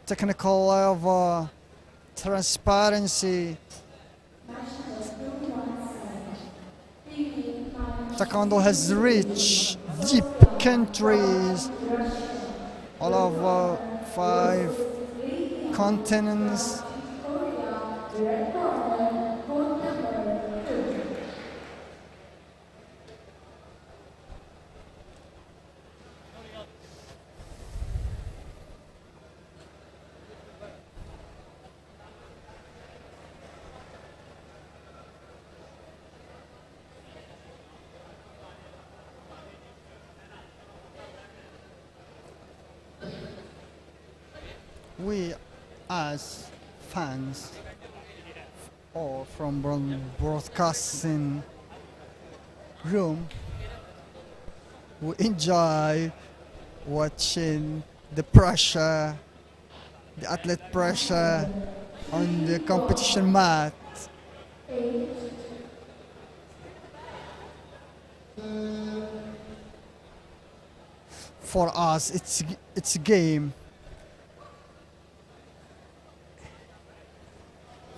technical level, transparency. Taekwondo has reached deep countries all over 5 continents. We as fans or from broadcasting room We enjoy watching the pressure, the athlete pressure on the competition mat. For us, it's a game.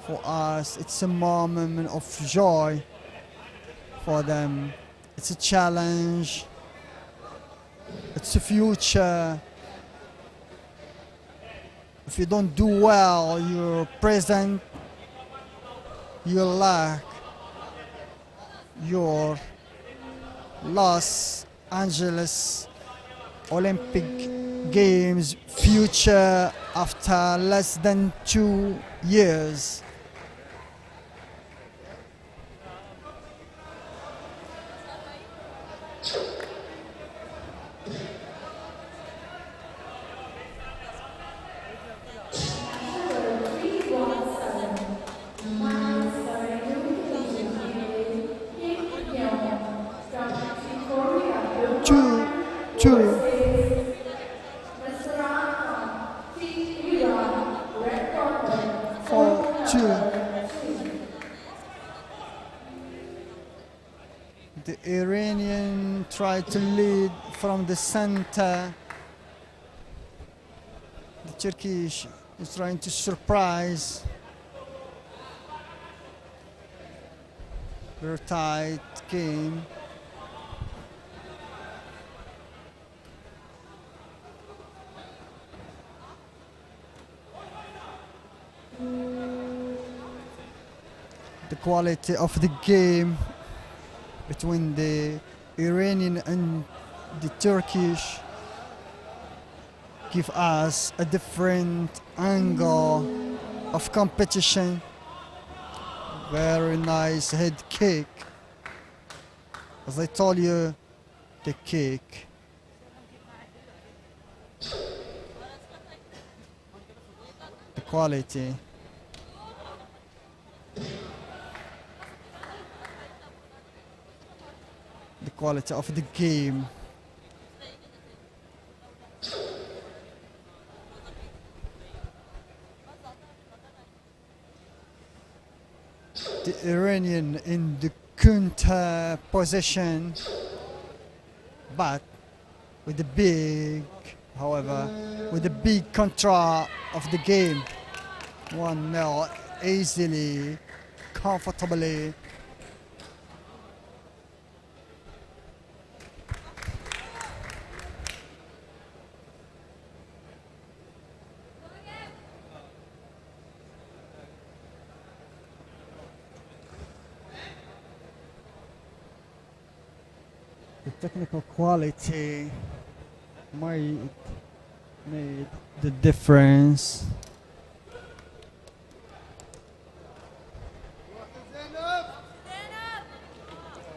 For us, it's a moment of joy. For them, it's a challenge. It's a future. If you don't do well, your present, your lack, your Los Angeles Olympic Games future after less than 2 years. Two. For 2. The Iranian tried to lead from the center. The Turkish is trying to surprise. Very tight game. The quality of the game between the Iranian and the Turkish give us a different angle of competition. Very nice head kick. As I told you, the kick. The quality. The quality of the game. The Iranian in the counter position, but with the big, however, with the big control of the game. 1-0 easily, comfortably. The technical quality made the difference.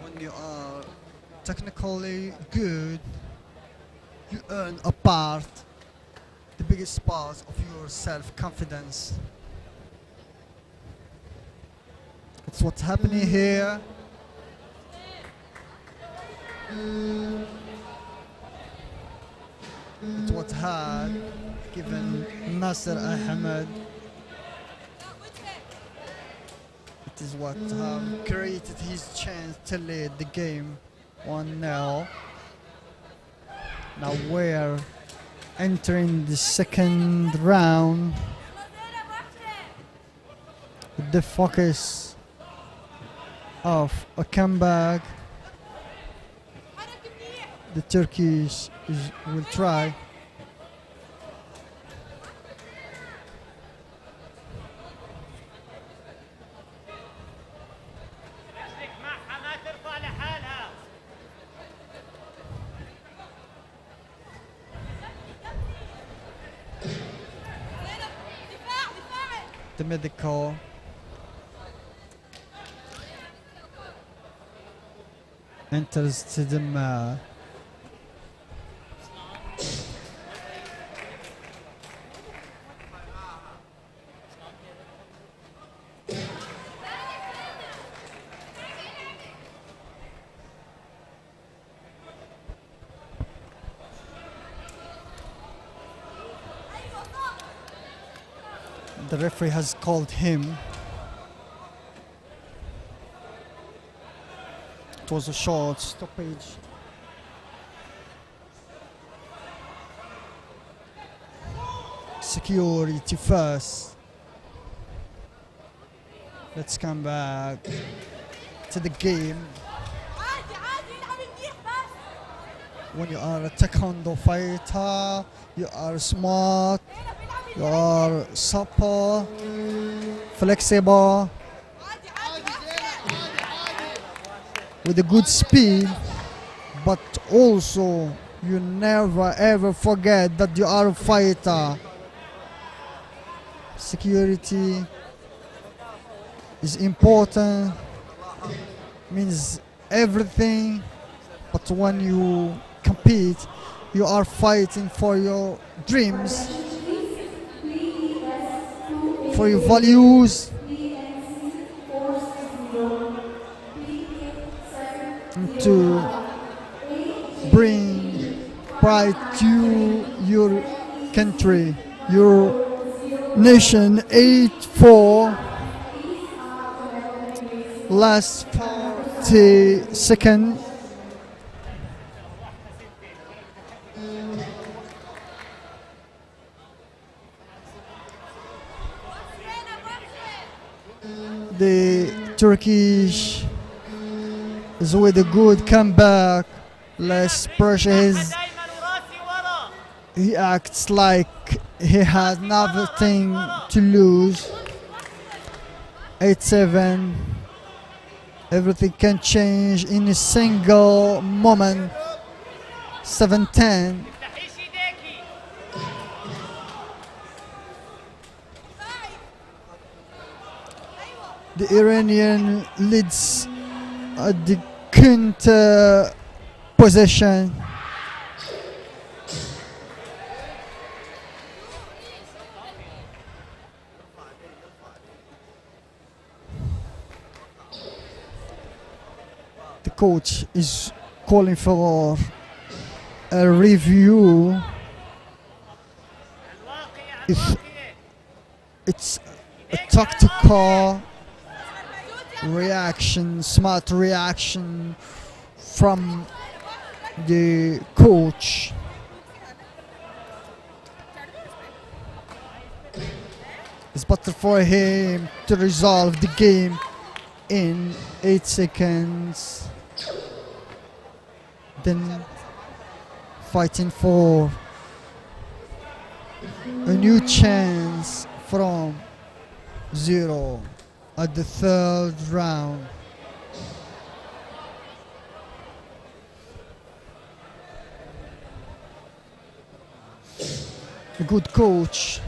When you are technically good, you earn a part, the biggest part of your self-confidence. It's what's happening here. It's what had given Nasser Ahmed. It is what created his chance to lead the game 1-0. Now we're entering the second round with the focus of a comeback. The Turkish will try. The medical enters to the mat. The referee has called him. It was a short stoppage. Security first. Let's come back to the game. When you are a Taekwondo fighter, you are smart, you are supple, flexible, with a good speed, but also you never ever forget that you are a fighter. Security is important, means everything, but when you compete, you are fighting for your dreams, for your values, and to bring pride to your country, your nation. 8-4, last 40 seconds. The Turkish is with a good comeback, less pressure. He acts like he had nothing to lose. 8-7. Everything can change in a single moment. 7-10. The Iranian leads at the counter position. The coach is calling for a review. If it's a tactical reaction, smart reaction from the coach. It's better for him to resolve the game in 8 seconds than fighting for a new chance from zero at the third round. A good coach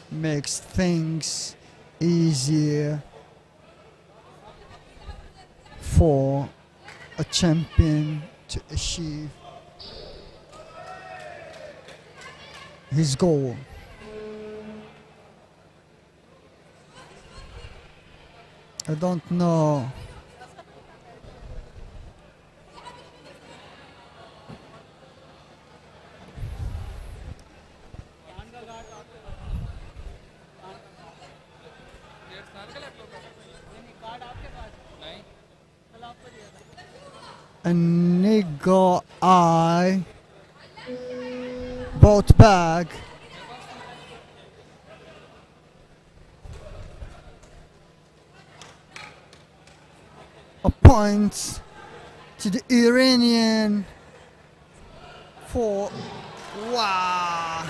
makes things easier for a champion to achieve his goal. I don't know. A nigga I bought back a point to the Iranian for wow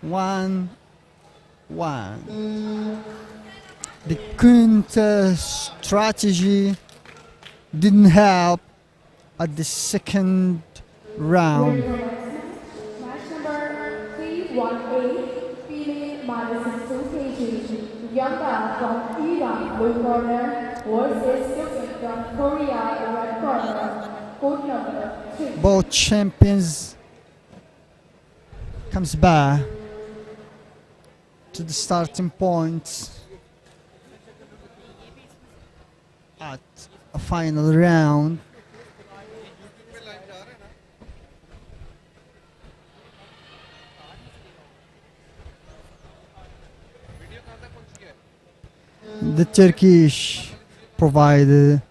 1-1. The counter strategy didn't help at the second round. Match number 318, female minus 2 kg. Yanga from Iran, blue corner, versus Skillful from Korea, red corner. Code number 3. Both champions comes back to the starting point at a final round. the Turkish provided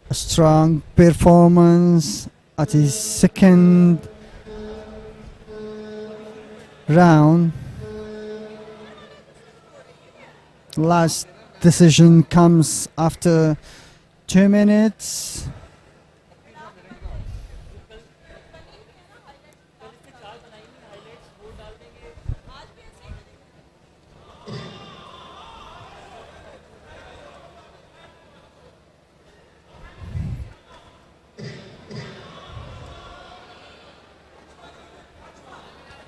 a strong performance at his second round. Last decision comes after 2 minutes.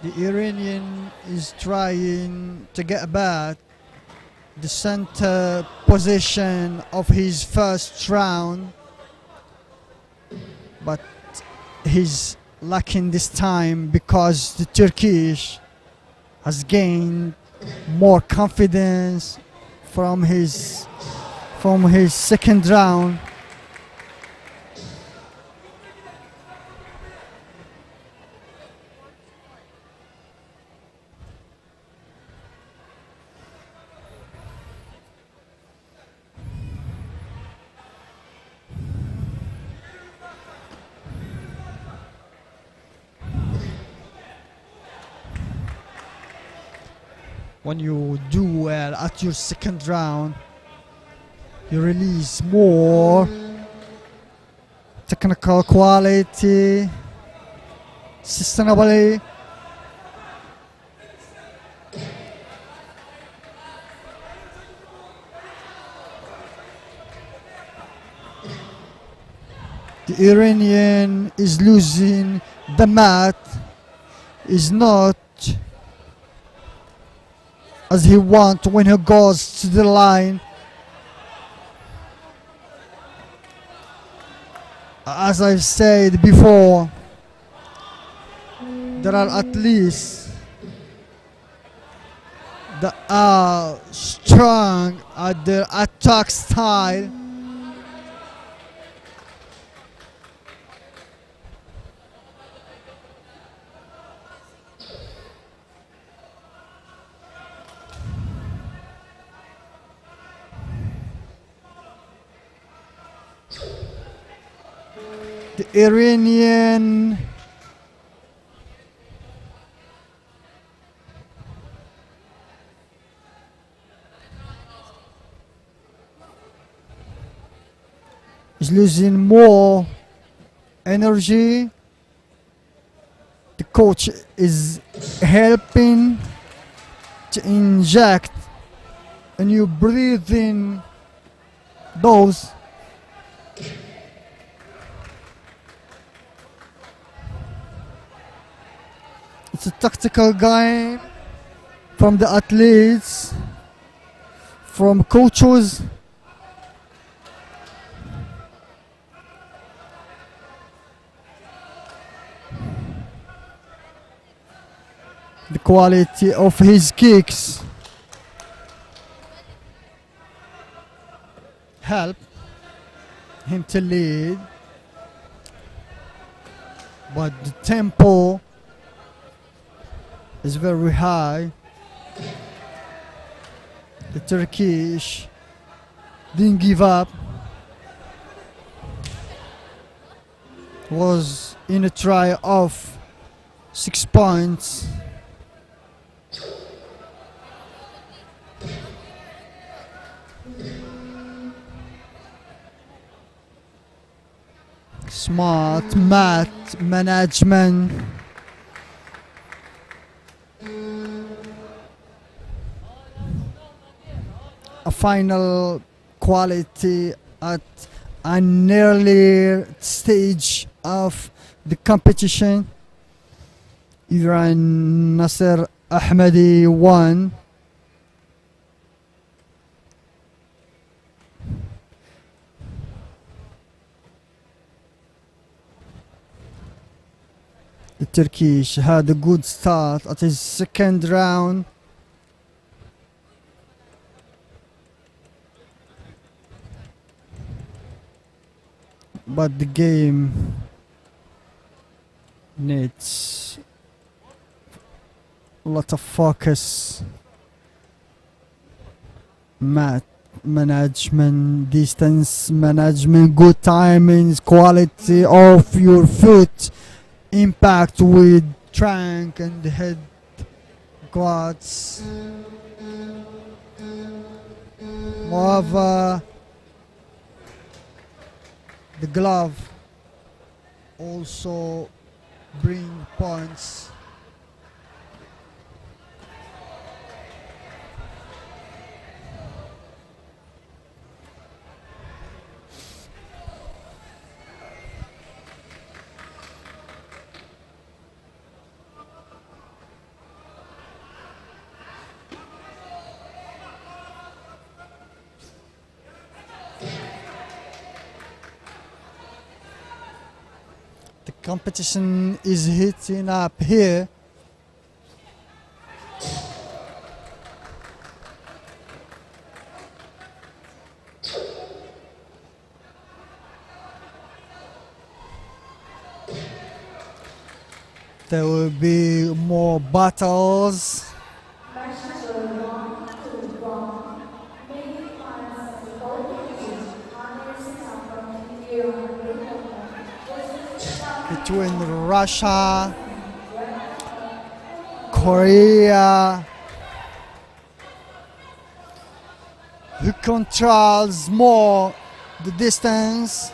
The Iranian is trying to get back the center position of his first round, but he's lacking this time because the Turkish has gained more confidence from his second round. When you do well at your second round, you release more technical quality, sustainably. The Iranian is losing the mat, is not as he wants when he goes to the line. As I've said before, there are athletes that are strong at their attack style. The Iranian is losing more energy. The coach is helping to inject a new breathing dose. It's a tactical game from the athletes, from coaches. The quality of his kicks help him to lead, but the tempo is very high. The Turkish didn't give up, was in a try of 6 points. Smart mat management. A final quality at an earlier stage of the competition. Iran Nasser Ahmadi won. The Turkish had a good start at his second round. But the game needs a lot of focus. mat management, distance management, good timings, quality of your foot, impact with trunk and head quads. Moreover, the glove also bring points. The competition is heating up here. There will be more battles. Between Russia, Korea, who controls more the distance,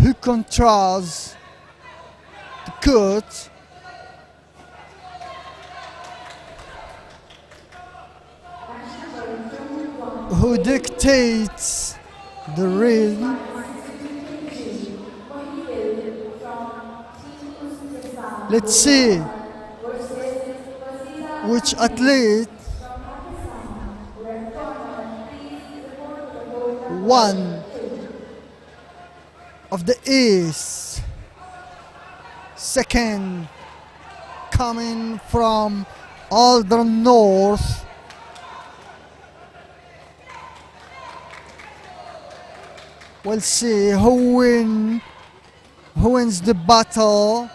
who controls the court, who dictates the rhythm. Let's see which athlete one of the East, second coming from all the North, we'll see who wins the battle.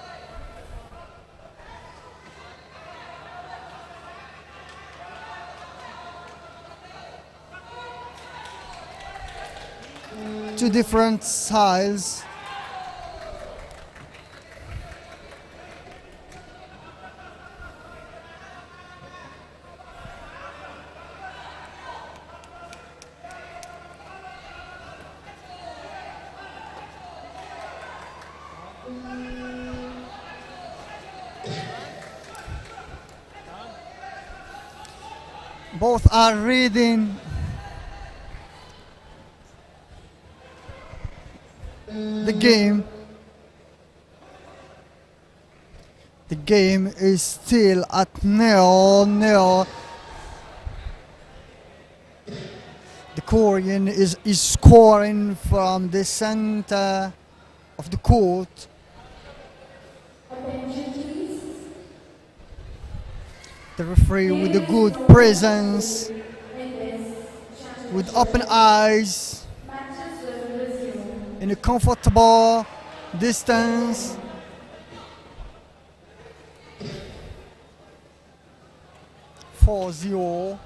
Two different styles. Both are reading the game. The game is still at 0-0. The Korean is scoring from the center of the court. The referee with a good presence, with open eyes, in a comfortable distance. Four zero.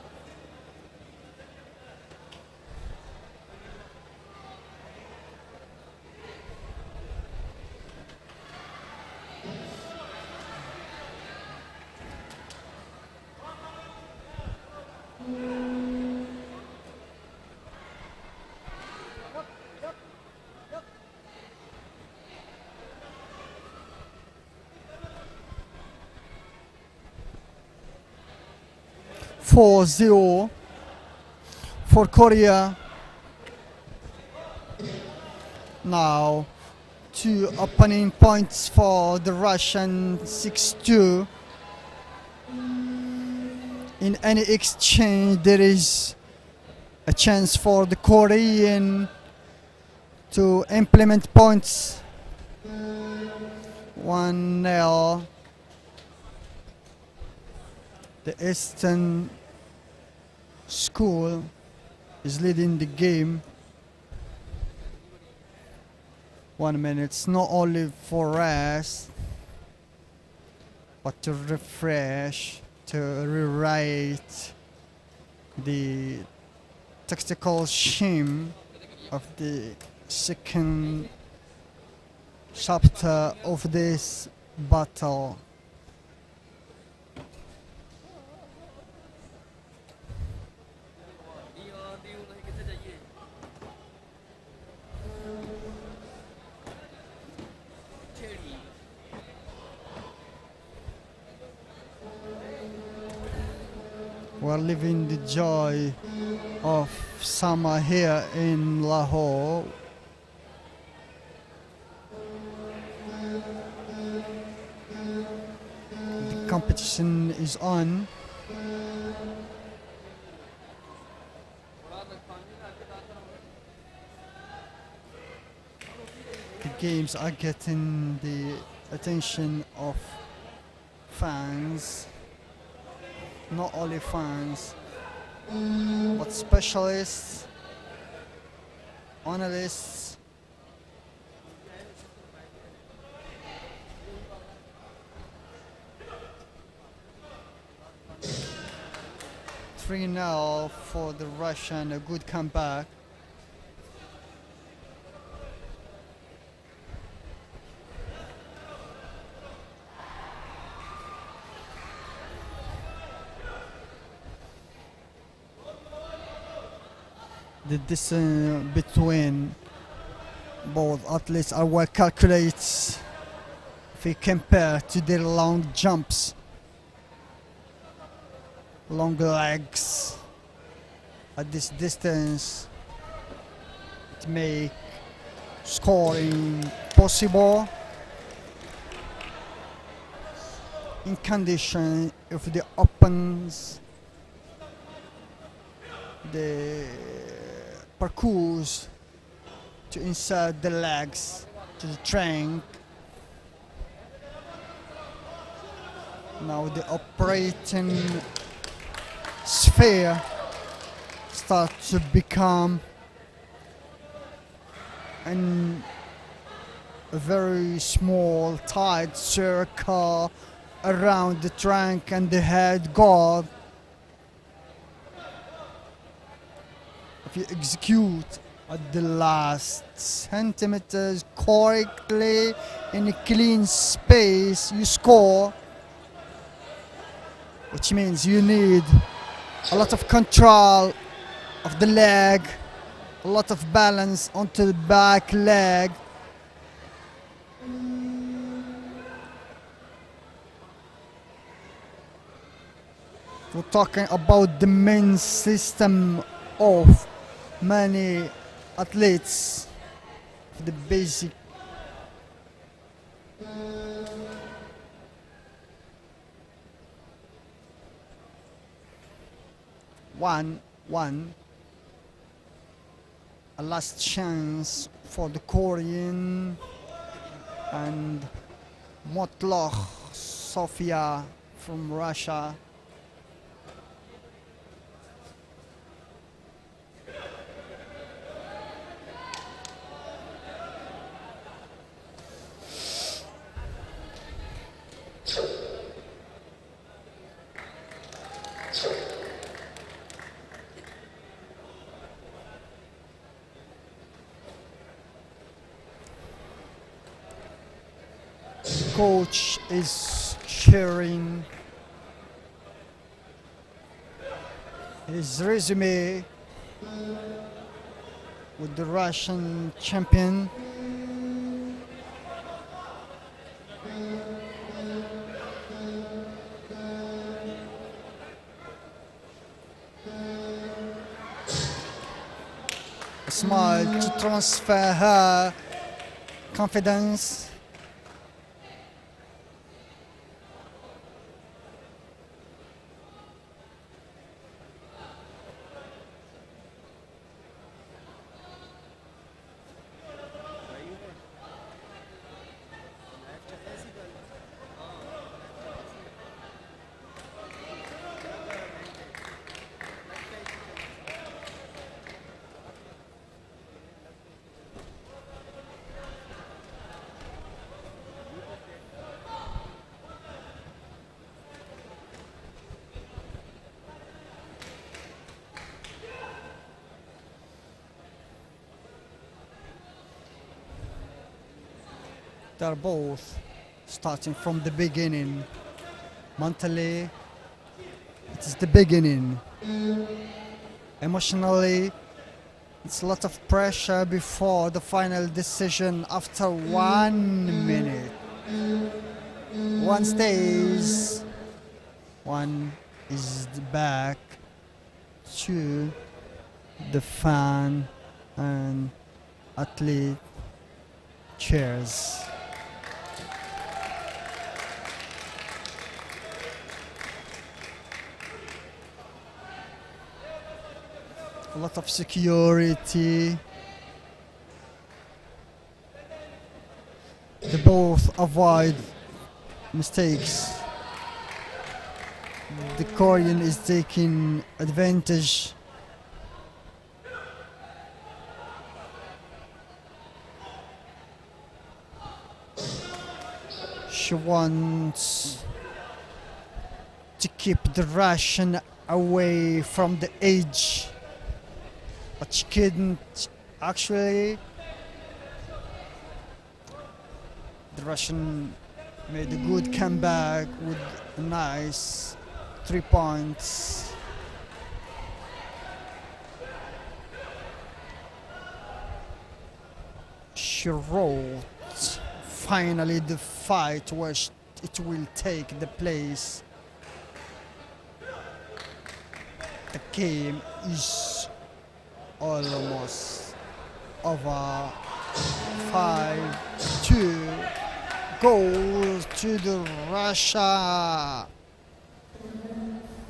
Four zero for Korea. Now, two opening points for the Russian 6-2. In any exchange, there is a chance for the Korean to implement points. 1-0. The Eastern school is leading the game. 1 minute, not only for rest, but to refresh, to rewrite the tactical scheme of the second chapter of this battle. We're living the joy of summer here in Lahore. The competition is on. The games are getting the attention of fans. Not only fans, but specialists, analysts, three now for the Russian, a good comeback. The distance between both athletes are well calculated if we compare to their long jumps, long legs. At this distance, it makes scoring possible in condition if the opens the parcours to insert the legs to the trunk. Now the operating sphere starts to become a very small tight circle around the trunk and the head guard. If you execute at the last centimeters correctly in a clean space, you score, which means you need a lot of control of the leg, a lot of balance onto the back leg. We're talking about the main system of many athletes, the basic one, a last chance for the Korean and Motloch Sofia from Russia. Coach is sharing his resume with the Russian champion. A smile to transfer her confidence. They're both starting from the beginning. Mentally, it is the beginning. Emotionally, it's a lot of pressure before the final decision after 1 minute. One stays, one is back to the fan and athlete cheers. A lot of security. They both avoid mistakes. The Korean is taking advantage. She wants to keep the Russian away from the edge, but she couldn't. Actually, the Russian made a good comeback with a nice 3 points. She wrote finally the fight where it will take the place. The game is almost over. 5-2 goes to the Russia.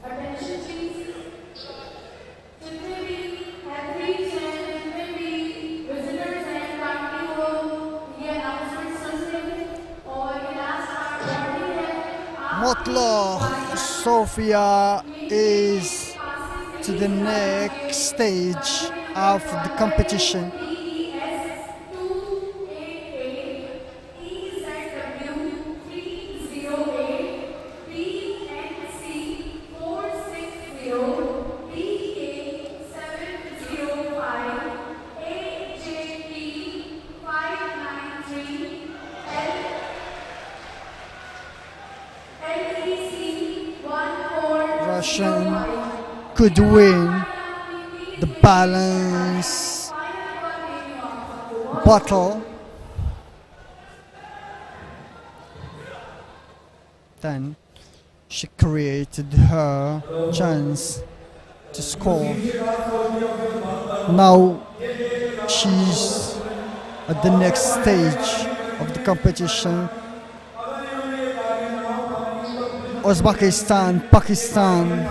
Attention please. Security, athletes and maybe visitors and family will the announcement sunset or you can ask our boarding Motloch Sofia is to the next stage of the competition. Russian could win the balance battle. Then she created her chance to score. Now she's at the next stage of the competition. Uzbekistan, Pakistan.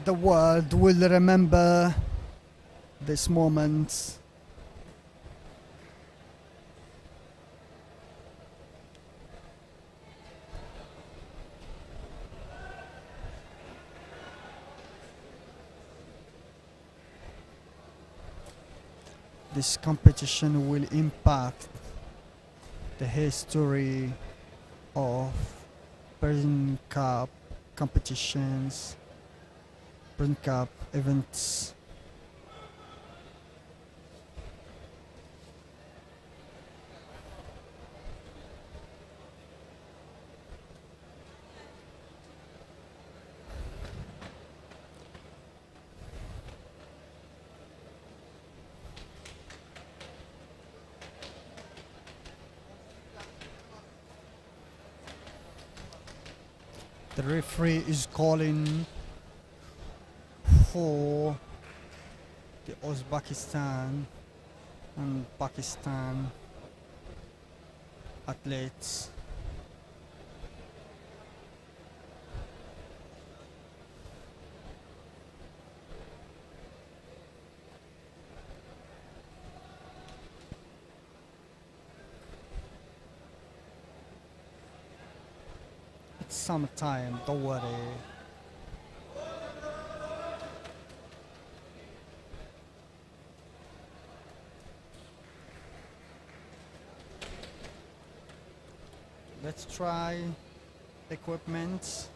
The world will remember this moment. This competition will impact the history of Persian Cup competitions, Persian Cup events. The referee is calling for the Uzbekistan and Pakistan athletes. It's summertime, don't worry. Let's try equipment.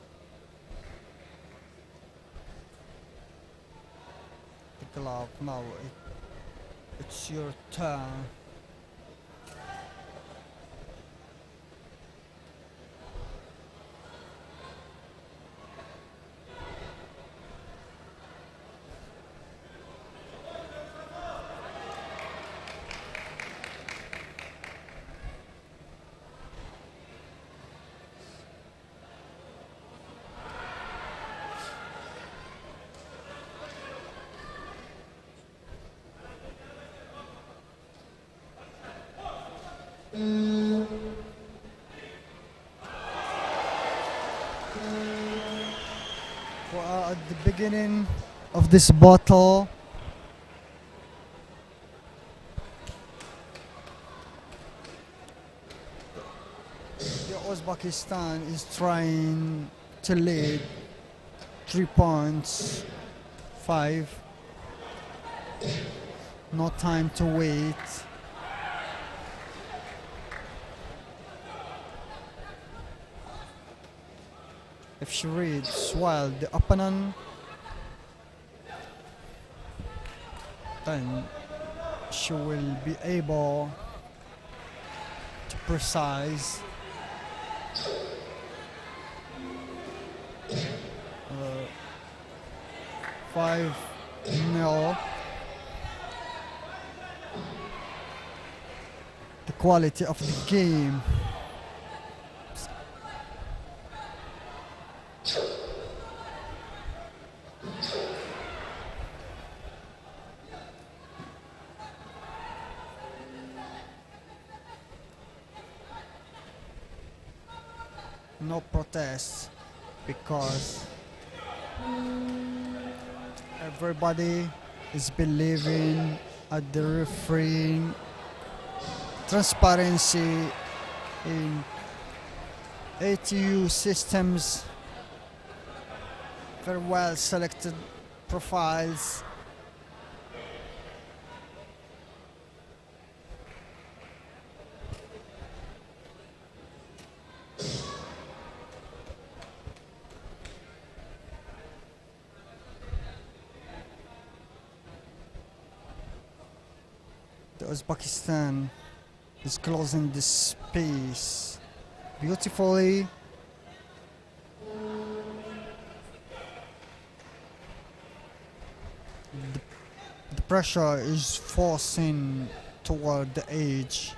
The glove. Now it's your turn. We are at the beginning of this battle. The Uzbekistan is trying to lead 3 points. 5. No time to wait. If she reads well the opponent, then she will be able to precise 5-0. The quality of the game. No protests because everybody is believing at the referee, transparency in ATU systems, very well selected profiles. Uzbekistan is closing this space beautifully. The pressure is forcing toward the edge.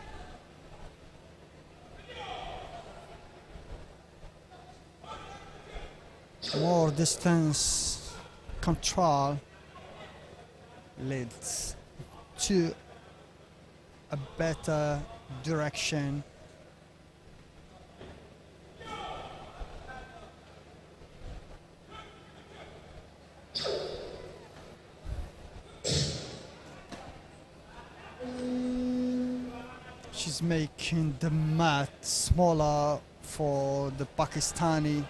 More distance control leads to a better direction. She's making the mat smaller for the Pakistani.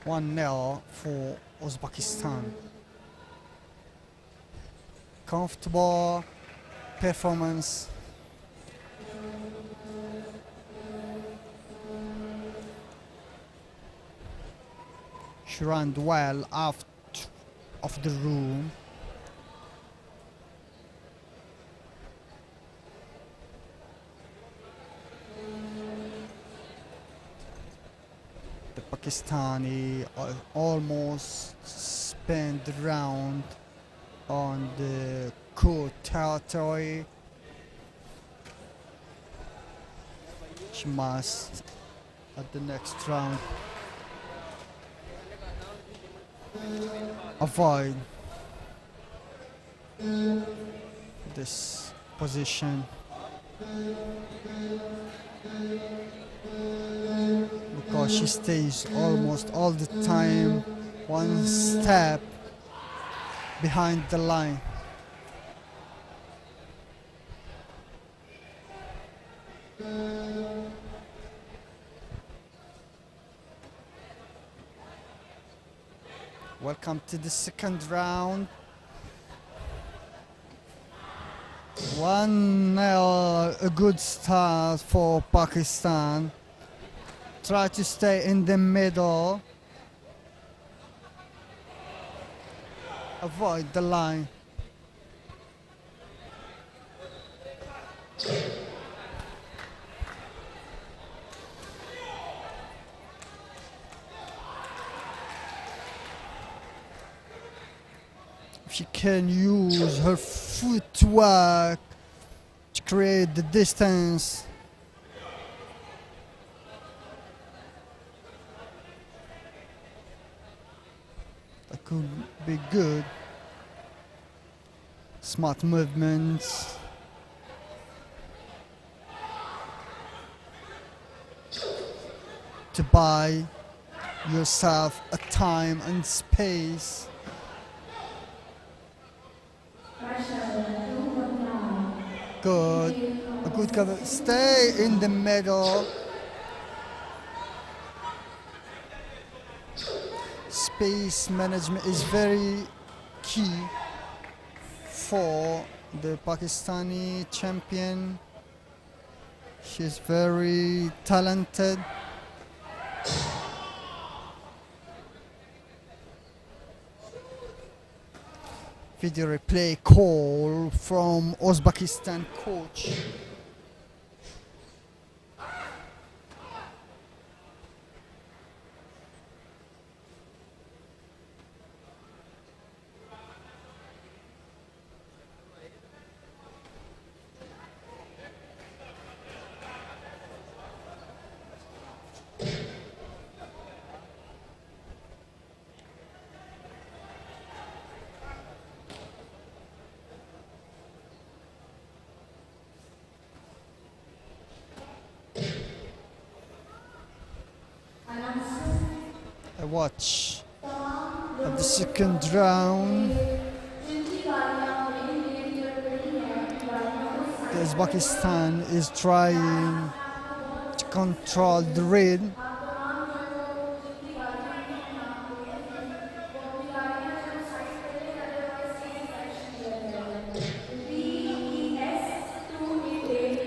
1-0 for Uzbekistan. Comfortable performance. She ran well out of the room. The Pakistani almost spent the round on the court territory. She must at the next round avoid this position because she stays almost all the time one step behind the line. Welcome to the second round. 1-0, a good start for Pakistan. Try to stay in the middle. Avoid the line. She can use her footwork to create the distance. That could be good. Smart movements. To buy yourself a time and space. Good. A good cover. Stay in the middle. Space management is very key for the Pakistani champion. She's very talented. Video replay call from Uzbekistan coach. I watch at the second round. Uzbekistan is trying to control the rhythm.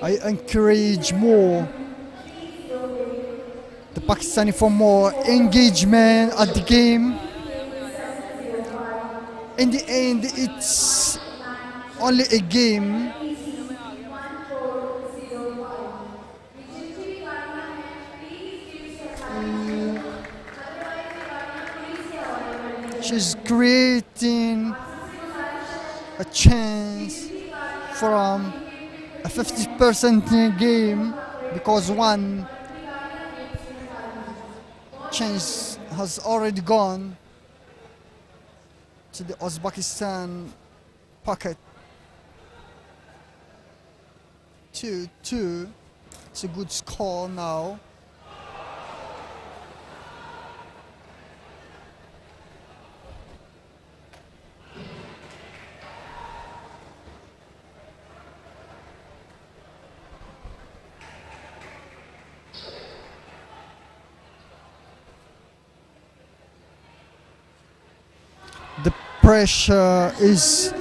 I encourage more the Pakistani for more engagement at the game. In the end, it's only a game. She's creating a chance from a 50% game because one chance has already gone to the Uzbekistan pocket. 2-2. It's a good score now. The pressure is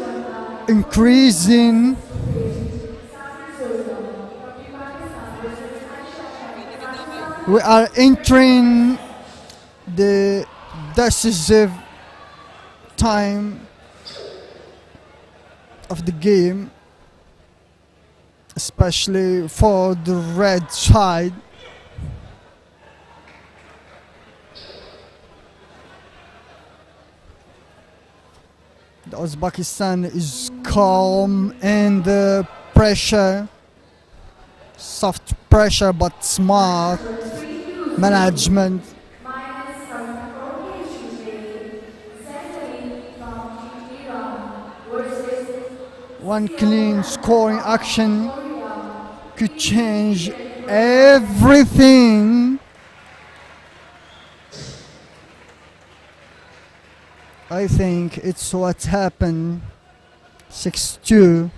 increasing. We are entering the decisive time of the game, especially for the red side. The Uzbekistan is calm and the pressure, soft pressure but smart management. One clean scoring action could change everything. I think it's what happened. 6-2.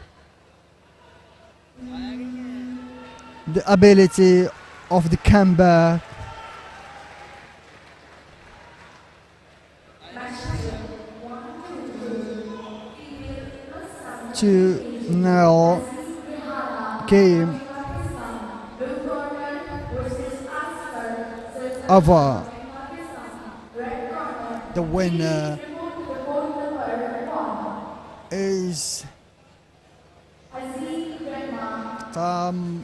The ability of the comeback. To now game ever. The winner is Taekwondo.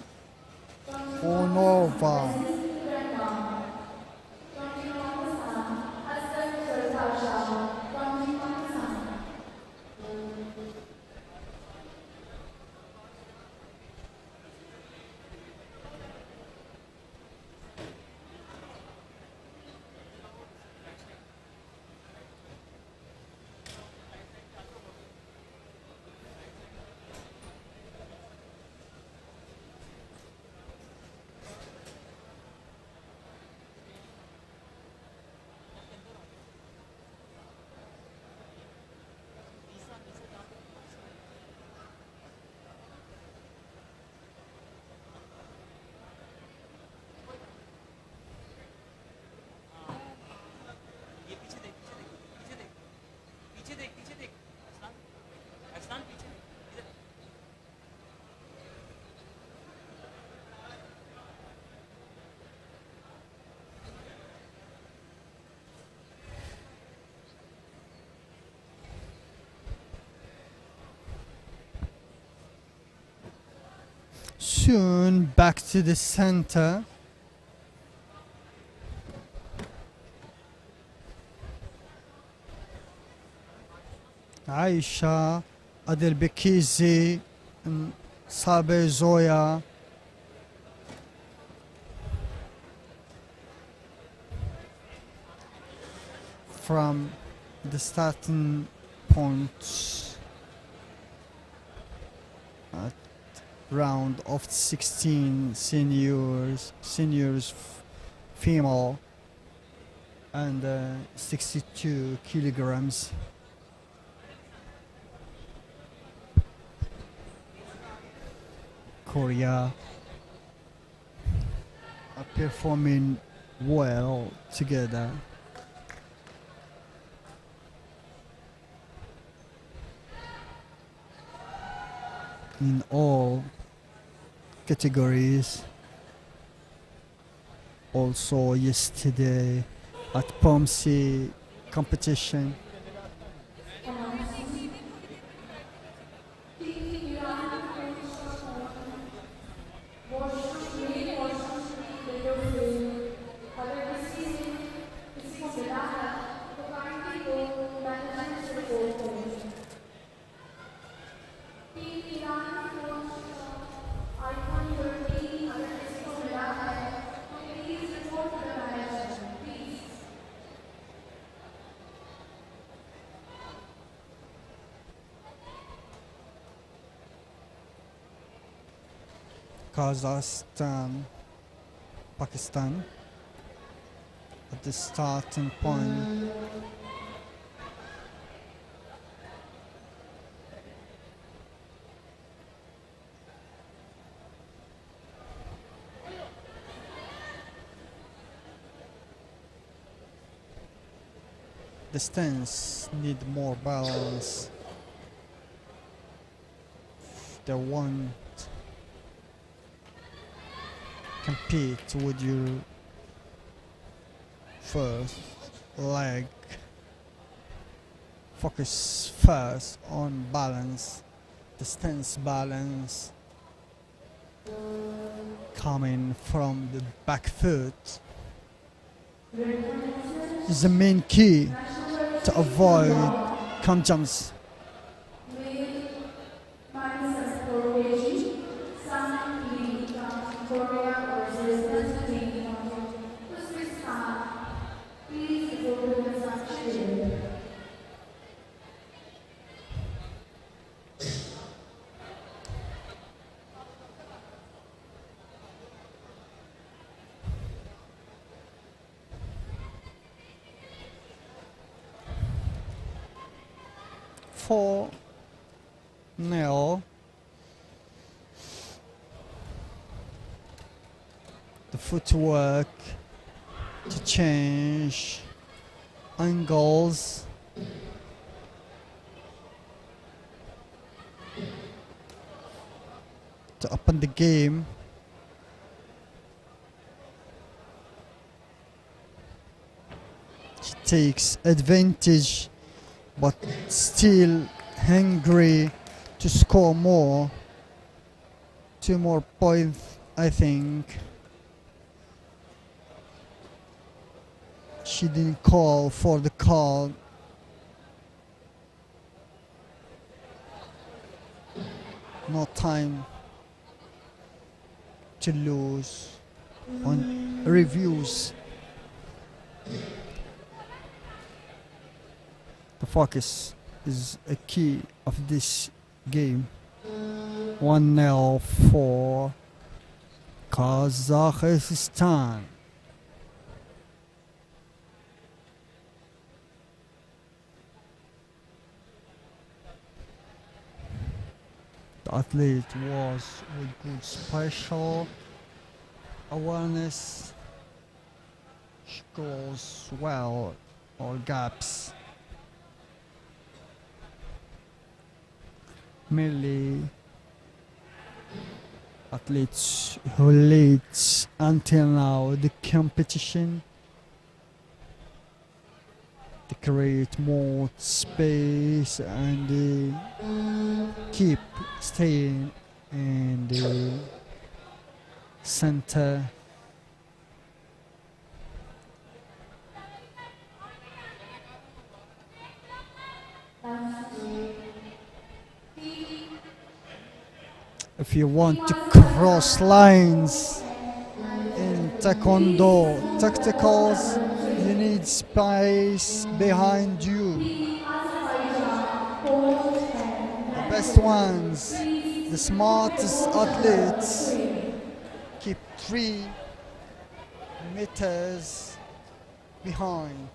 Soon back to the center. Aisha, Adel Bekizi, and Sabe Zoya. From the starting point at round of 16 seniors female, and 62 kilograms. Korea are performing well together. In all categories. Also yesterday at POMC competition, Kazakhstan, Pakistan at the starting point. The stance need more balance. They want compete with your first leg. Focus first on balance, the stance balance coming from the back foot is the main key to avoid come jumps. For now, the footwork to change angles, to open the game. She takes advantage, but still hungry to score more. 2 more points, I think. She didn't call for the call. No time to lose on reviews. The focus is a key of this game. 1-0 for Kazakhstan. The athlete was with good spatial awareness. She goes well or gaps. Merely athletes who leads until now the competition. They create more space and they keep staying in the center. If you want to cross lines in Taekwondo tacticals, you need space behind you. The best ones, the smartest athletes, keep 3 meters behind.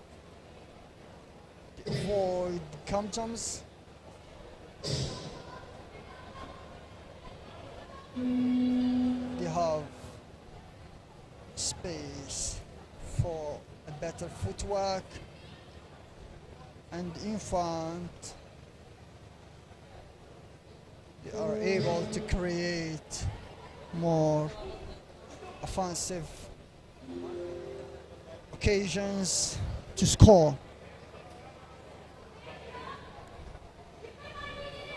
Avoid come jumps. They have space for a better footwork, and in front they are able to create more offensive occasions to score.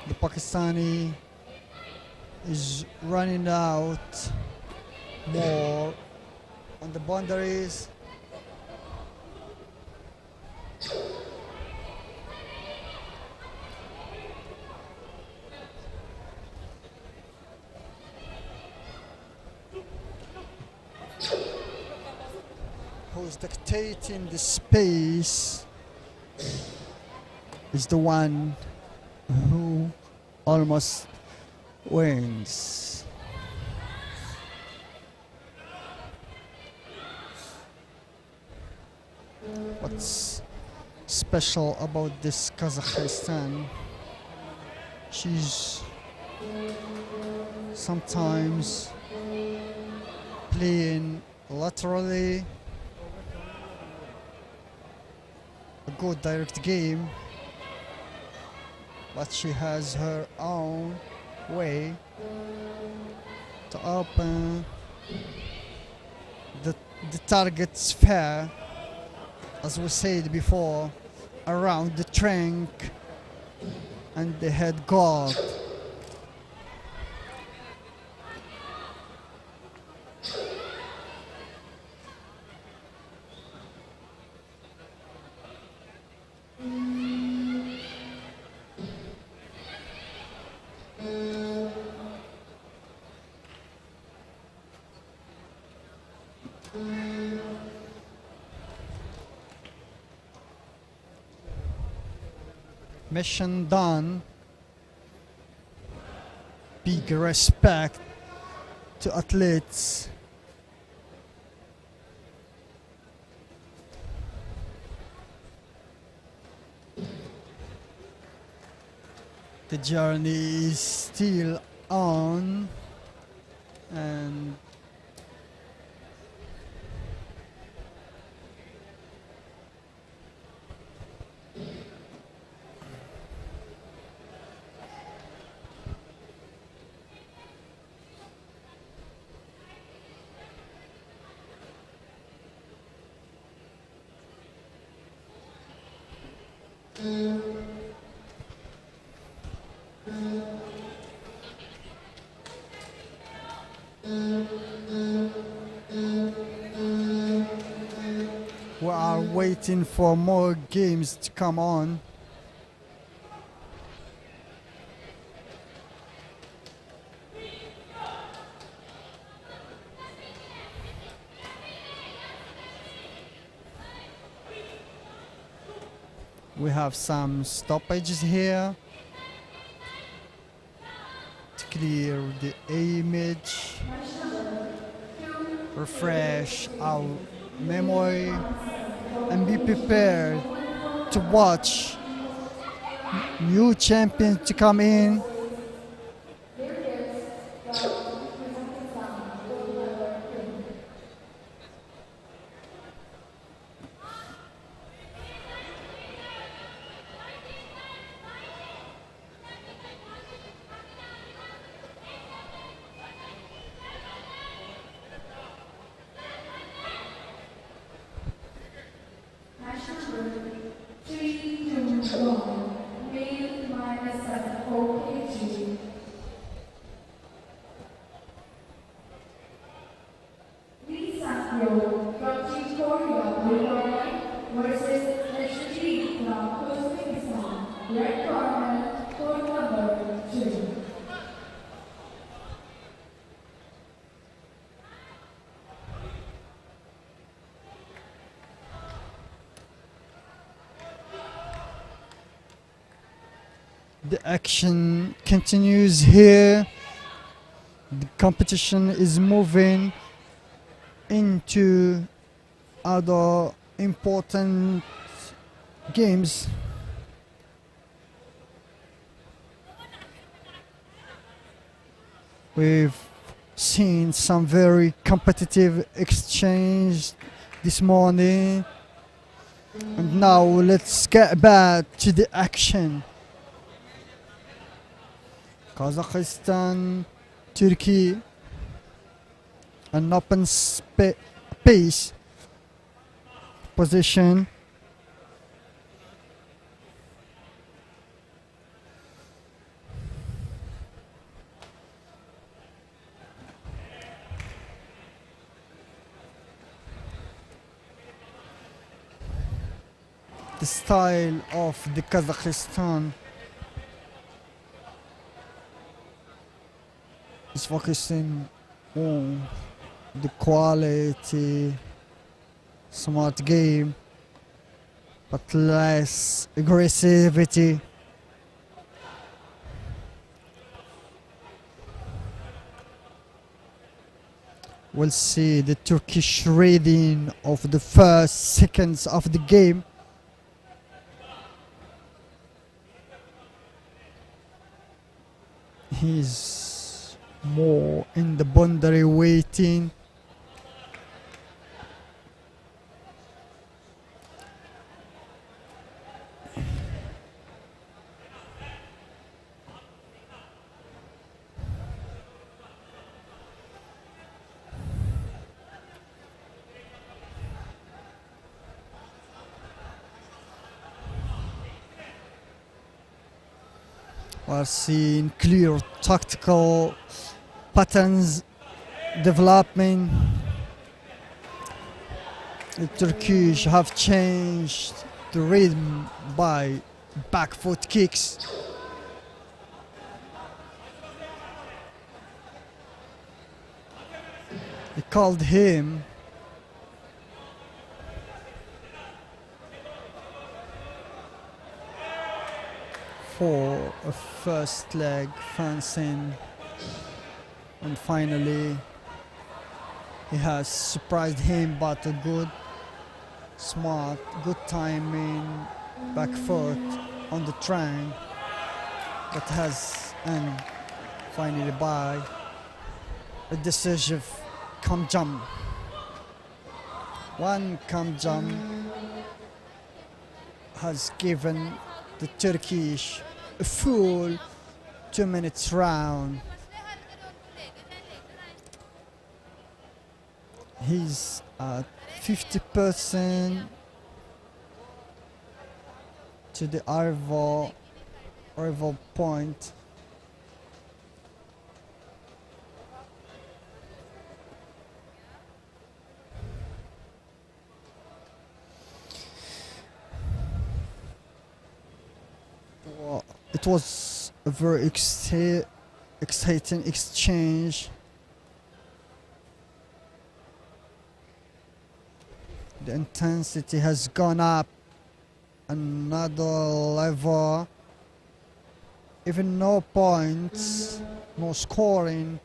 The Pakistani is running out more on the boundaries. Who's dictating the space is the one who almost wins. What's special about this Kazakhstan? She's sometimes playing laterally, a good direct game, but she has her own way to open the target sphere, as we said before, around the trunk and the head guard. Mission done. Big respect to athletes. The journey is still on, and We are waiting for more games to come on. We have some stoppages here to clear the image, refresh our memory, and be prepared to watch new champions to come in. The action continues here. The competition is moving into other important games. We've seen some very competitive exchange this morning. And now let's get back to the action. Kazakhstan, Turkey, an open space position. The style of the Kazakhstan is focusing on the quality, smart game, but less aggressivity. We'll see the Turkish reading of the first seconds of the game. He's more in the boundary waiting. We're seeing clear tactical patterns developing. The Turkish have changed the rhythm by back foot kicks. They called him for a first leg fencing, and finally he has surprised him, but a good, smart, good timing back foot on the train that has end finally by a decisive come jump. One come jump has given the Turkish a full 2 minutes round. He's at 50% to the arrival point. Well, it was a very exciting exchange. The intensity has gone up another level. Even no points, no scoring,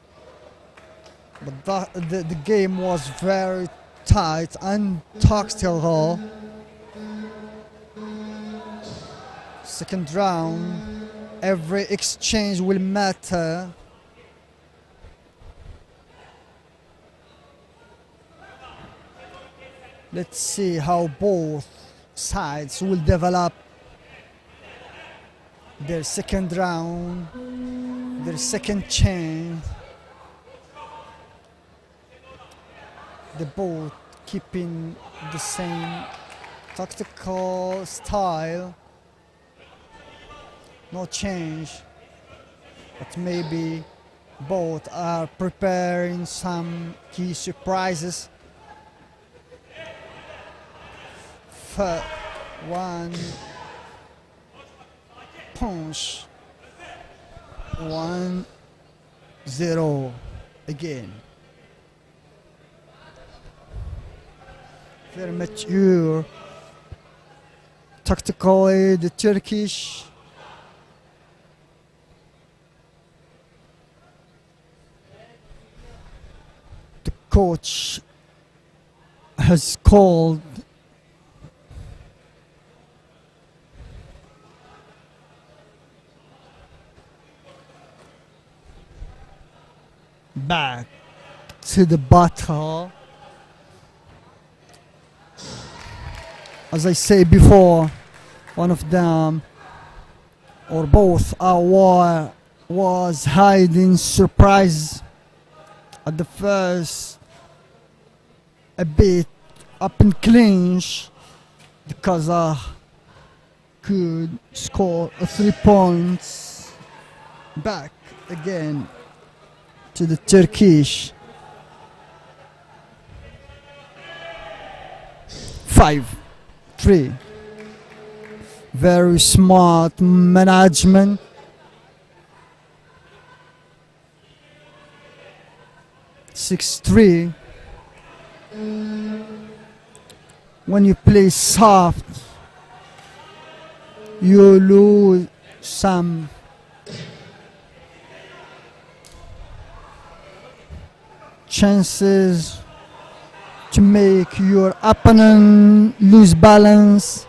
but the game was very tight and tactical. Second round, every exchange will matter. Let's see how both sides will develop their second round, their second chance. They both keeping the same tactical style. No change, but maybe both are preparing some key surprises. One punch, 1-0 again. Very mature. Tactically, the Turkish coach has called back to the battle. As I said before, one of them or both was hiding surprise at the first, a bit up in clinch. The Kazakh could score 3 points. Back again to the Turkish. 5-3. Very smart management. (6-3). When you play soft, you lose some chances to make your opponent lose balance,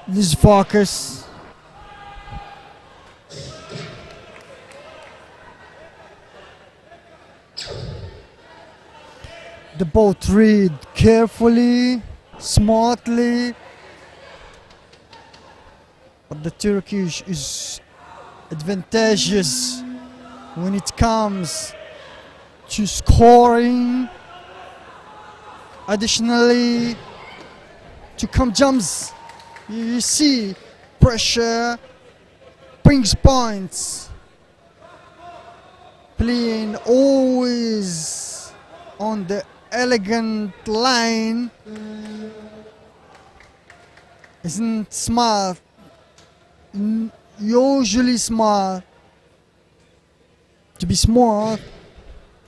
lose focus. The both read carefully, smartly, but the Turkish is advantageous when it comes to scoring. Additionally, to come jumps, you see pressure brings points. Playing always on the elegant line isn't smart, usually smart. To be smart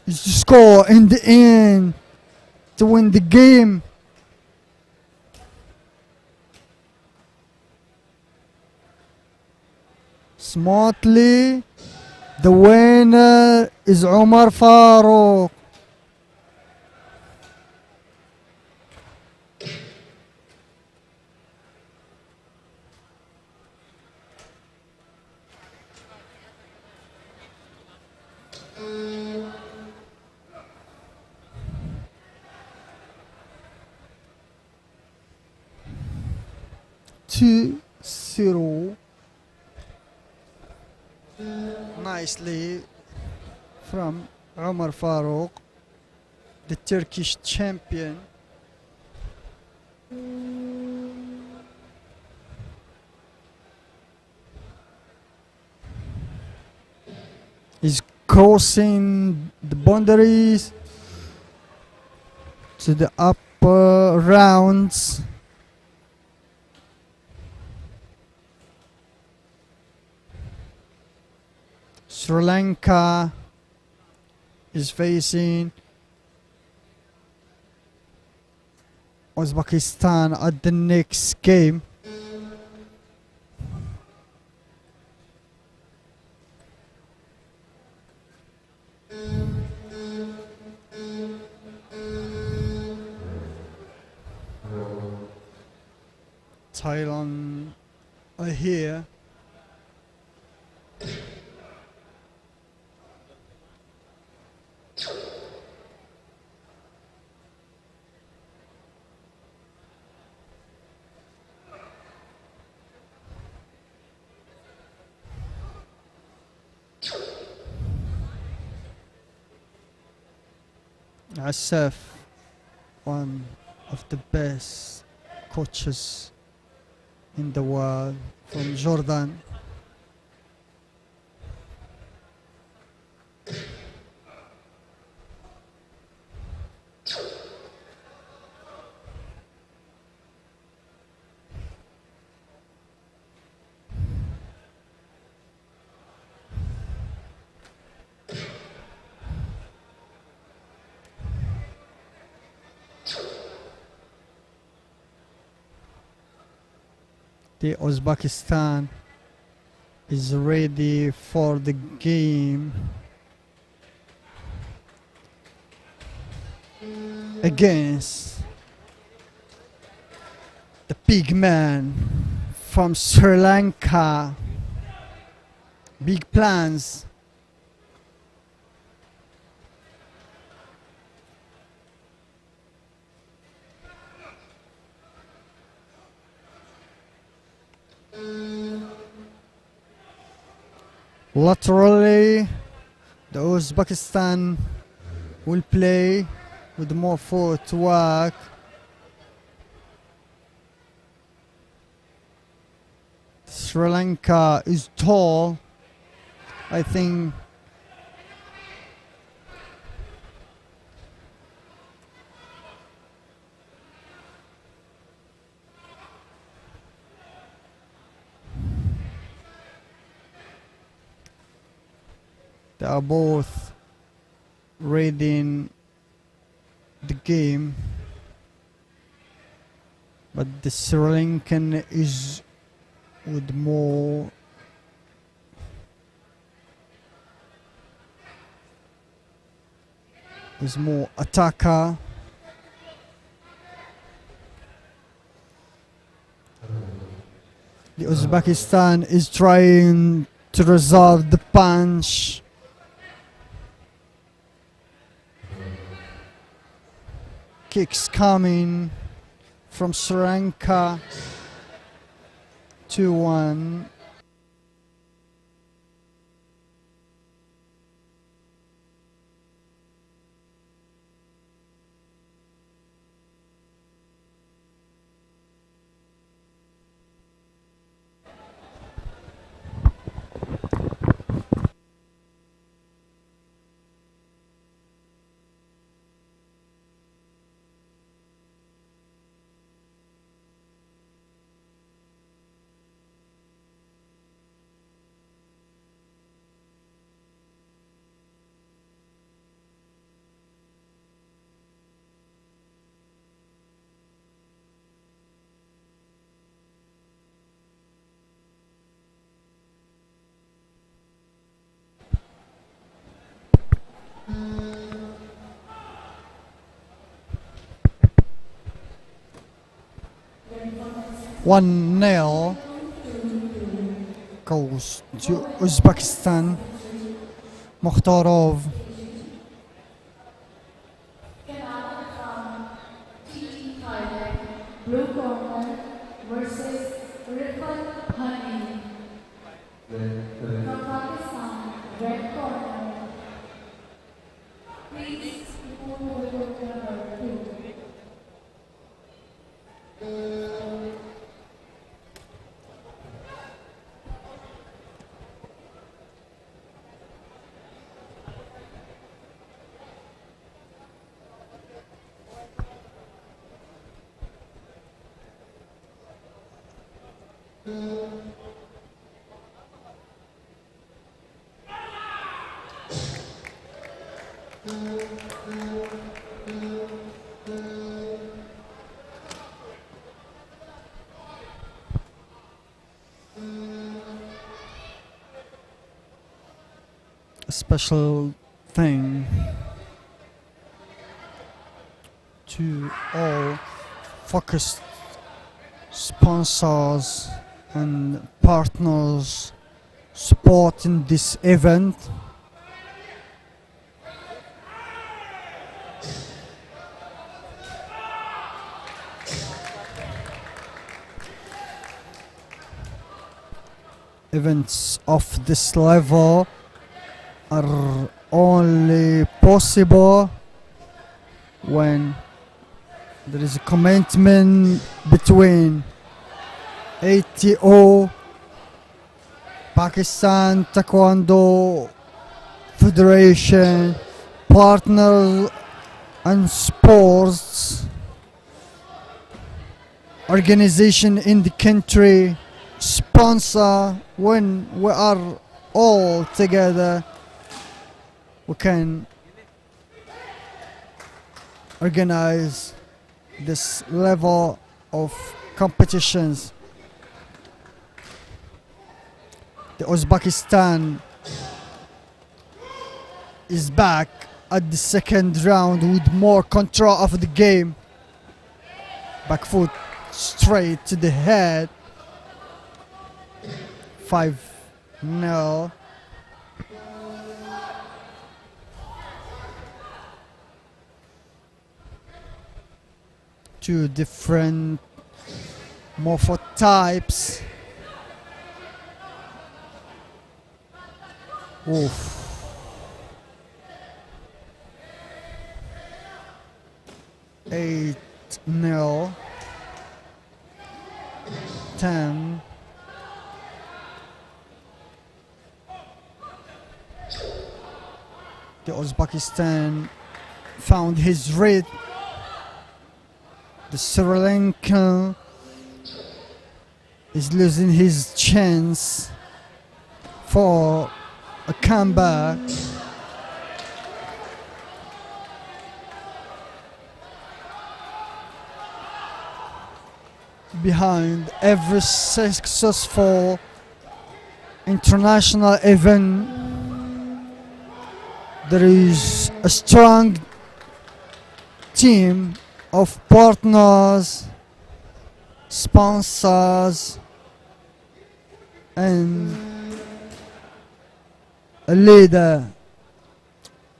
is to score in the end, to win the game. Smartly, the winner is Omar Farouk. Two zero. Nicely from Omar Farouk, the Turkish champion. crossing the boundaries to the upper rounds. Sri Lanka is facing Uzbekistan at the next game. Thailand are here. Asaf, one of the best coaches in the world, from Jordan. The Uzbekistan is ready for the game against the big man from Sri Lanka. Big plans. Laterally, the Uzbekistan will play with more footwork. Sri Lanka is tall. I think they are both reading the game, but the Sri Lankan is with more attacker. The Uzbekistan is trying to resolve the punch. Kicks coming from Sri Lanka. 2-1. One nil goes to Uzbekistan. Mukhtarov. Blue corner versus Ripple Honey. From Pakistan, red corner. Please move to number 2. A special thing to all focused sponsors and partners supporting this event. Events of this level are only possible when there is a commitment between ATO, Pakistan Taekwondo Federation, partners and sports organization in the country, sponsor. When we are all together, we can organize this level of competitions. The Uzbekistan is back at the second round with more control of the game. Back foot straight to the head. 5-0. Two different morpho types. Oof. 8-0. 10. The Uzbekistan found his rhythm. The Sri Lankan is losing his chance for a comeback. Behind every successful international event, there is a strong team of partners, sponsors, and a leader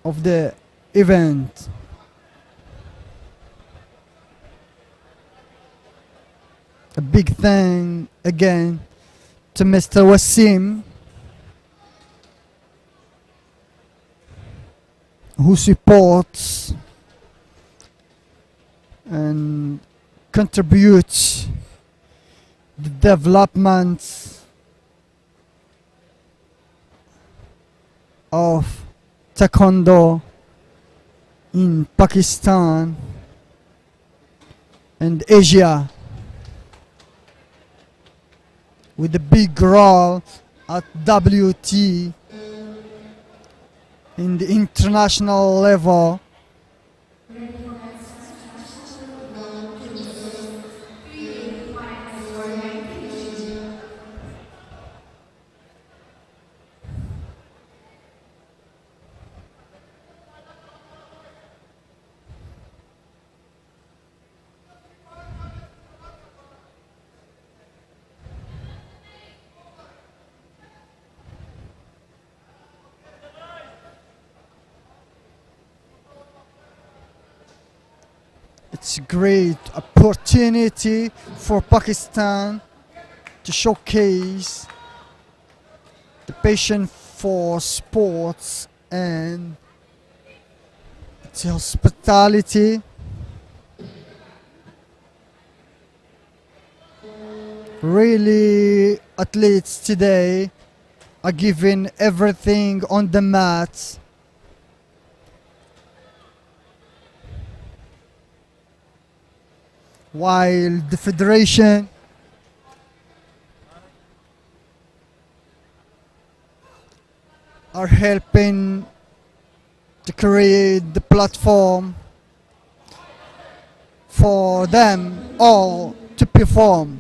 of the event. A big thank again to Mr. Wasim, who supports and contributes the development of Taekwondo in Pakistan and Asia, with a big role at WT in the international level. It's a great opportunity for Pakistan to showcase the passion for sports and its hospitality. Really, athletes today are giving everything on the mat. While the federation are helping to create the platform for them all to perform.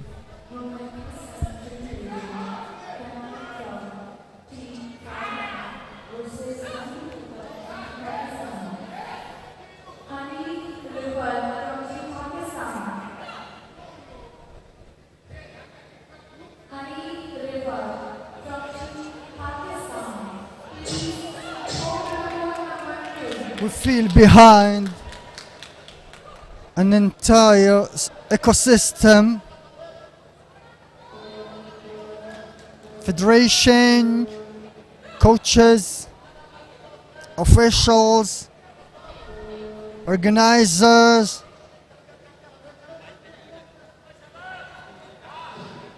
We feel behind an entire ecosystem, federation, coaches, officials, organizers.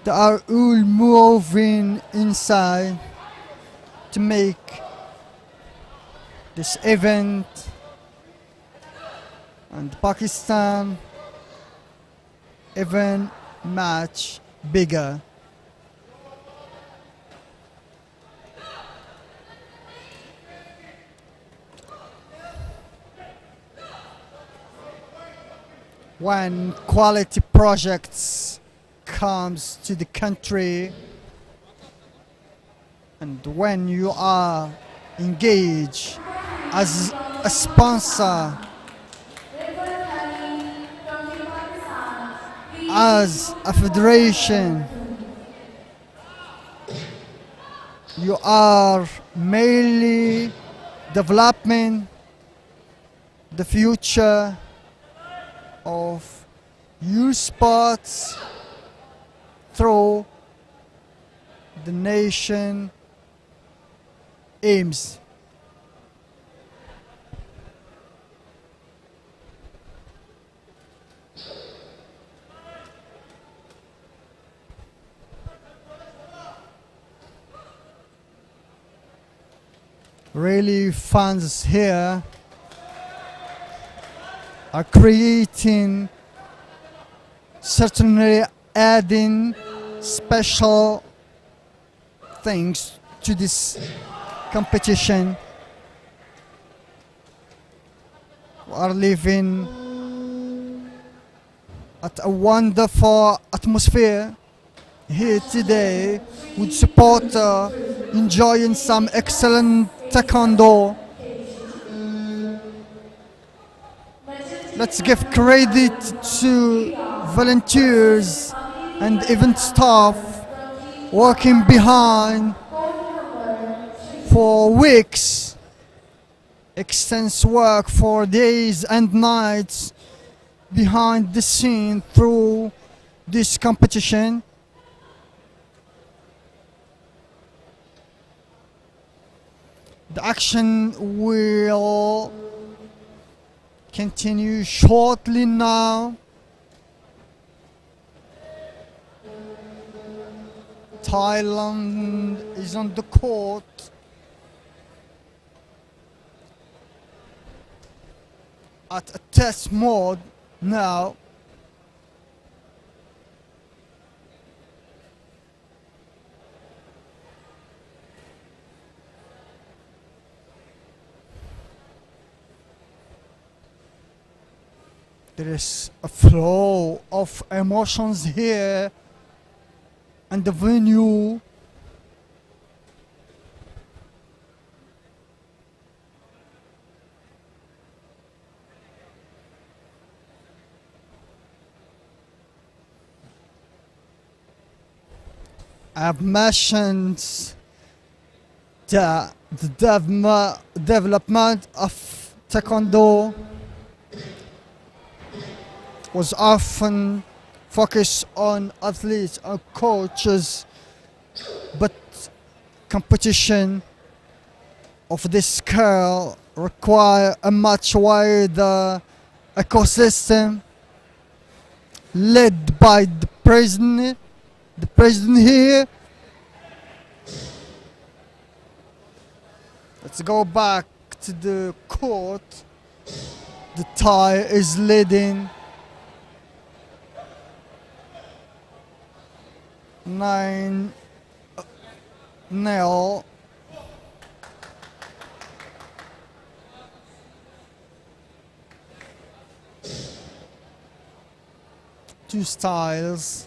They are all moving inside to make this event and Pakistan event match bigger. When quality projects comes to the country and when you are engaged as a sponsor, as a federation, you are mainly developing the future of youth sports through the nation aims. Really fans here are creating, certainly adding special things to this competition. We are living at a wonderful atmosphere here today with supporters enjoying some excellent Taekwondo. Let's give credit to volunteers and event staff working behind for weeks, extensive work for days and nights behind the scene through this competition. The action will continue shortly now. Thailand is on the court. At a test mode now. There is a flow of emotions here and the venue. I've mentioned the development of Taekwondo was often focused on athletes and coaches, but competition of this scale require a much wider ecosystem led by the president here. Let's go back to the court. The Thai is leading 9-0. two styles,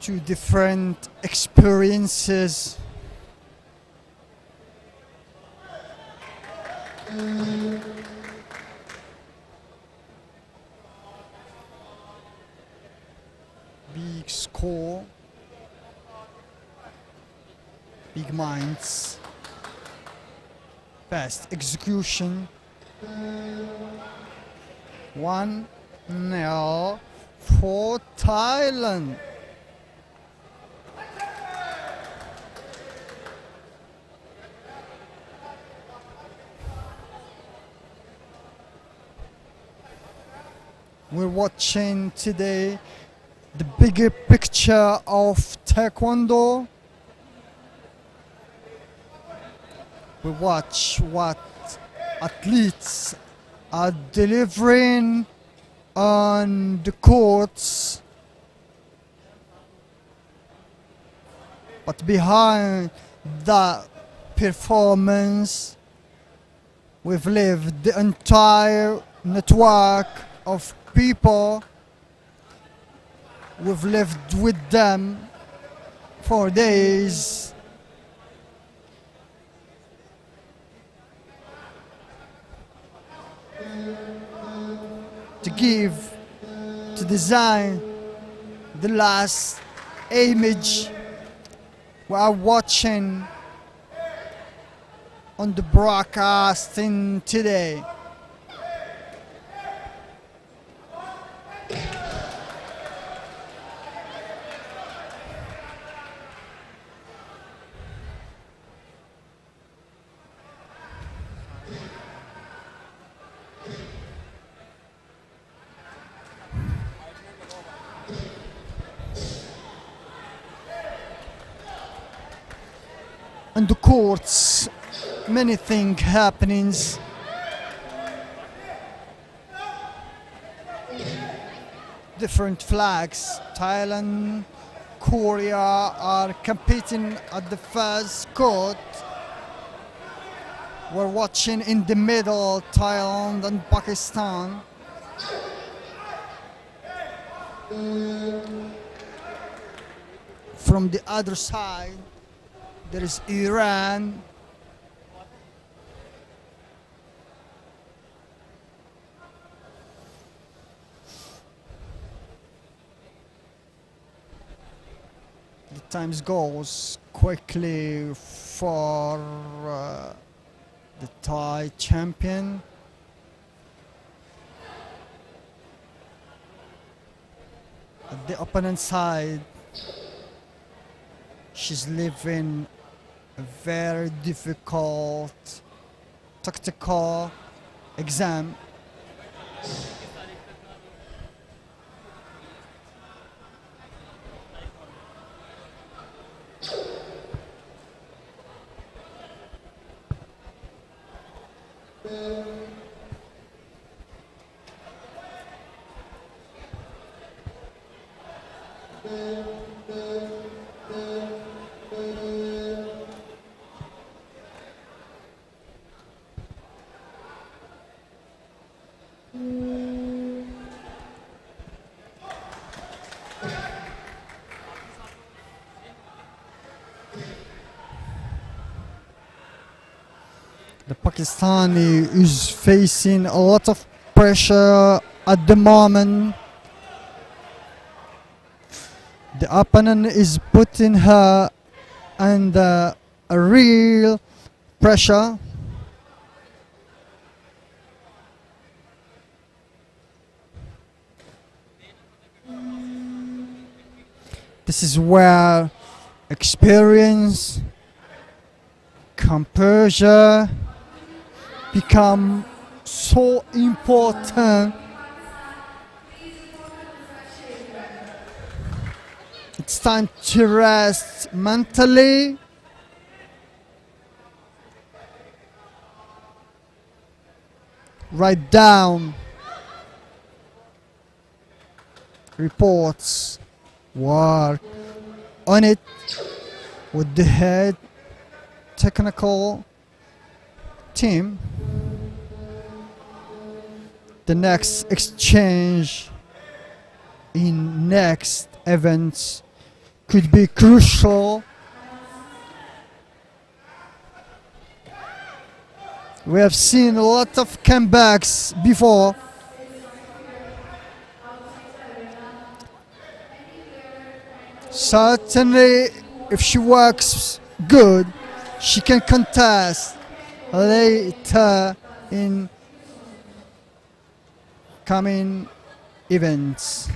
two different experiences. Big score, big minds, best execution. 1-0 for Thailand. We're watching today the bigger picture of Taekwondo. We watch what athletes are delivering on the courts, but behind that performance, we've lived the entire network of people. We've lived with them for days. To give, to design the last image we are watching on the broadcasting today. On the courts, many things happenings. Different flags. Thailand, Korea are competing at the first court. We're watching in the middle, Thailand and Pakistan. From the other side, there is Iran. The times goes quickly for the Thai champion. At the opponent side, she's living a very difficult tactical exam. The Pakistani is facing a lot of pressure at the moment. The opponent is putting her under a real pressure. This is where experience, composure become so important. It's time to rest mentally. Write down reports, work on it with the head technical team. the next exchange in next events could be crucial. We have seen a lot of comebacks before. Certainly, if she works good, she can contest later in coming events.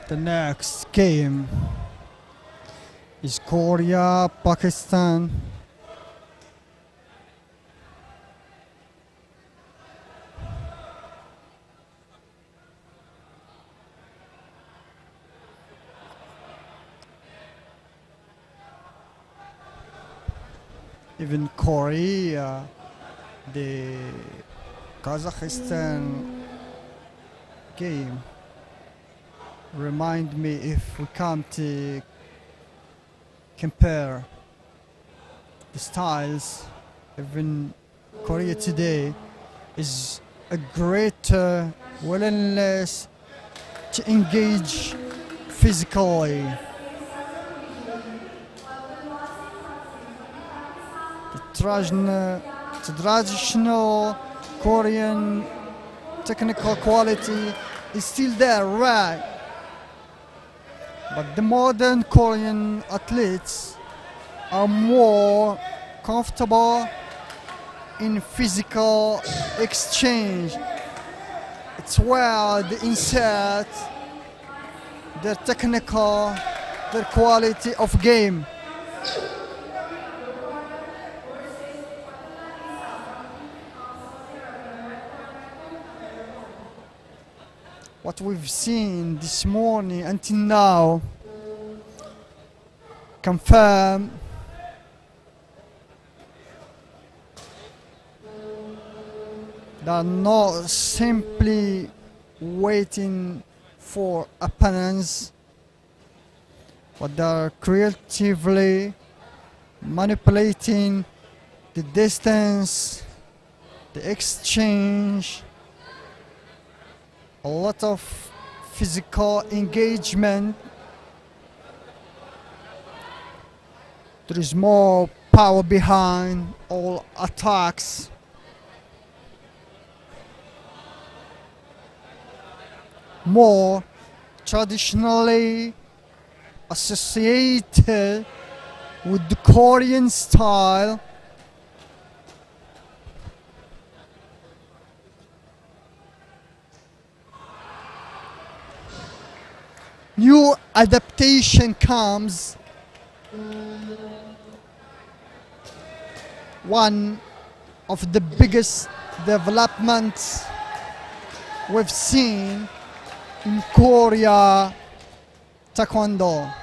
The next game is Korea, Pakistan. Even Korea, the Kazakhstan game remind me, if we come to compare the styles, even Korea today is a greater willingness to engage physically. The traditional Korean technical quality is still there, right? But the modern Korean athletes are more comfortable in physical exchange. It's where they insert their technical, their quality of game. What we've seen this morning until now confirm they're not simply waiting for opponents, but they're creatively manipulating the distance, the exchange, a lot of physical engagement. There is more power behind all attacks. More traditionally associated with the Korean style. New adaptation comes. One of the biggest developments we've seen in Korea Taekwondo.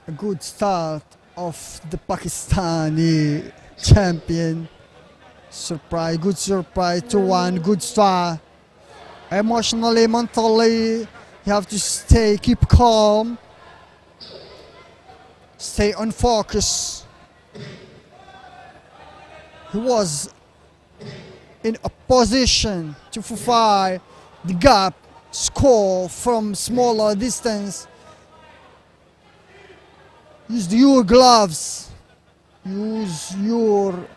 a good start of the Pakistani champion. Surprise, good surprise, 2-1, good start. Emotionally, mentally, you have to keep calm, stay on focus. He was in a position to fulfill the gap, score from smaller distance. Use your gloves, use your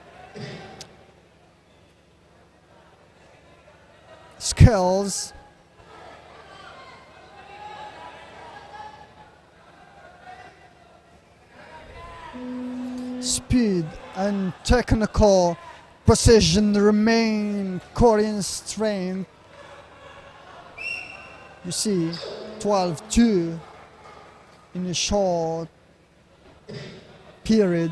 skills. Speed and technical precision remain Korean strength. You see, 12-2 in a short period.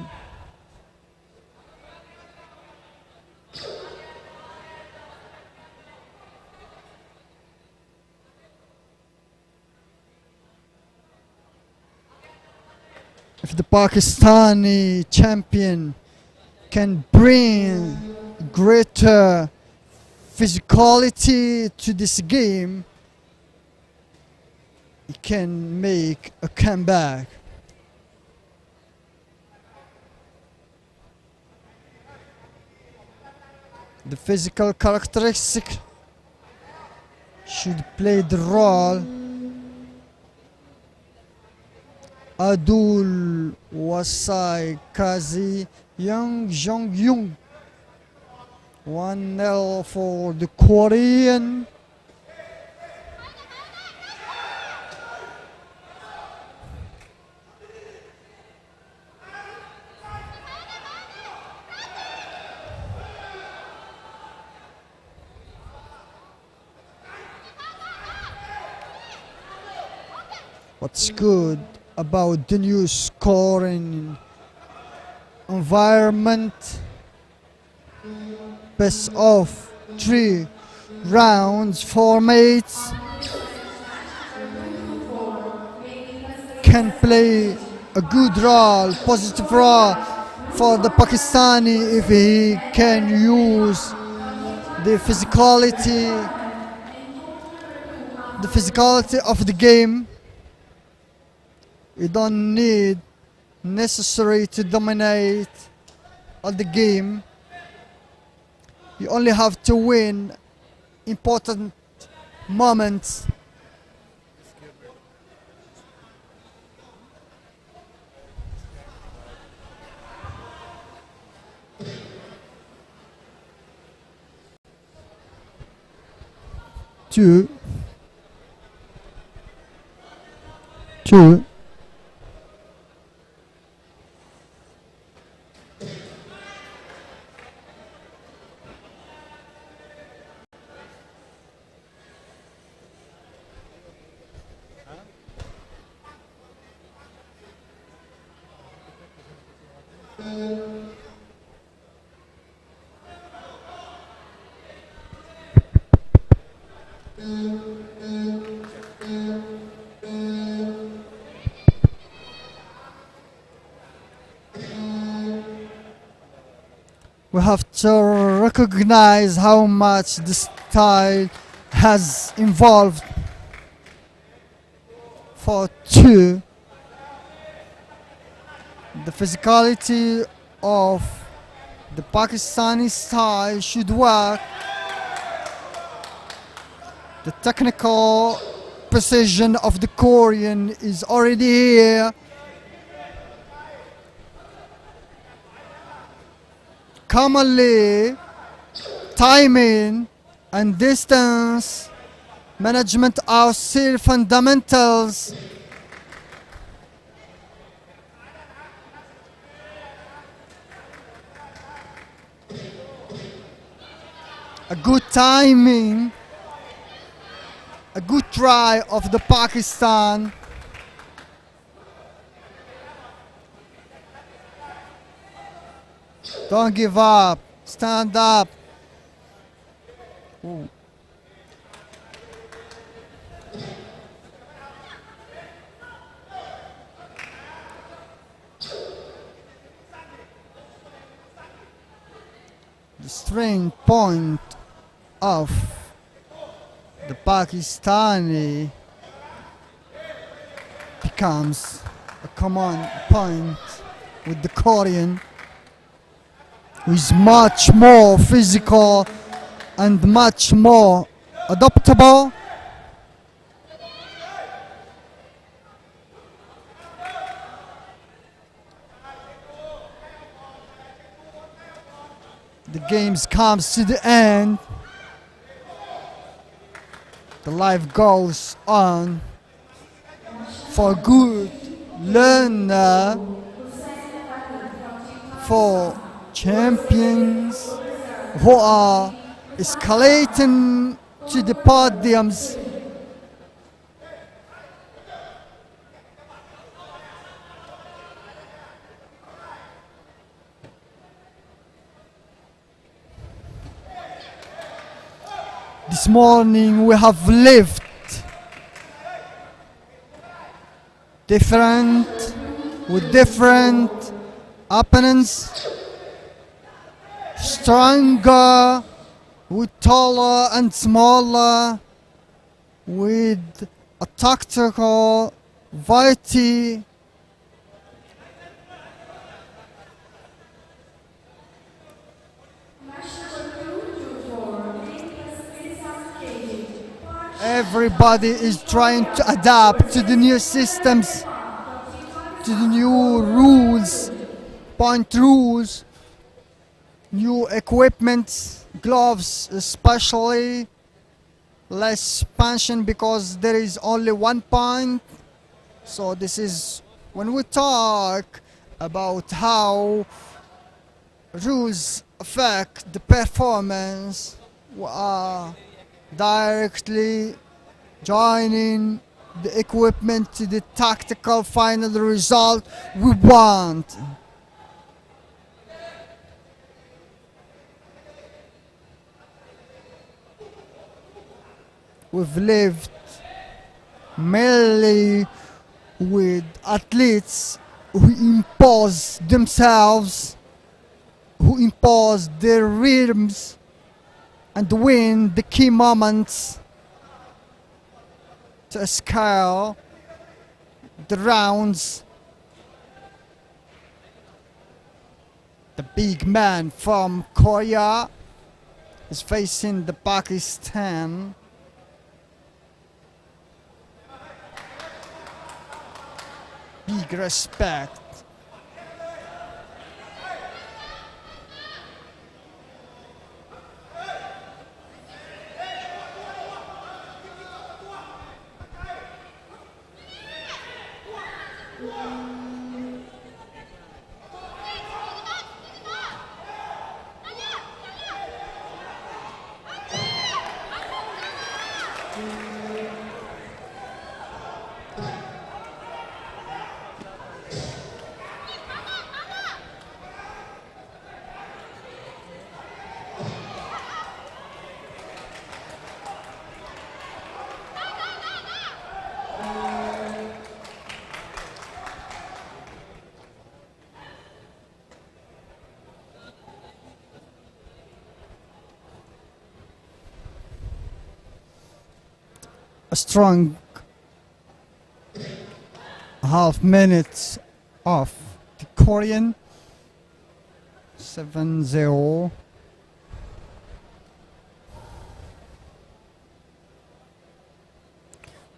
If the Pakistani champion can bring greater physicality to this game, he can make a comeback. The physical characteristic should play the role. Adul Wasai Kazi Young Jong Yung. 1-0 for the Korean. What's good about the new scoring environment? Best of 3 rounds formats can play a good role, positive role for the Pakistani if he can use the physicality of the game. You don't need necessary to dominate all the game. You only have to win important moments. Two. We have to recognize how much the style has evolved for 2. The physicality of the Pakistani style should work. The technical precision of the Korean is already here. Commonly, timing and distance management are still fundamentals. A good timing, a good try of the Pakistan. Don't give up. Stand up. Ooh. strength point of the Pakistani becomes a command point with the Korean, who is much more physical and much more adaptable. The games comes to the end. The life goes on for good learner, for champions who are escalating to the podiums. This morning we have lived different with different opponents, stronger with taller and smaller, with a tactical variety. Everybody is trying to adapt to the new systems, to the new rules, point rules, new equipment, gloves especially, less expansion because there is only one point. So this is when we talk about how rules affect the performance, we are directly joining the equipment to the tactical final result we want. We've lived mainly with athletes who impose themselves, who impose their rhythms and win the key moments to scale the rounds. The big man from Korea is facing the Pakistan. Big respect. A strong half minutes of the Korean 7-0.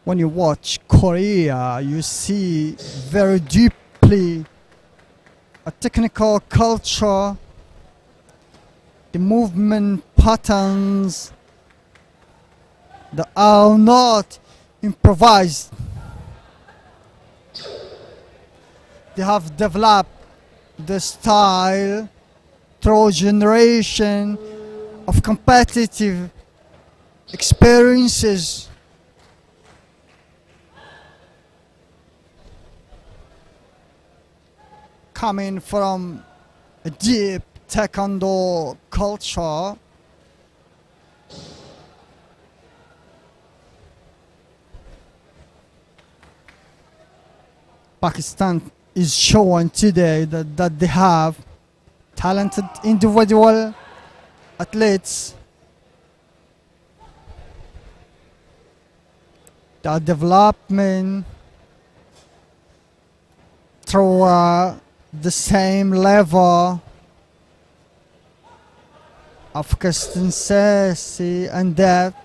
When you watch Korea, you see very deeply a technical culture, the movement patterns that are not improvised. They have developed the style through generation of competitive experiences. Coming from a deep Taekwondo culture, Pakistan is showing today that they have talented individual athletes, their development through the same level of consistency and depth.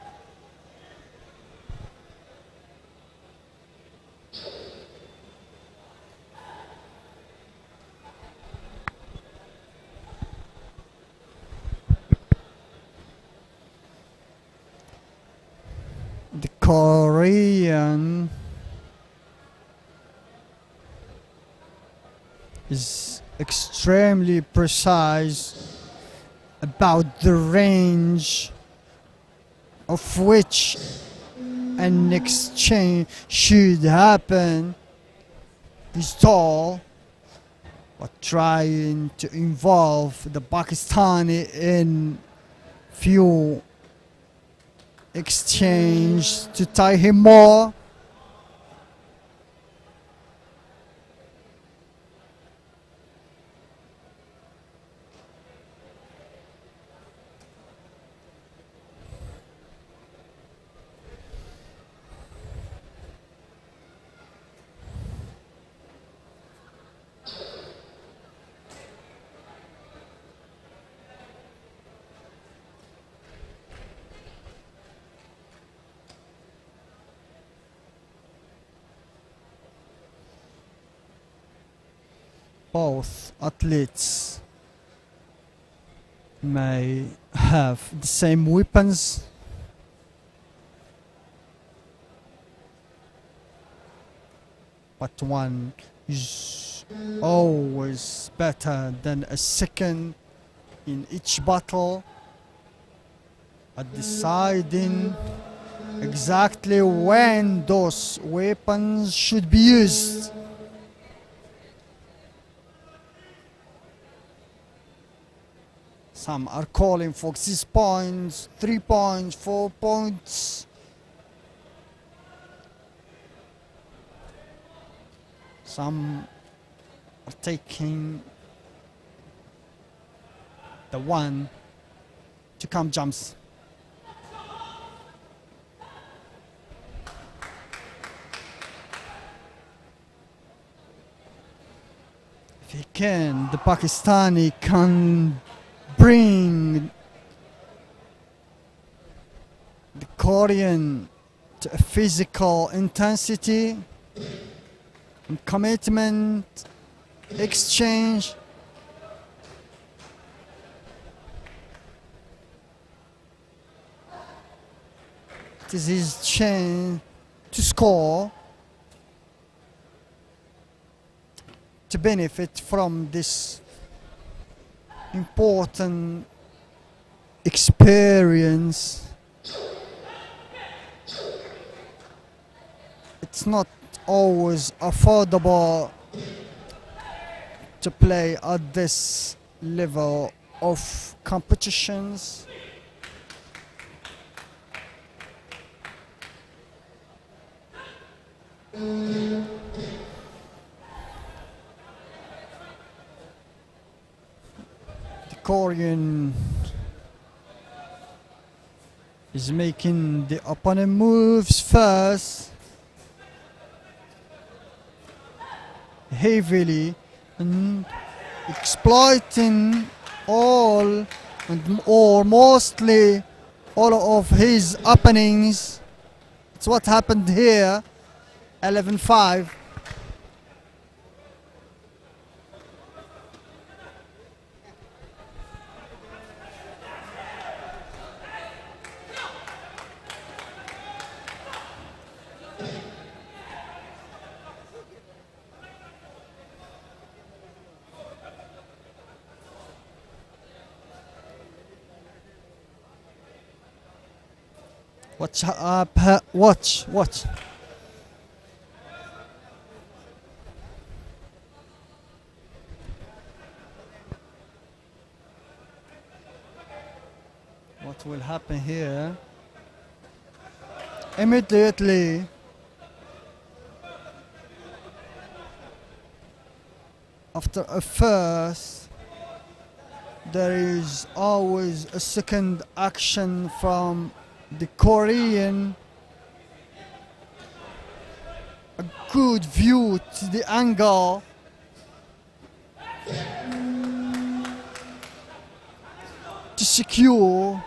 The Korean is extremely precise about the range of which an exchange should happen. Is tall, but trying to involve the Pakistani in few exchange to tie him more. Both athletes may have the same weapons, but one is always better than a second in each battle at deciding exactly when those weapons should be used. Some are calling for 6 points, 3 points, 4 points. Some are taking the one to come jumps. If he can, the Pakistani can bring the Korean to a physical intensity and commitment, exchange. It is his chance to score, to benefit from this important experience. It's not always affordable to play at this level of competitions. Korean is making the opponent moves first, heavily, and exploiting all and or mostly all of his openings. It's what happened here. 11-5. Watch up, watch. What will happen here? Immediately, after a first there is always a second action from the Korean, a good view to the angle, to secure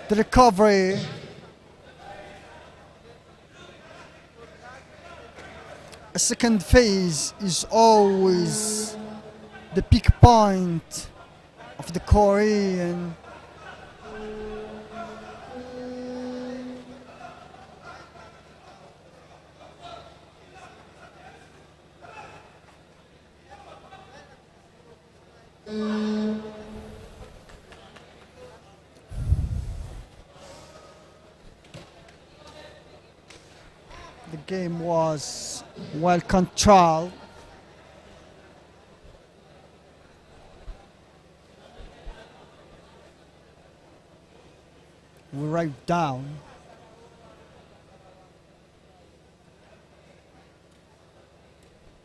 the recovery. A second phase is always the peak point of the Korean. The game was well controlled. We write down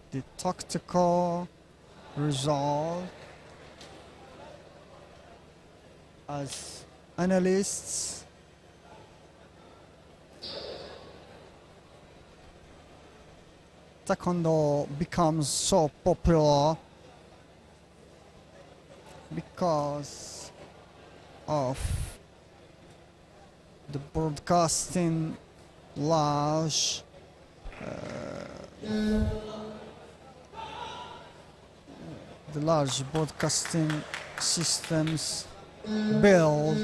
the tactical result as analysts. Taekwondo becomes so popular because of the broadcasting laws, the large broadcasting systems built